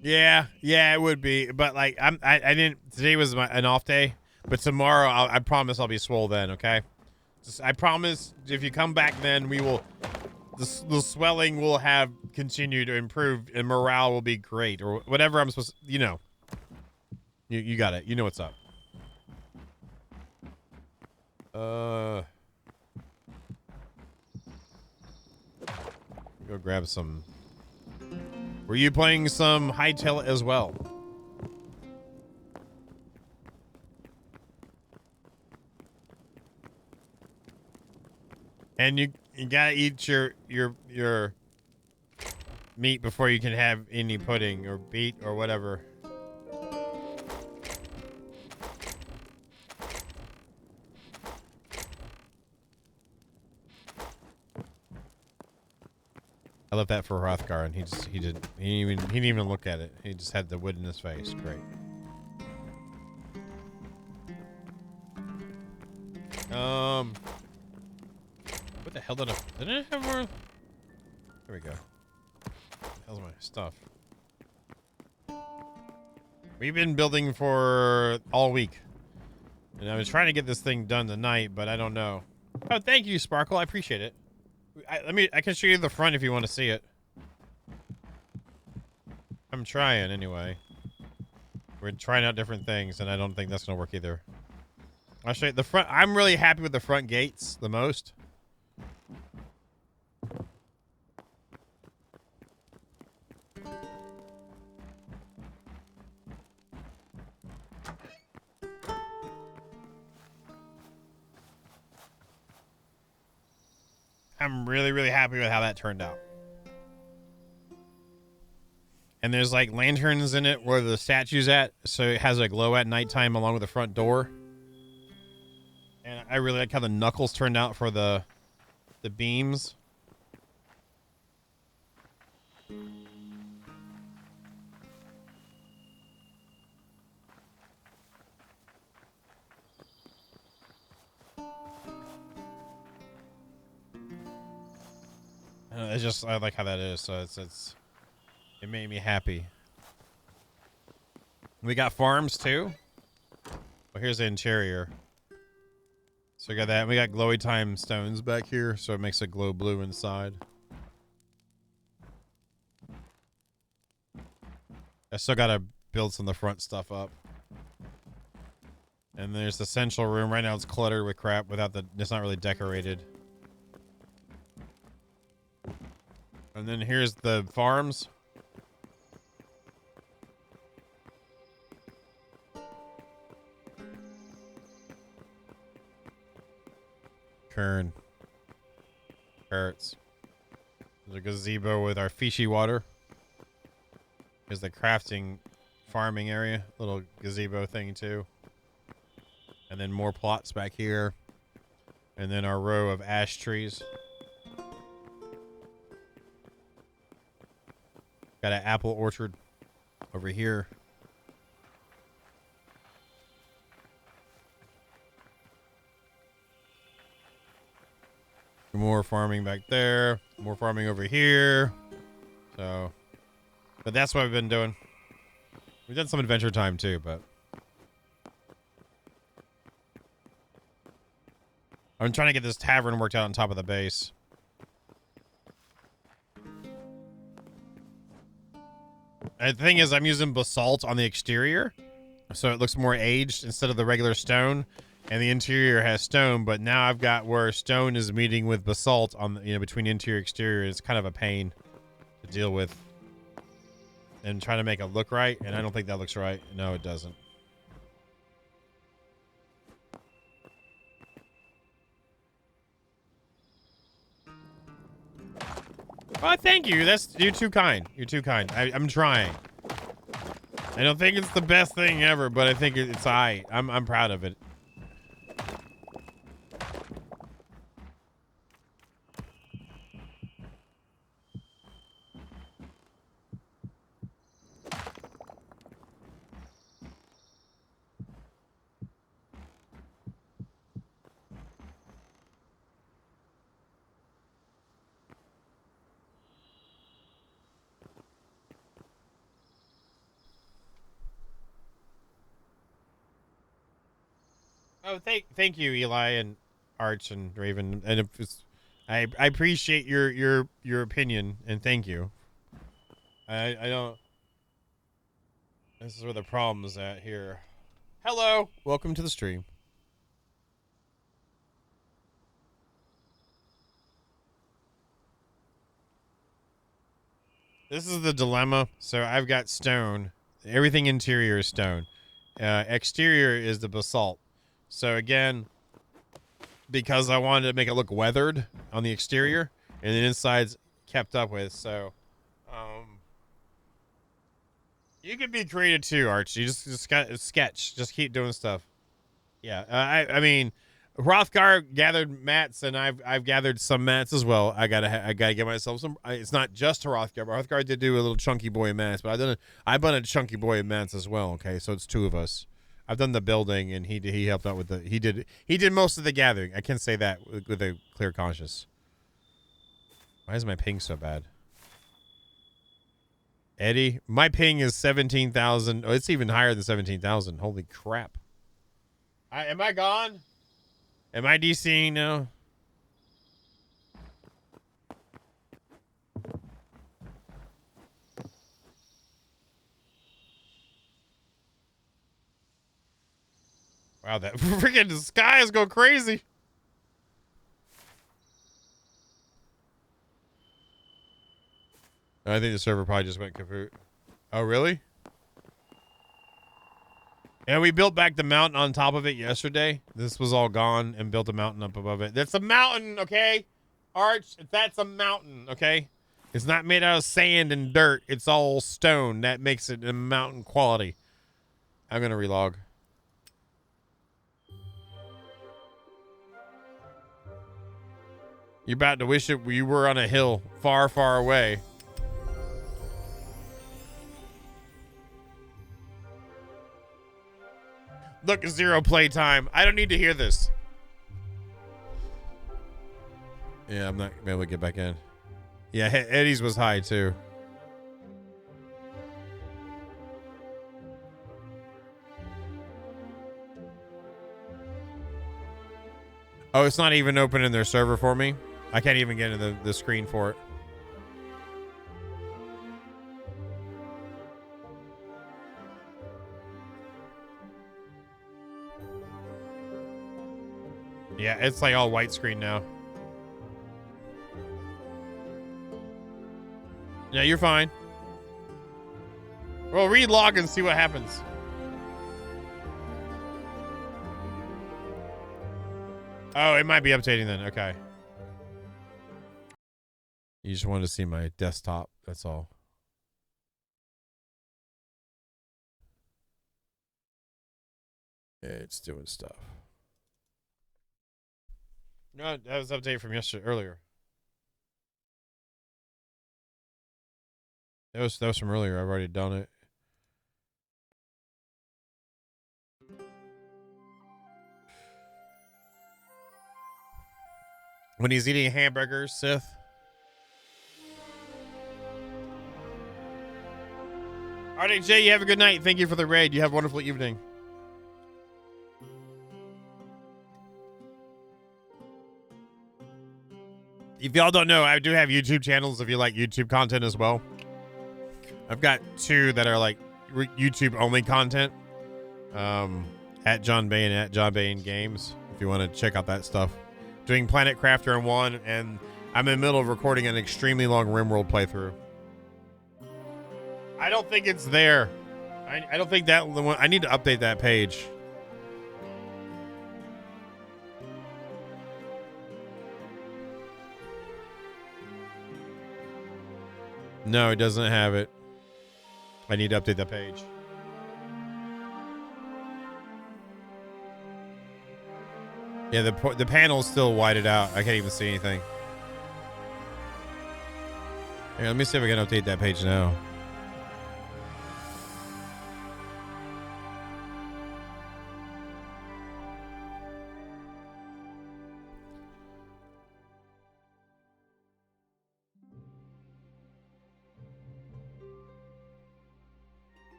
Yeah, it would be. But like, I didn't. Today was an off day, but tomorrow I promise I'll be swole then. Okay, I promise. If you come back, then we will. The swelling will have continued to improve and morale will be great or whatever I'm supposed to, you know. You got it. You know what's up. Go grab some. Were you playing some Hytale as well? And you gotta eat your meat before you can have any pudding or beet or whatever. I left that for Hrothgar, and he didn't even look at it. He just had the wood in his face. Great. What the hell did I have more? There we go. How's my stuff? We've been building for all week, and I was trying to get this thing done tonight, but I don't know. Oh, thank you, Sparkle. I appreciate it. I can show you the front if you want to see it. I'm trying anyway. We're trying out different things, and I don't think that's gonna work either. I'll show you the front. I'm really happy with the front gates the most. I'm really, really happy with how that turned out. And there's like lanterns in it where the statue's at, so it has a glow at nighttime along with the front door. And I really like how the knuckles turned out for the beams. I like how that is, so it made me happy. We got farms too. Well, here's the interior. So we got that. We got glowy time stones back here, so it makes it glow blue inside. I still gotta build some of the front stuff up. And there's the central room. Right now it's cluttered with crap it's not really decorated. And then here's the farms. Carrots. There's a gazebo with our fishy water. Here's the crafting farming area. Little gazebo thing too. And then more plots back here. And then our row of ash trees. Got an apple orchard over here. More farming back there. More farming over here. So, but that's what I've been doing. We've done some Adventure Time too, but I'm trying to get this tavern worked out on top of the base. And the thing is, I'm using basalt on the exterior, so it looks more aged instead of the regular stone. And the interior has stone, but now I've got where stone is meeting with basalt on the, between interior and exterior. It's kind of a pain to deal with. And trying to make it look right, and I don't think that looks right. No, it doesn't. Oh, thank you. You're too kind. You're too kind. I'm trying. I don't think it's the best thing ever, but I think it's alright. I'm proud of it. Oh, thank you, Eli and Arch and Raven. And if it's, I appreciate your opinion, and thank you. I don't. This is where the problem is at here. Hello, welcome to the stream. This is the dilemma. So I've got stone. Everything interior is stone. Exterior is the basalt. So again, because I wanted to make it look weathered on the exterior, and the inside's kept up with. So, you can be creative too, Arch. You just got sketch. Just keep doing stuff. Yeah, I mean, Hrothgar gathered mats, and I've gathered some mats as well. I gotta get myself some. It's not just Hrothgar, but Hrothgar did do a little chunky boy of mats, but I've done a chunky boy of mats as well. Okay, so it's two of us. I've done the building, and he helped out with he did most of the gathering. I can say that with a clear conscience. Why is my ping so bad? Eddie, my ping is 17,000. Oh, it's even higher than 17,000. Holy crap! Am I gone? Am I DCing now? Wow, that freaking sky is going crazy. I think the server probably just went kaput. Oh, really? And we built back the mountain on top of it yesterday. This was all gone and built a mountain up above it. That's a mountain, okay? Arch, that's a mountain, okay? It's not made out of sand and dirt. It's all stone. That makes it a mountain quality. I'm going to relog. You're about to wish it you were on a hill far, far away. Look, 0 play time. I don't need to hear this. Yeah, I'm not gonna be able to get back in. Yeah, Eddie's was high too. Oh, it's not even opening their server for me. I can't even get into the screen for it. Yeah, it's like all white screen now. Yeah, you're fine. Well, relog and see what happens. Oh, it might be updating then. Okay. You just wanted to see my desktop. That's all. Yeah, it's doing stuff. No, that was update from yesterday earlier. That was from earlier. I've already done it. When he's eating hamburgers, Sith. RDJ, you have a good night. Thank you for the raid. You have a wonderful evening. If y'all don't know, I do have YouTube channels if you like YouTube content as well. I've got 2 that are like YouTube only content. At John Bain and at John Bain Games. If you want to check out that stuff. Doing Planet Crafter in 1, and I'm in the middle of recording an extremely long RimWorld playthrough. I don't think it's there. I don't think that one. I need to update that page. No, it doesn't have it. I need to update that page. Yeah, the panel's still whited out. I can't even see anything. Here, let me see if I can update that page now.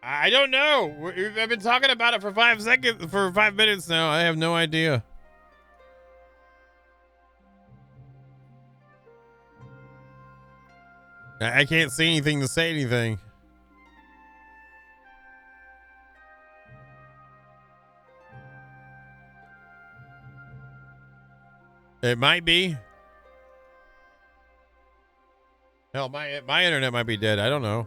I don't know. I've been talking about it for 5 seconds, for 5 minutes now. I have no idea. I can't see anything to say anything. It might be. Hell, my internet might be dead. I don't know.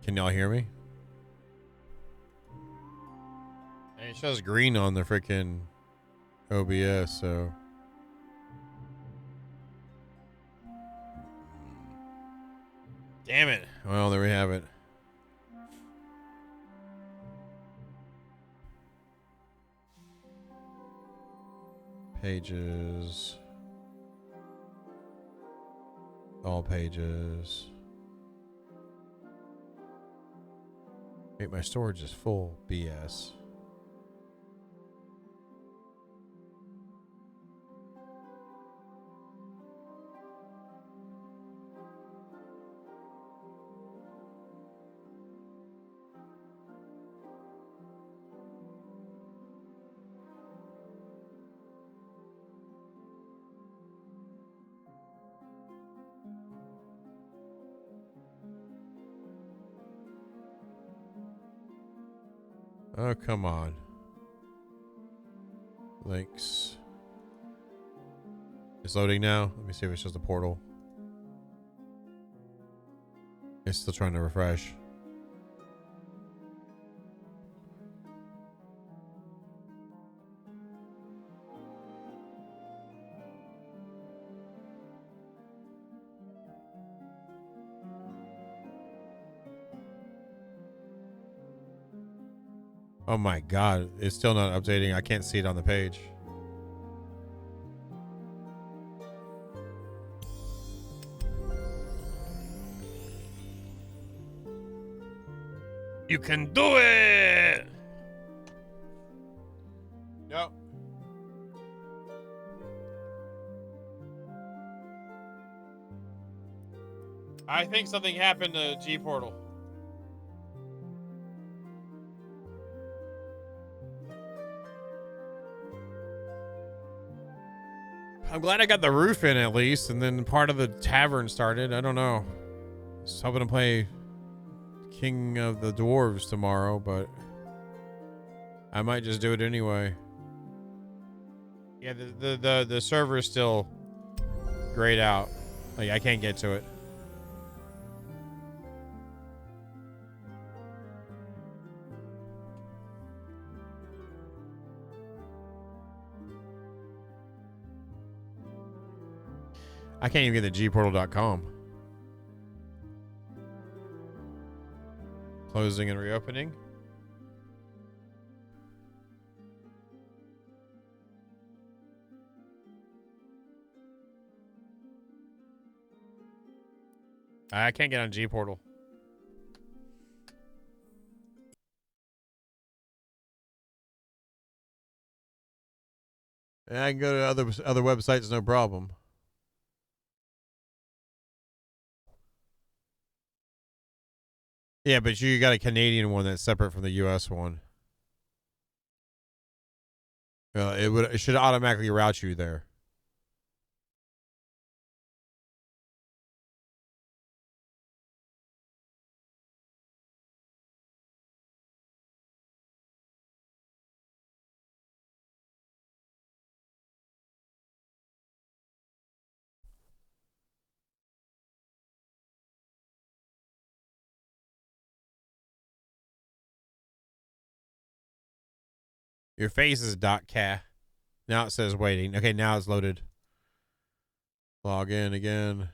Can y'all hear me? And it shows green on the freaking OBS, so. Damn it. Well, there we have it. Pages. All pages. Wait, my storage is full. BS. Oh, come on. Links. It's loading now. Let me see if it's just a portal. It's still trying to refresh. Oh my god, it's still not updating. I can't see it on the page. You can do it! Nope. I think something happened to G Portal. I'm glad I got the roof in at least, and then part of the tavern started. I don't know. I was hoping to play King of the Dwarves tomorrow, but I might just do it anyway. Yeah, the server is still grayed out. Like, I can't get to it. I can't even get to gportal.com. Closing and reopening. I can't get on G Portal. I can go to other websites, no problem. Yeah, but you got a Canadian one that's separate from the US one. It should automatically route you there. Your face is .ca. Now it says waiting. Okay, now it's loaded. Log in again.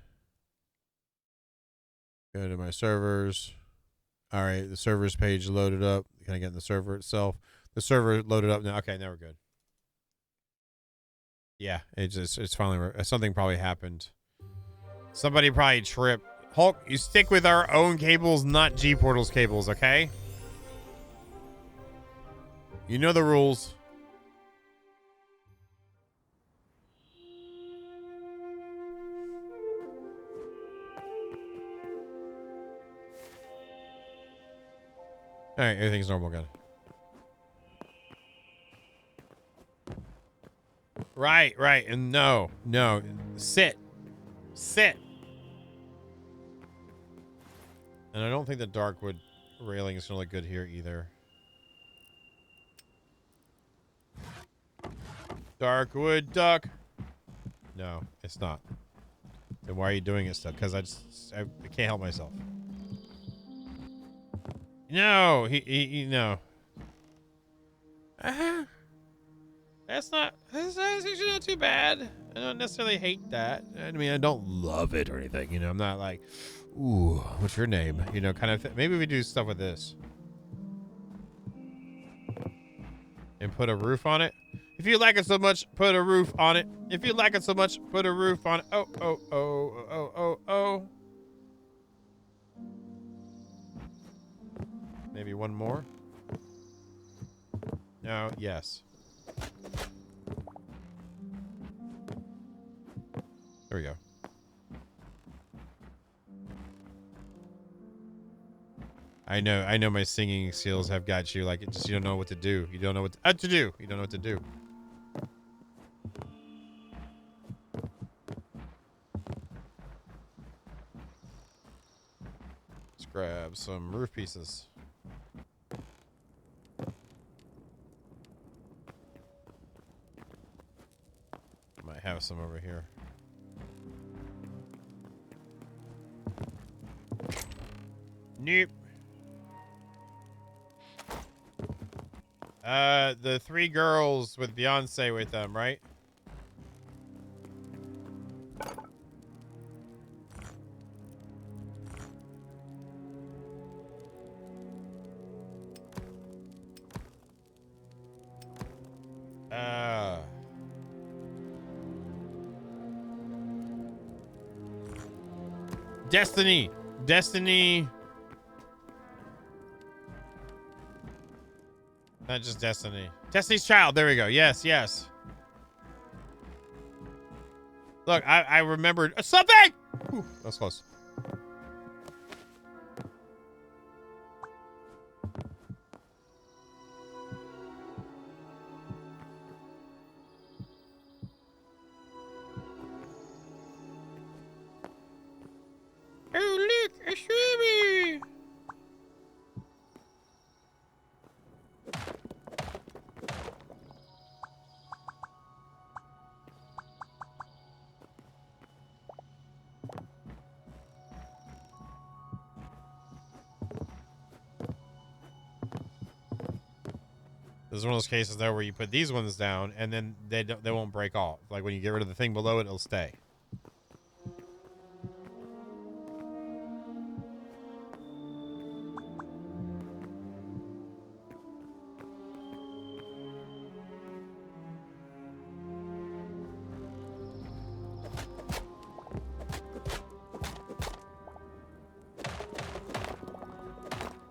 Go to my servers. All right, the servers page loaded up. Can I get in the server itself? The server loaded up now. Okay, now we're good. Yeah, it's finally something probably happened. Somebody probably tripped. Hulk, you stick with our own cables, not G Portal's cables, okay? You know the rules. All right, everything's normal again. Right, and no, sit. And I don't think the darkwood railing is gonna look good here either. Darkwood duck. No, it's not. Then why are you doing it stuff? Because I can't help myself. No, he no. That's actually not too bad. I don't necessarily hate that. I mean, I don't love it or anything. You know, I'm not like, ooh, what's your name? You know, kind of. Maybe we do stuff with this and put a roof on it. If you like it so much, put a roof on it. If you like it so much, put a roof on it. Oh. Maybe one more. No, yes. There we go. I know my singing skills have got you. Like, you don't know what to do. You don't know what to do. You don't know what to do. Let's grab some roof pieces. have some over here. Nope. The 3 girls with Beyonce with them, right? Destiny. Destiny. Not just Destiny. Destiny's Child. There we go. Yes, yes. Look, I remembered something! Whew, that was close. Oh, look, a swimmie! This is one of those cases though where you put these ones down and then they won't break off. Like when you get rid of the thing below it, it'll stay.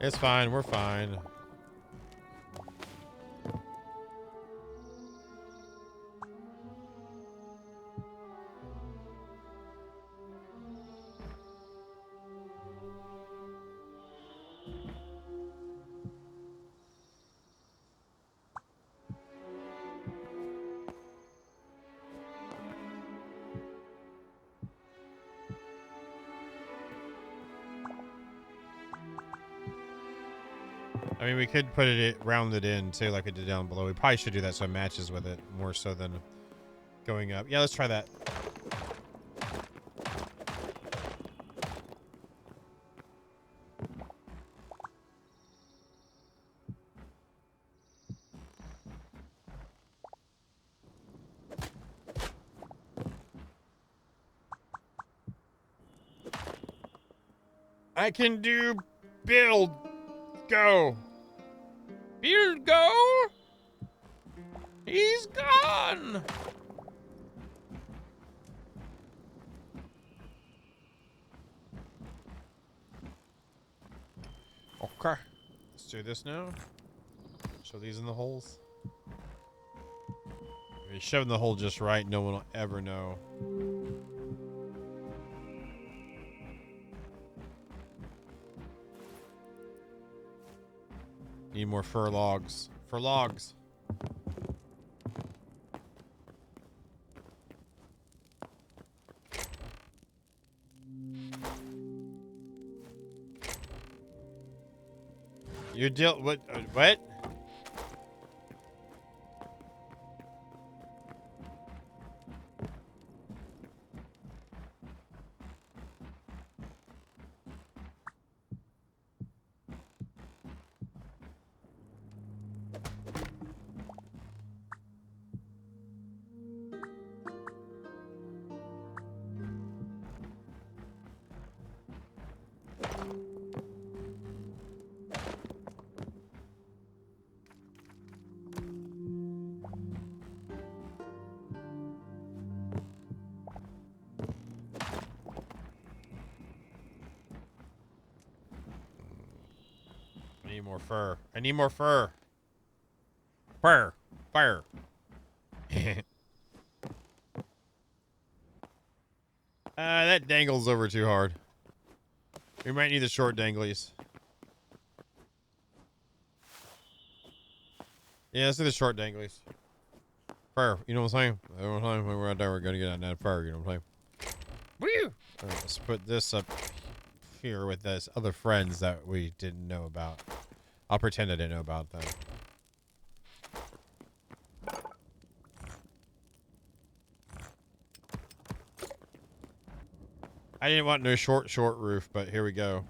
It's fine. We're fine. I mean, we could put it rounded in too, like it did down below. We probably should do that so it matches with it more so than going up. Yeah, let's try that. I can do build. Go. Build go. He's gone. Okay. Let's do this now. Show these in the holes. If you shove in the hole just right, no one will ever know. Need more fur logs. For logs. You deal what? What? I need more fur. I need more fur. Fur. Fire. That dangles over too hard. We might need the short danglies. Yeah, let's do the short danglies. Fur. You know what I'm saying? Every time we're out there, we're going to get on that fur. You know what I'm saying? Woo! All right, let's put this up here with this other friends that we didn't know about. I'll pretend I didn't know about them. I didn't want no short roof, but here we go.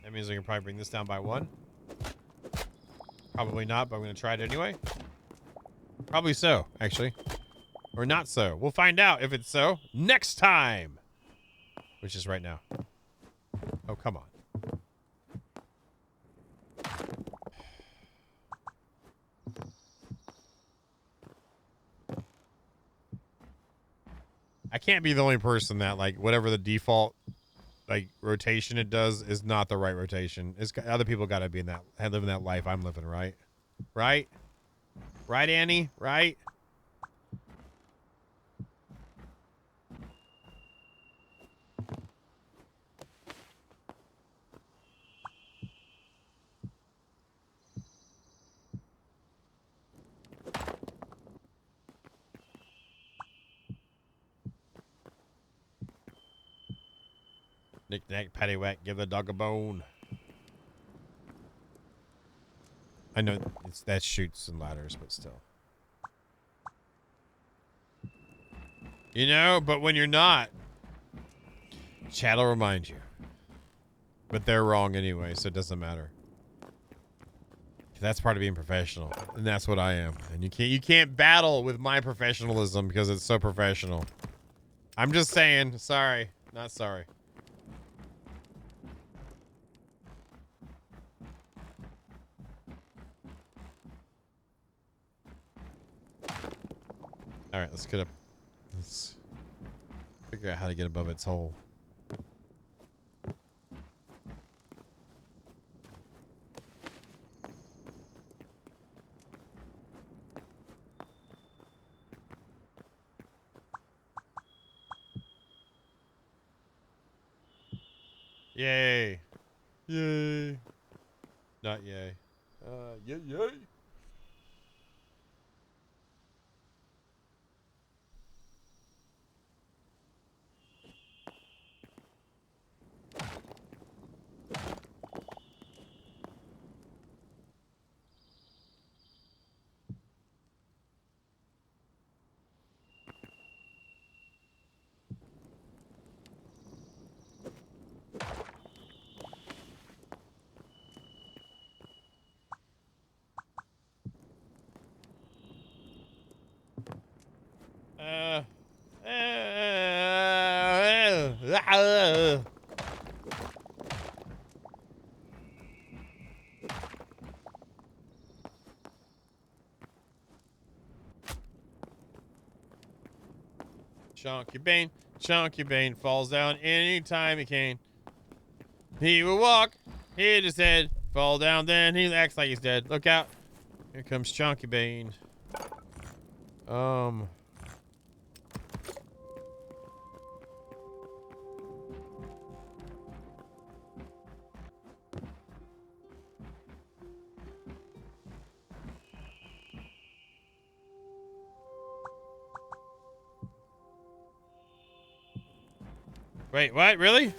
That means we can probably bring this down by 1. Probably not, but I'm going to try it anyway. Probably so, actually. Or not so. We'll find out if it's so next time. Which is right now. Oh, come on. I can't be the only person that, like, whatever the default, like, rotation it does is not the right rotation. Other people got to be in that, living that life I'm living, right? Right? Right, Annie? Right? Knick-knack, paddywhack, give the dog a bone. I know that shoots and ladders, but still. You know, but when you're not, chat will remind you. But they're wrong anyway, so it doesn't matter. That's part of being professional, and that's what I am. And you can't battle with my professionalism because it's so professional. I'm just saying, sorry, not sorry. All right, let's get up. Let's figure out how to get above its hole. Yay. Yay. Not yay. Yay, yay. Chunky Bane falls down anytime he can. He will walk, hit his head, fall down, then he acts like he's dead. Look out. Here comes Chunky Bane. Wait, what? Really?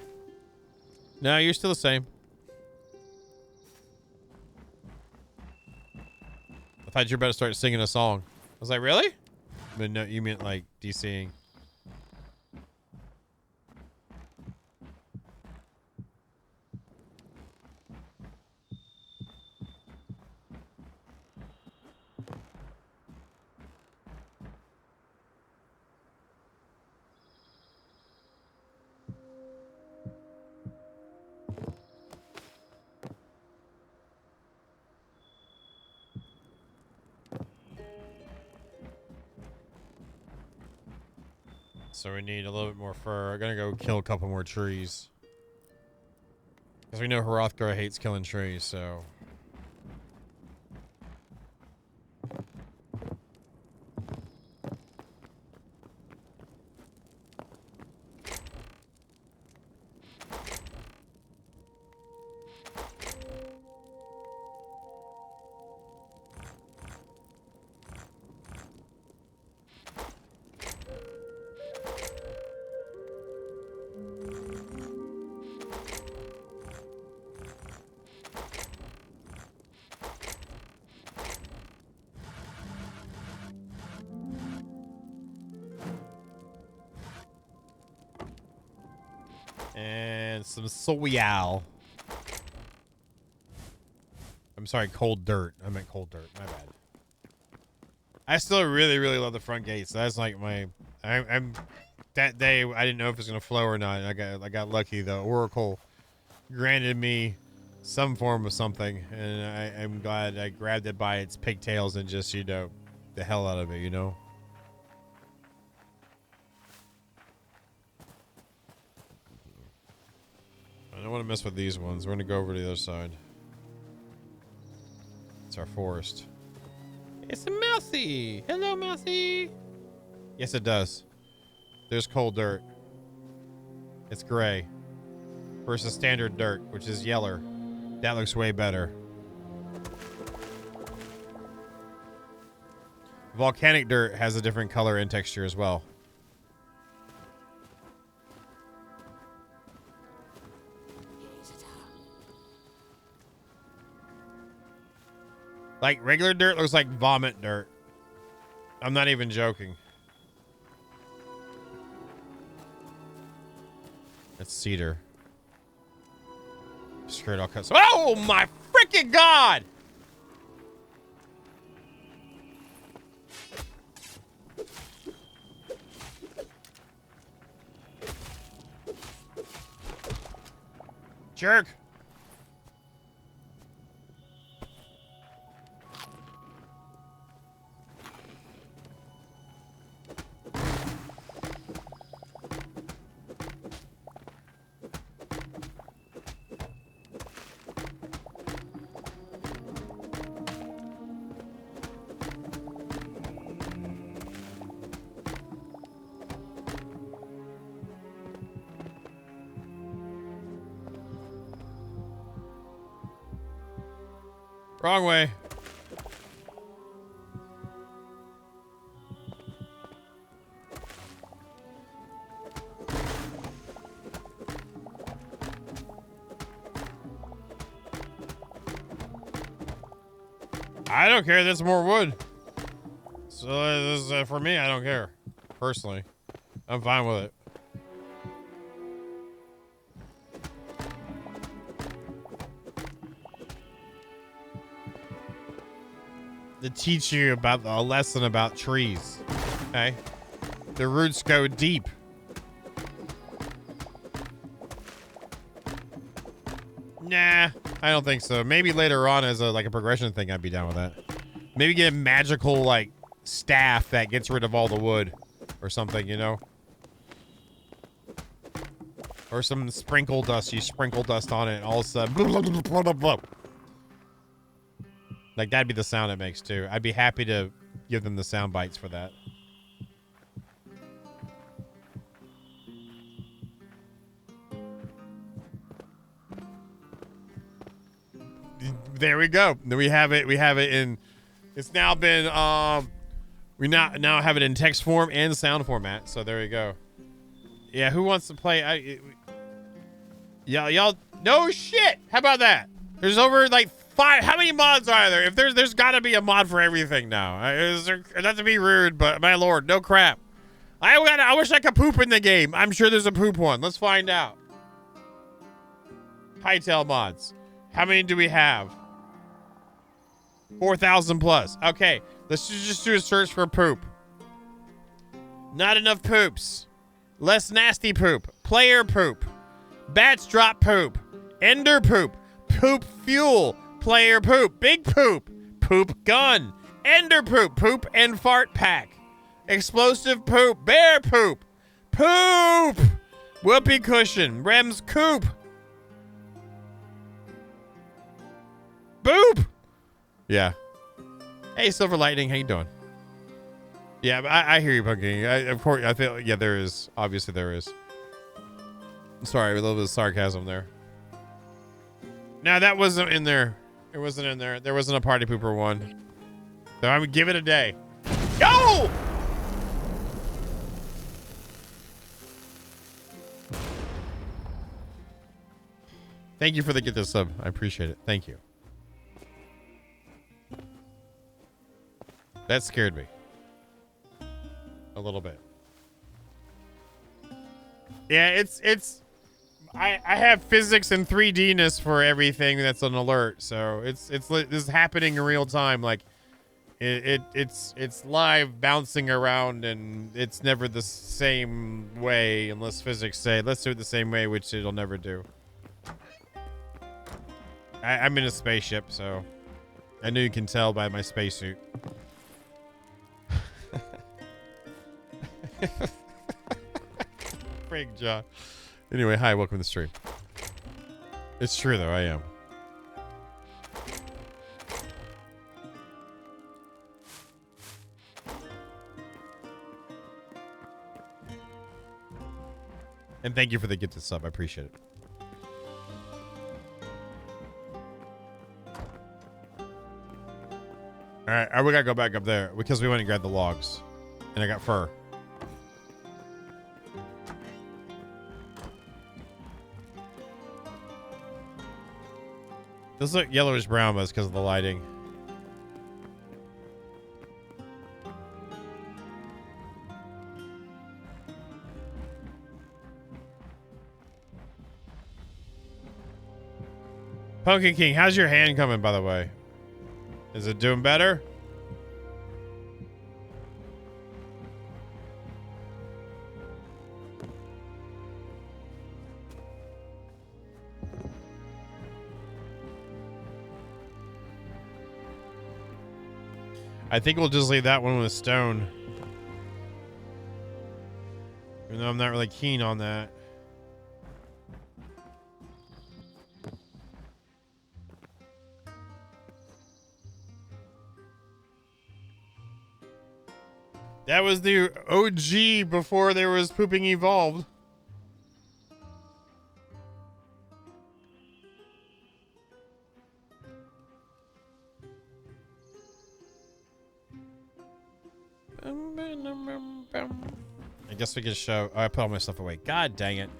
No, you're still the same. I thought you were about to start singing a song. I was like, really? But no, you meant like DCing. So we need a little bit more fur. I'm gonna go kill a couple more trees. Because we know Hrothgar hates killing trees, so... And some soil. I'm sorry, cold dirt. I meant cold dirt. My bad. I still really, really love the front gates. That's like my. I'm that day. I didn't know if it was gonna flow or not. I got lucky. The Oracle granted me some form of something, and I'm glad I grabbed it by its pigtails and just the hell out of it. I don't want to mess with these ones. We're gonna go over to the other side. It's our forest. It's a mousey. Hello, mousey. Yes, it does. There's cold dirt. It's gray. Versus standard dirt, which is yeller. That looks way better. Volcanic dirt has a different color and texture as well. Like, regular dirt looks like vomit dirt. I'm not even joking. It's cedar. Skirt all cuts. Oh my freaking god! Jerk. Wrong way. I don't care. There's more wood. So this is, for me, I don't care. Personally, I'm fine with it. To teach you about a lesson about trees. Okay? The roots go deep. Nah, I don't think so. Maybe later on as a progression thing, I'd be down with that. Maybe get a magical staff that gets rid of all the wood or something, Or some sprinkle dust. You sprinkle dust on it and all of a sudden blah, blah, blah. That'd be the sound it makes too. I'd be happy to give them the sound bites for that. There we go. We have it. We have it in. It's now been. We now have it in text form and sound format. So there you go. Yeah. Who wants to play? Y'all. No shit. How about that? There's over 5. How many mods are there? If there's got to be a mod for everything now. Not to be rude, but my lord, no crap. I wish I could poop in the game. I'm sure there's a poop one. Let's find out. Hytale mods. How many do we have? 4,000 plus. Okay, let's just do a search for poop. Not enough poops. Less nasty poop. Player poop. Bats drop poop. Ender poop. Poop fuel. Player poop. Big poop. Poop gun. Ender poop. Poop and fart pack. Explosive poop. Bear poop. Poop. Whoopee cushion. Rem's coop. Boop. Yeah. Hey, Silver Lightning, how you doing? Yeah, I hear you, Pumpkin. Of course, I feel. Yeah, there is. Obviously, there is. Sorry, a little bit of sarcasm there. No, that wasn't in there. It wasn't in there. There wasn't a party pooper one. So I would give it a day. Yo! Thank you for the get this sub. I appreciate it. Thank you. That scared me. A little bit. Yeah, it's I have physics and 3D-ness for everything that's an alert, so this is happening in real time. Like it's live bouncing around, and it's never the same way unless physics say let's do it the same way, which it'll never do. I'm in a spaceship, so I know you can tell by my spacesuit. Frank John. Anyway, hi, welcome to the stream. It's true though, I am. And thank you for the gifted sub. I appreciate it. All right, we gotta go back up there because we went and grabbed the logs, and I got fur. This look yellowish brown, but it's because of the lighting. Pumpkin King, how's your hand coming, by the way? Is it doing better? I think we'll just leave that one with stone. Even though I'm not really keen on that. That was the OG before there was pooping evolved. I guess we can show. Oh, I put all my stuff away. God dang it.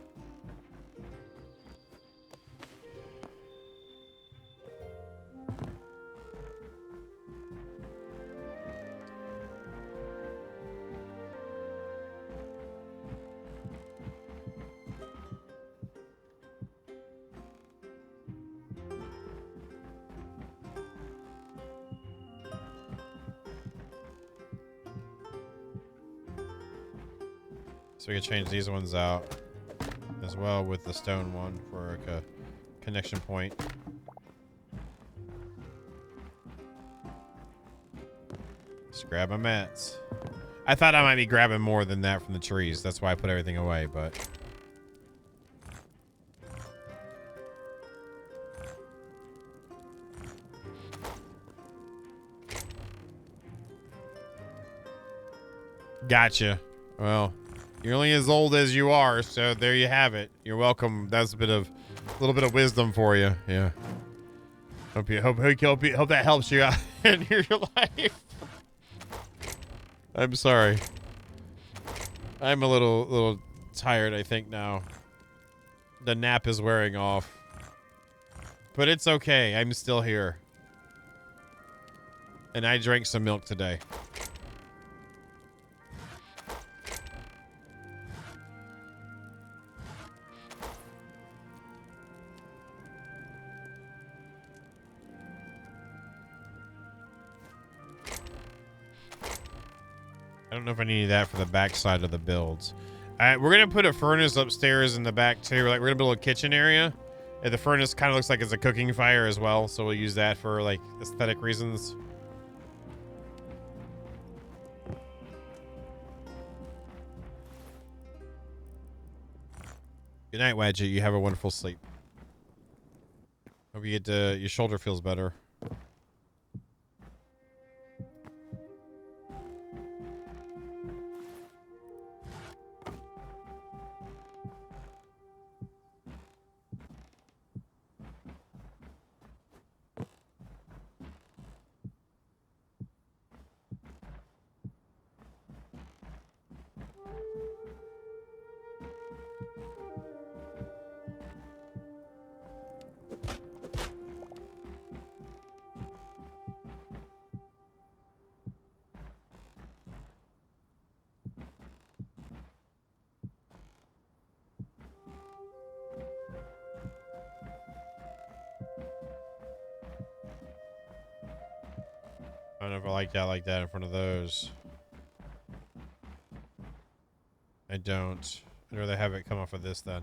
So we can change these ones out as well with the stone one for a connection point. Just grab my mats. I thought I might be grabbing more than that from the trees. That's why I put everything away, but... Gotcha. Well... You're only as old as you are, so there you have it. You're welcome. That's a little bit of wisdom for you. Yeah. Hope that helps you out in your life. I'm sorry. I'm a little tired, I think now. The nap is wearing off. But it's okay. I'm still here. And I drank some milk today. I don't know if I need that for the back side of the builds. We're going to put a furnace upstairs in the back too. Like, we're going to build a kitchen area. And the furnace kind of looks like it's a cooking fire as well. So we'll use that for like aesthetic reasons. Good night, Wadget. You have a wonderful sleep. Hope you get your shoulder feels better. don't know if I like that in front of those. I don't. I'd rather have it come off of this then.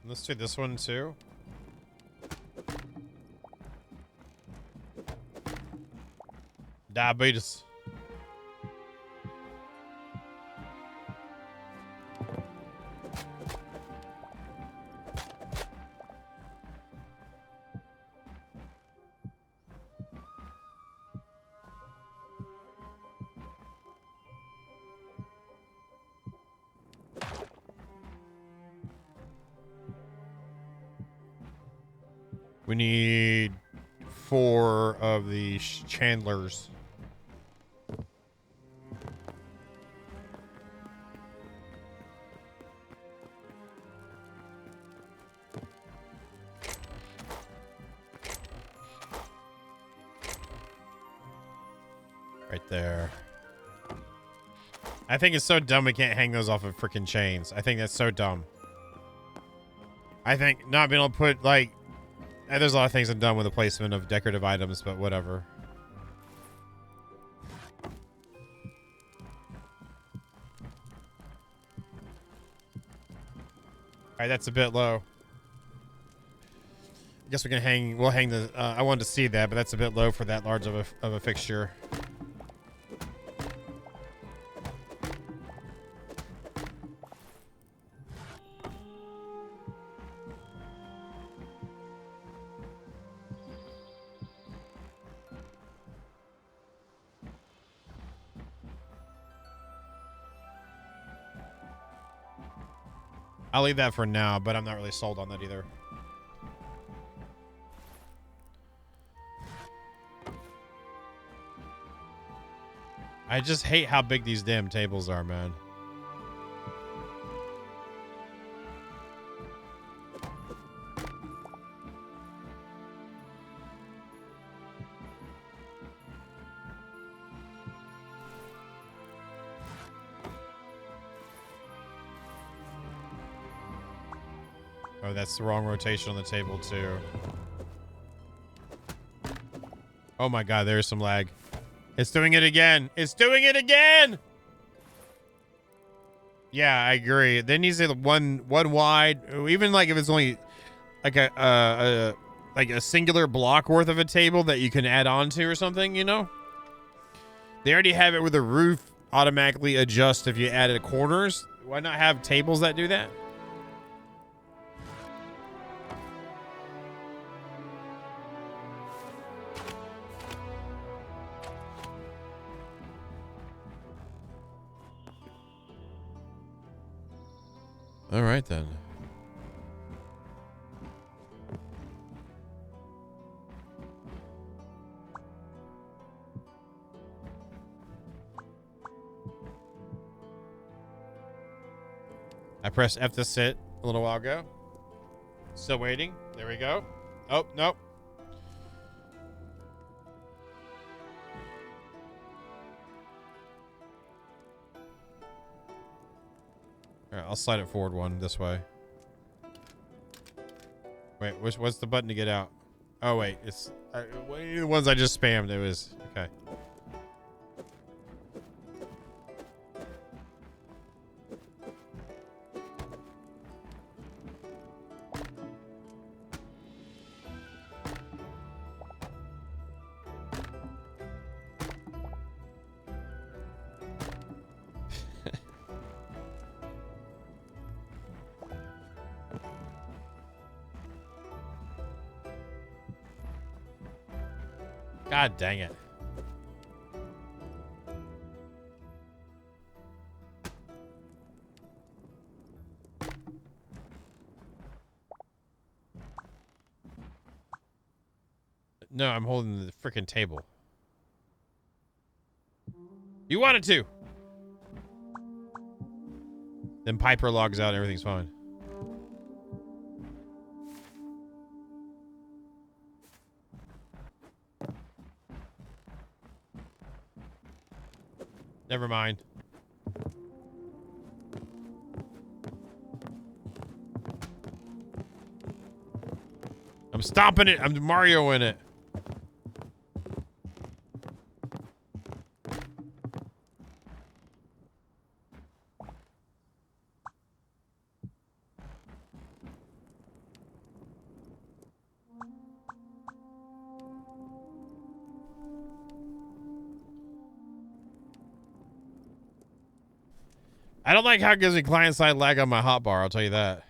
Let's do this one too. Diabetes. We need 4 of the Chandlers. Right there. I think it's so dumb we can't hang those off of freaking chains. I think that's so dumb. I think not being able to put, like... there's a lot of things I'm done with the placement of decorative items, but whatever. Alright, that's a bit low. I guess we can hang... we'll hang the... I wanted to see that, but that's a bit low for that large of a fixture. I'll leave that for now, but I'm not really sold on that either. I just hate how big these damn tables are, man. Oh, that's the wrong rotation on the table, too. Oh my god, there's some lag. It's doing it again. It's doing it again! Yeah, I agree. There needs to be one wide, even like if it's only like a singular block worth of a table that you can add on to or something, you know? They already have it where the roof automatically adjusts if you added corners. Why not have tables that do that? All right, then. I pressed F to sit a little while ago. Still waiting. There we go. Oh, nope. All right, I'll slide it forward one this way. Wait, what's the button to get out? Oh, wait. It's the ones I just spammed. It was... okay. God dang it. No, I'm holding the freaking table. You wanted to. Then Piper logs out and everything's fine. Never mind. I'm stomping it. I'm Mario in it. I don't like how it gives me client-side lag on my hotbar, I'll tell you that.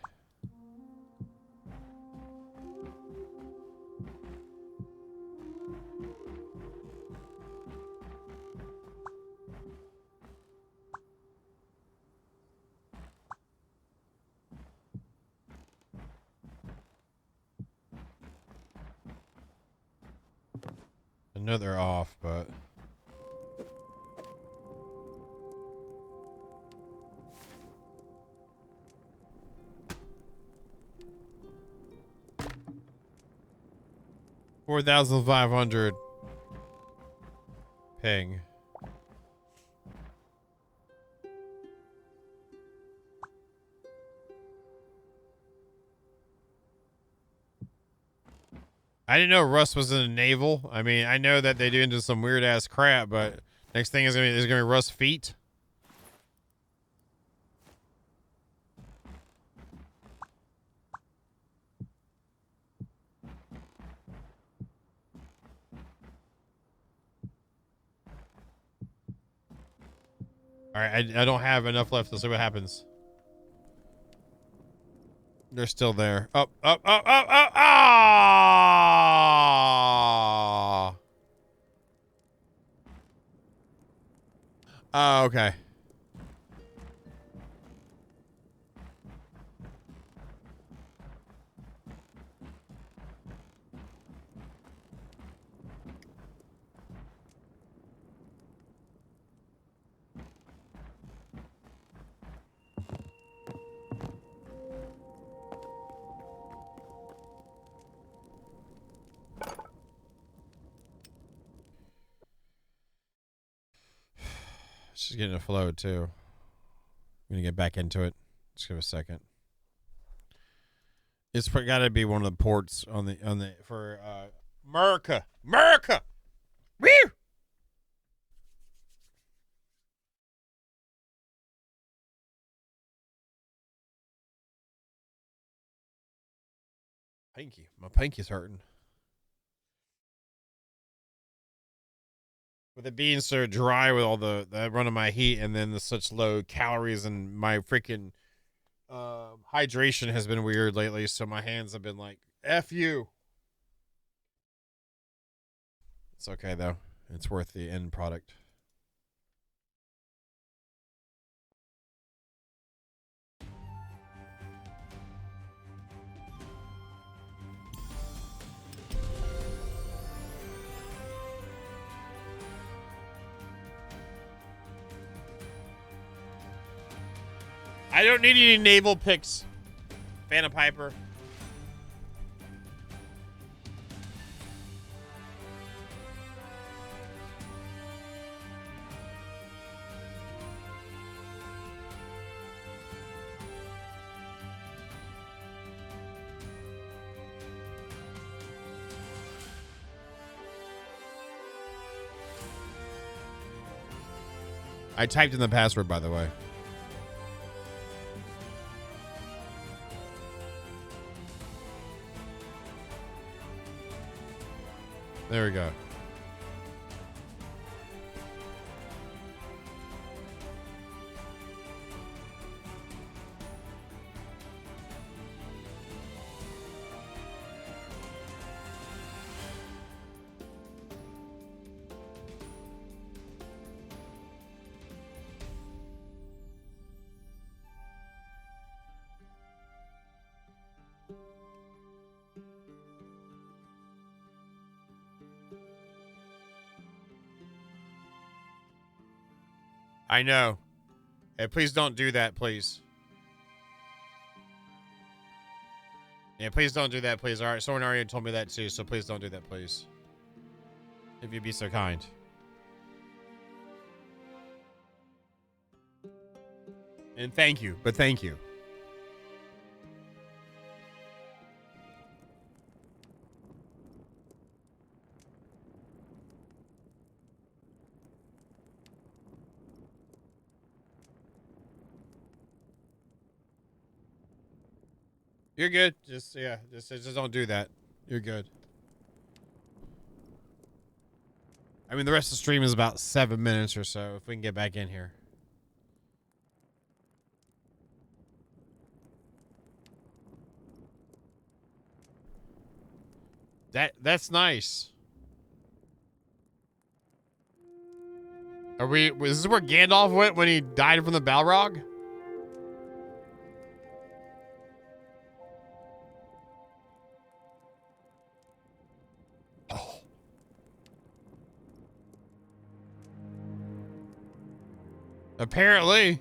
I know they're off, but... $4,500 ping. I didn't know Russ was in the naval. I mean, I know that they do into some weird ass crap, but next thing is gonna be Russ feet. All right, I don't have enough left to see what happens. They're still there. Up, up, up, up, up. Ah! Oh, okay. She's getting a flow too. I'm gonna get back into it. Just give it a second. It's got to be one of the ports on the for America. Woo! Pinky. My pinky's hurting. With it being so dry with all the run of my heat and then the such low calories and my freaking hydration has been weird lately, so my hands have been like, F you. It's okay though. It's worth the end product. I don't need any naval picks, Phantom Piper. I typed in the password, by the way. There we go. I know. Hey, please don't do that, please. Yeah, please don't do that, please. All right, someone already told me that too, so please don't do that, please. If you'd be so kind. And thank you, but thank you. You're good. Just don't do that. You're good. I mean, the rest of the stream is about 7 minutes or so. If we can get back in here. That's nice. Was this where Gandalf went when he died from the Balrog? Oh. Apparently.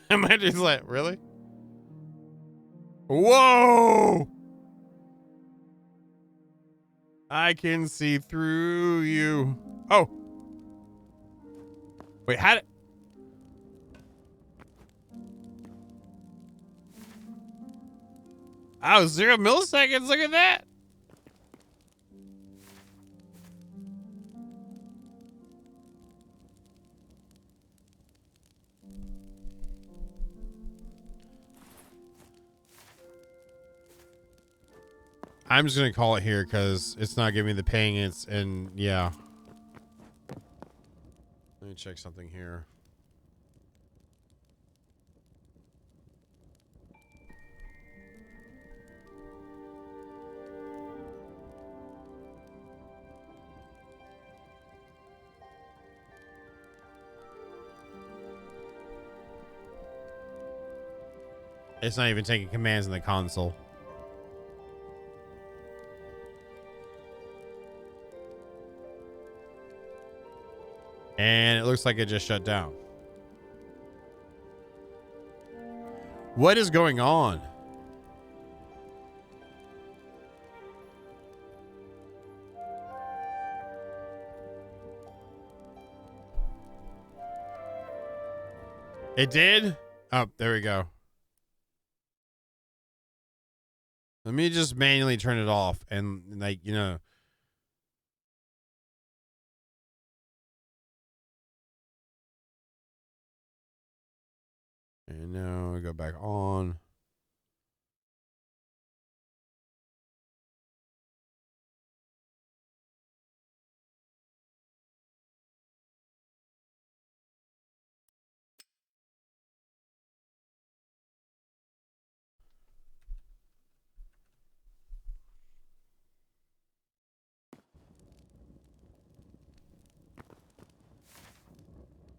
Am I just like, really? Whoa! I can see through you. Oh. Wait, how did... Oh, 0 milliseconds. Look at that. I'm just going to call it here because it's not giving me the ping. And yeah. Let me check something here. It's not even taking commands in the console. And it looks like it just shut down. What is going on? It did? Oh, there we go. Let me just manually turn it off and, like, you know. And now we go back on.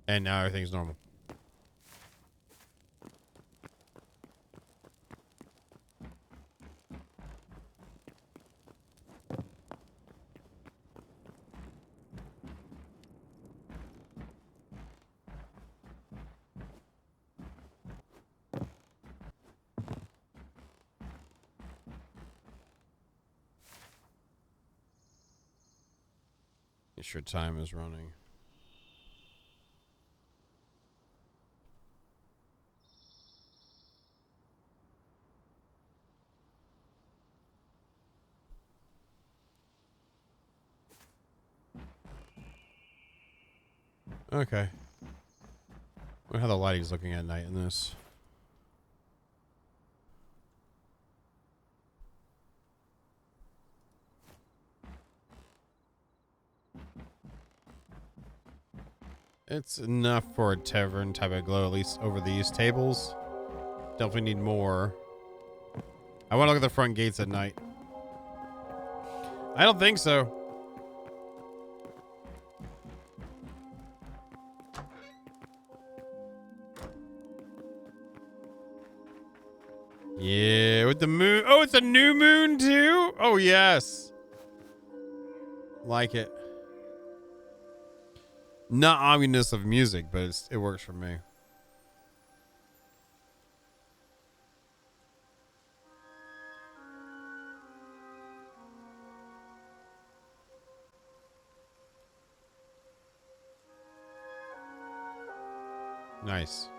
And now everything's normal. Make sure time is running. Okay. Look how the lighting's looking at night in this. It's enough for a tavern type of glow, at least over these tables. Definitely need more. I want to look at the front gates at night. I don't think so. Yeah, with the moon. Oh, it's a new moon too? Oh, yes. Like it. Not ominous of music, but it works for me. Nice.